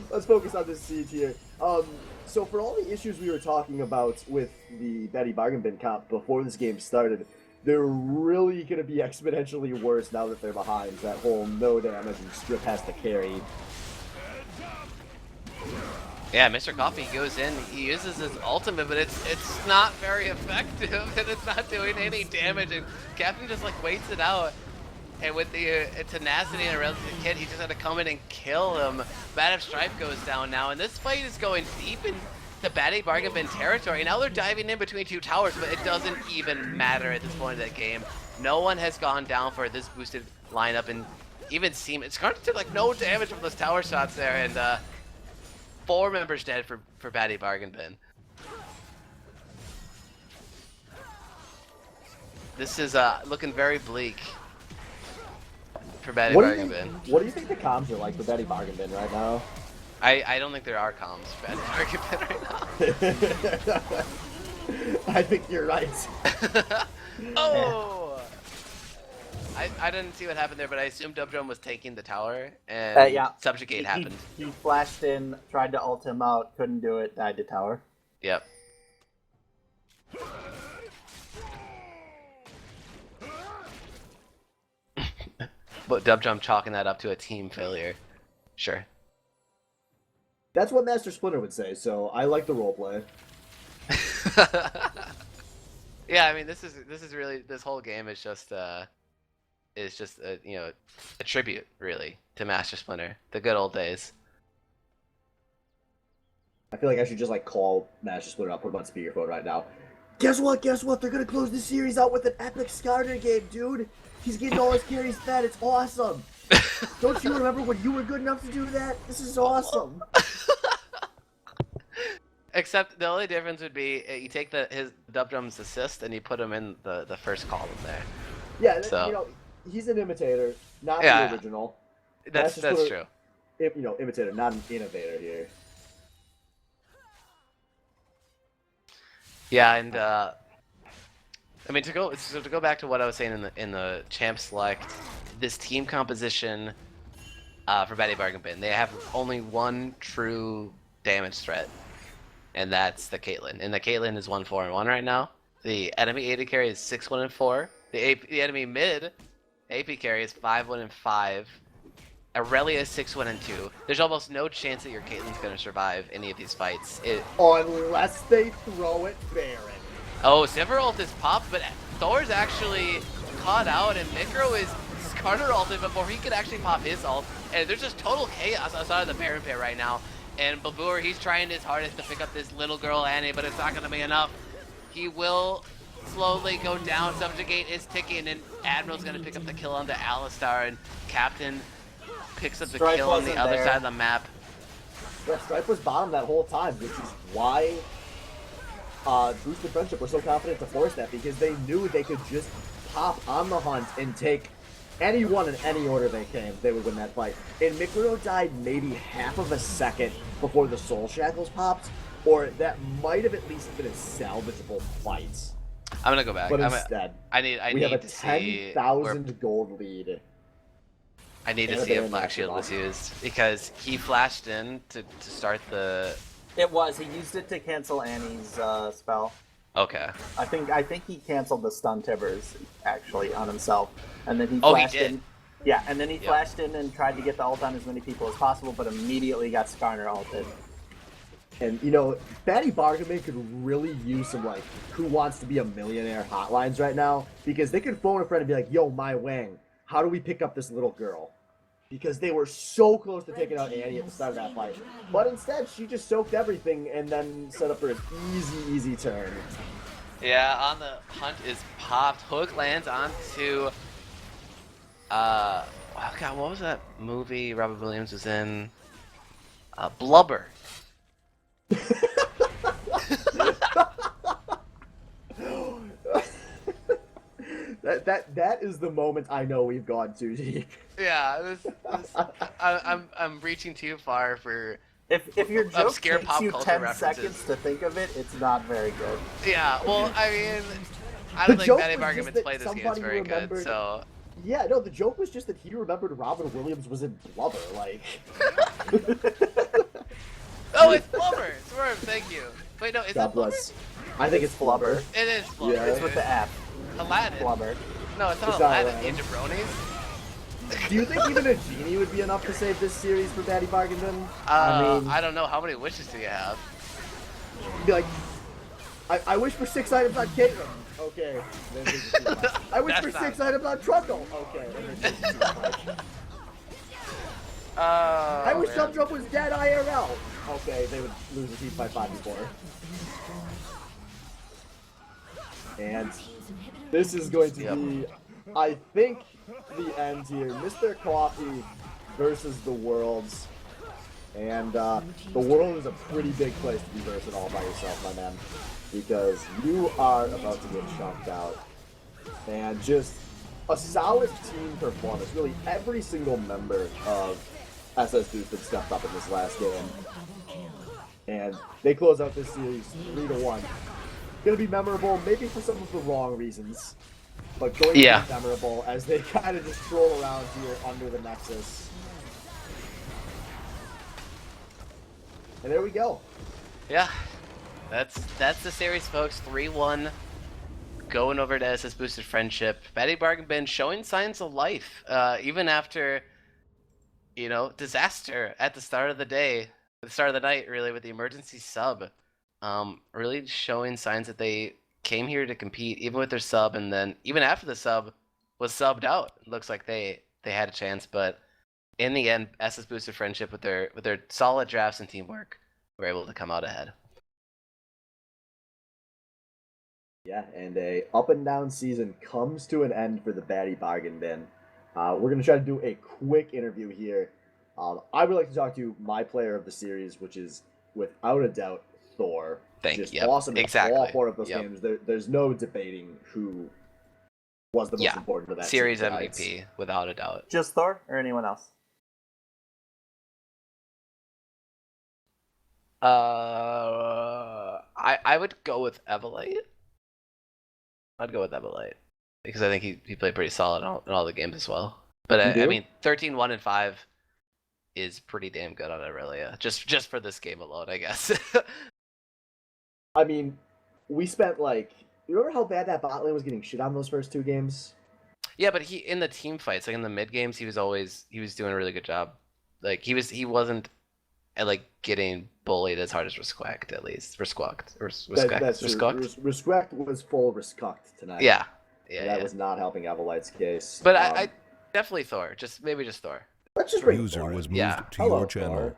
Let's focus on this seed here. So for all the issues we were talking about with the Betty Bargain Bin comp before this game started, they're really going to be exponentially worse now that they're behind. That whole no damage and Strip has to carry. Yeah, Mr. Coffee goes in, he uses his ultimate, but it's not very effective, and it's not doing any damage, and Captain just like waits it out. And with the tenacity and around the kid, he just had to come in and kill him. Madam Stripe goes down now, and this fight is going deep into Batty Bargain Bin territory. Now they're diving in between 2 towers, but it doesn't even matter at this point in the game. No one has gone down for this boosted lineup, and even Seam, it's going to do like no damage from those tower shots there, and 4 members dead for Batty Bargain Bin. This is looking very bleak for Batty Bargain Bin. What do you think the comms are like for Batty Bargain Bin right now? I don't think there are comms for Batty Bargain Bin right now. I think you're right. Oh! I didn't see what happened there, but I assumed Dubdrum was taking the tower, and yeah. Subjugate happened. He flashed in, tried to ult him out, couldn't do it, died to tower. Yep. But Dubdrum chalking that up to a team failure. Sure. That's what Master Splinter would say, so I like the roleplay. Yeah, I mean, this is really, this whole game is just you know, a tribute really to Master Splinter, the good old days. I feel like I should just like call Master Splinter up, put him on speakerphone right now. Guess what? Guess what? They're gonna close the series out with an epic Skarner game, dude. He's getting all his carries fed. It's awesome. Don't you remember when you were good enough to do that? This is awesome. Except the only difference would be you take his Dubdrum's assist and you put him in the first column there. Yeah, so, you know, he's an imitator, not the original. That's true. You know, imitator, not an innovator here. Yeah, and I mean to go back to what I was saying in the champ select, this team composition for Batty Bargain Bin, they have only one true damage threat, and that's the Caitlyn. And the Caitlyn is 1-4-1 right now. The enemy AD carry is 6-1-4. The enemy mid AP carry is 5-1-5. Aurelia is 6-1-2. There's almost no chance that your Caitlyn's gonna survive any of these fights. Unless they throw it Baron. Oh, Sivir ult is popped, but Thor's actually caught out, and Micro is Carter ulted before he could actually pop his ult. And there's just total chaos outside of the Baron pit right now. And Babur, he's trying his hardest to pick up this little girl Annie, but it's not gonna be enough. He will slowly go down. Subjugate is ticking, and Admiral's gonna pick up the kill onto Alistar, and Captain picks up the Stripe kill on the wasn't other there. side of the map. Yeah, Stripe was bottom that whole time, which is why Boosted Friendship were so confident to force that, because they knew they could just pop on the hunt and take anyone in any order they came, they would win that fight. And Mikuro died maybe half of a second before the Soul Shackles popped, or that might have at least been a salvageable fight. I'm gonna go back. But instead, I we need have a to see where 10,000 gold lead. I need to And see if then Black Shield was used, because he flashed in to start the... It was. He used it to cancel Annie's spell. Okay. I think he canceled the stun Tibbers actually on himself, and then he Oh, he flashed did? in. Yeah, and then he Yep. flashed in and tried to get the ult on as many people as possible, but immediately got Skarner ulted. And, you know, Fatty Bargaman could really use some, like, who wants to be a millionaire hotlines right now, because they could phone a friend and be like, yo, my wang, how do we pick up this little girl? Because they were so close to taking out Annie at the start of that fight. But instead, she just soaked everything and then set up for an easy turn. Yeah, on the hunt is popped. Hook lands onto... oh god, what was that movie Robert Williams was in? Blubber. That is the moment I know we've gone too deep. Yeah, I'm reaching too far for... If your joke Obscure takes pop you culture 10 references. seconds to think of it, it's not very good. Yeah, well, I mean, I The don't think joke Matty was just Bargaman's that played this game somebody very good, remembered- so... Yeah, no, the joke was just that he remembered Robin Williams was in Blubber, like... Oh, it's Blubber! Swerve, thank you. Wait, no, is God it Blubber? bless. I think it's Blubber. It is Blubber. Yeah. It's with the app. Aladdin. Blubber. No, it's not It's not Aladdin. Aladdin. You jabronis? Do you think even a genie would be enough to save this series for Fatty Bargaman? I don't know. How many wishes do you have? You'd be like, I wish for 6 items on Caitlyn. Okay. Then there's a team fight. I wish That's for not- 6 items on Trundle. Okay. Then there's a team fight. Oh, I wish man. Jump Jump was dead IRL. Okay, they would lose a team fight 5-4. And this is going to Yep. be, I think, the end here. Mr. Coffee versus the Worlds. And the world is a pretty big place to be versing all by yourself, my man. Because you are about to get chunked out. And just a solid team performance. Really, every single member of SS Boosted stepped up in this last game. And they close out this series 3-1. Gonna be memorable, maybe for some of the wrong reasons. But going to Yeah. be memorable as they kind of just stroll around here under the Nexus. And there we go. Yeah, that's the series, folks. 3-1, going over to SS Boosted Friendship. Fatty Bargaman showing signs of life, even after, you know, disaster at the start of the day, at the start of the night, really, with the emergency sub. Really showing signs that they came here to compete, even with their sub, and then even after the sub was subbed out, it looks like they had a chance. But in the end, SS Boosted Friendship, with their solid drafts and teamwork, were able to come out ahead. Yeah, and a up and down season comes to an end for the Batty Bargain Bin. We're going to try to do a quick interview here. I would like to talk to my player of the series, which is without a doubt Thor. Just Yep, awesome in exactly. all 4 of those Yep. games. There's no debating who was the most Yeah, important to that series team tonight. MVP, without a doubt. Just Thor or anyone else? I would go with Evelite. I'd go with Evelite because I think he played pretty solid in all the games as well. But You I do? mean, 13-1-5 is pretty damn good on Aurelia. Just for this game alone, I guess. I mean, we spent like... You remember how bad that bot lane was getting shit on those first 2 games? Yeah, but he in the team fights, like in the mid games, he was doing a really good job. Like he wasn't like getting bullied as hard as Resquacked, at least. That's true. Resquacked? Respect was full respect tonight. Yeah. And that was not helping Avalight's case. But I definitely Thor. Maybe just Thor. Let's just bring User Thor was in. moved Yeah. to Hello, your channel. Thor.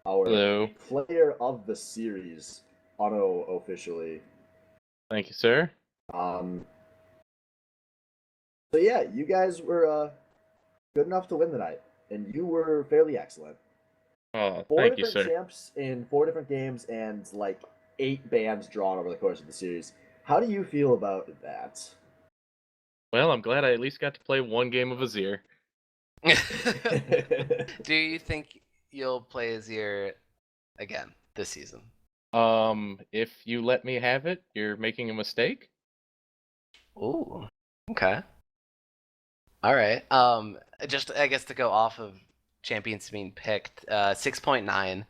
Our Hello. player of the series, officially. Thank you, sir. So yeah, you guys were good enough to win tonight, and you were fairly excellent. Oh, Four thank you, different sir. champs in 4 different games, and like 8 bans drawn over the course of the series. How do you feel about that? Well, I'm glad I at least got to play one game of Azir. Do you think you'll play Azir again this season? If you let me have it, you're making a mistake. Ooh. Okay. All right. Just I guess to go off of champions being picked, 6.9.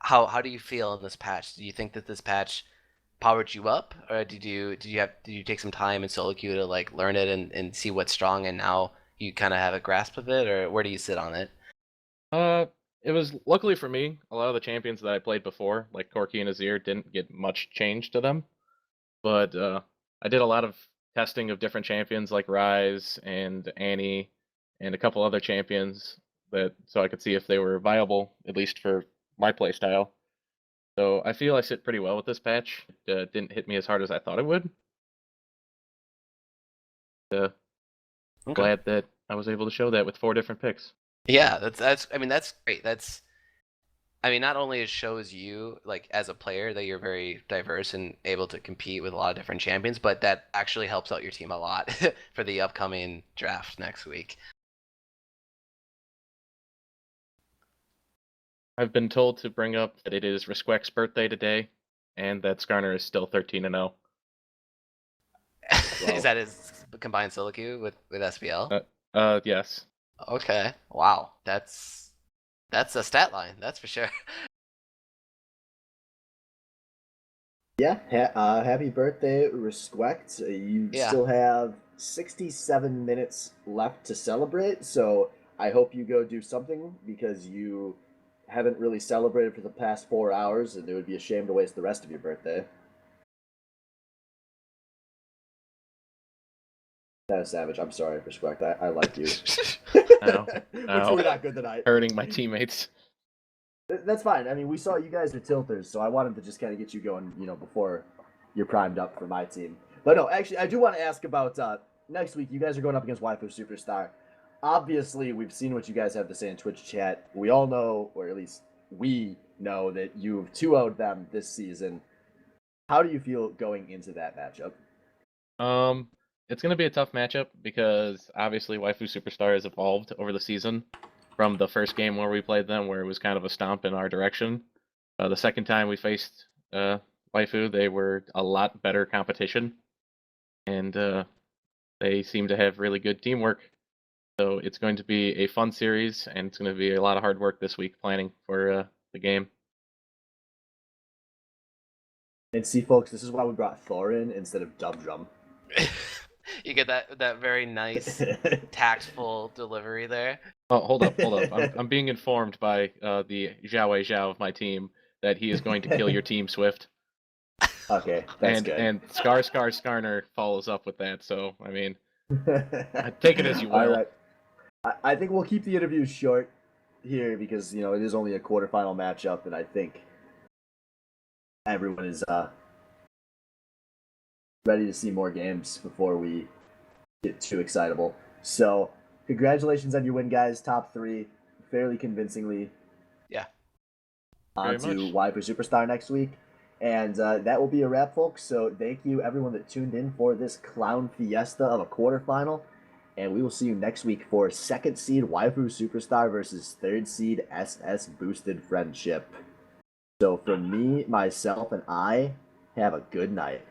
How do you feel in this patch? Do you think that this patch powered you up, or did you take some time in solo queue to like learn it and see what's strong, and now you kind of have a grasp of it, or where do you sit on it? It was luckily for me, a lot of the champions that I played before, like Corki and Azir, didn't get much change to them. But I did a lot of testing of different champions like Ryze and Annie and a couple other champions so I could see if they were viable, at least for my playstyle. So I feel I sit pretty well with this patch. It didn't hit me as hard as I thought it would. Okay. Glad that I was able to show that with 4 different picks. Yeah, that's I mean that's great. Not only it shows you like as a player that you're very diverse and able to compete with a lot of different champions, but that actually helps out your team a lot for the upcoming draft next week. I've been told to bring up that it is Resquack's birthday today, and that Skarner is still 13-0. Is that his combined solo queue with SBL? Yes. Okay. Wow. That's a stat line. That's for sure. Yeah, happy birthday, Respect. You still have 67 minutes left to celebrate, so I hope you go do something because you haven't really celebrated for the past 4 hours, and it would be a shame to waste the rest of your birthday. That is savage. I'm sorry, Respect. I like you. No. Which were not good tonight. Hurting my teammates. That's fine. I mean, we saw you guys are tilters, so I wanted to just kind of get you going, before you're primed up for my team. But no, actually, I do want to ask about next week. You guys are going up against Waifu Superstar. Obviously, we've seen what you guys have to say in Twitch chat. We all know, or at least we know, that you've 2-0'd them this season. How do you feel going into that matchup? It's going to be a tough matchup because obviously Waifu Superstar has evolved over the season from the first game where we played them, where it was kind of a stomp in our direction. The second time we faced Waifu, they were a lot better competition, and they seem to have really good teamwork. So it's going to be a fun series, and it's going to be a lot of hard work this week planning for the game. And see, folks, this is why we brought Thor in instead of Dub Drum. You get that very nice, tactful delivery there. Oh, hold up. I'm being informed by the Xiao Zhao of my team that he is going to kill your team, Swift. Okay, that's good. And Skarner follows up with that, so, I mean, take it as you will. All right. I think we'll keep the interview short here because, it is only a quarterfinal matchup, and I think everyone is ready to see more games before we get too excitable. So, congratulations on your win, guys. Top 3, fairly convincingly. Yeah. On to Waifu Superstar next week. And that will be a wrap, folks. So, thank you, everyone that tuned in for this clown fiesta of a quarterfinal. And we will see you next week for 2nd seed Waifu Superstar versus 3rd seed SS Boosted Friendship. So, from me, myself, and I, have a good night.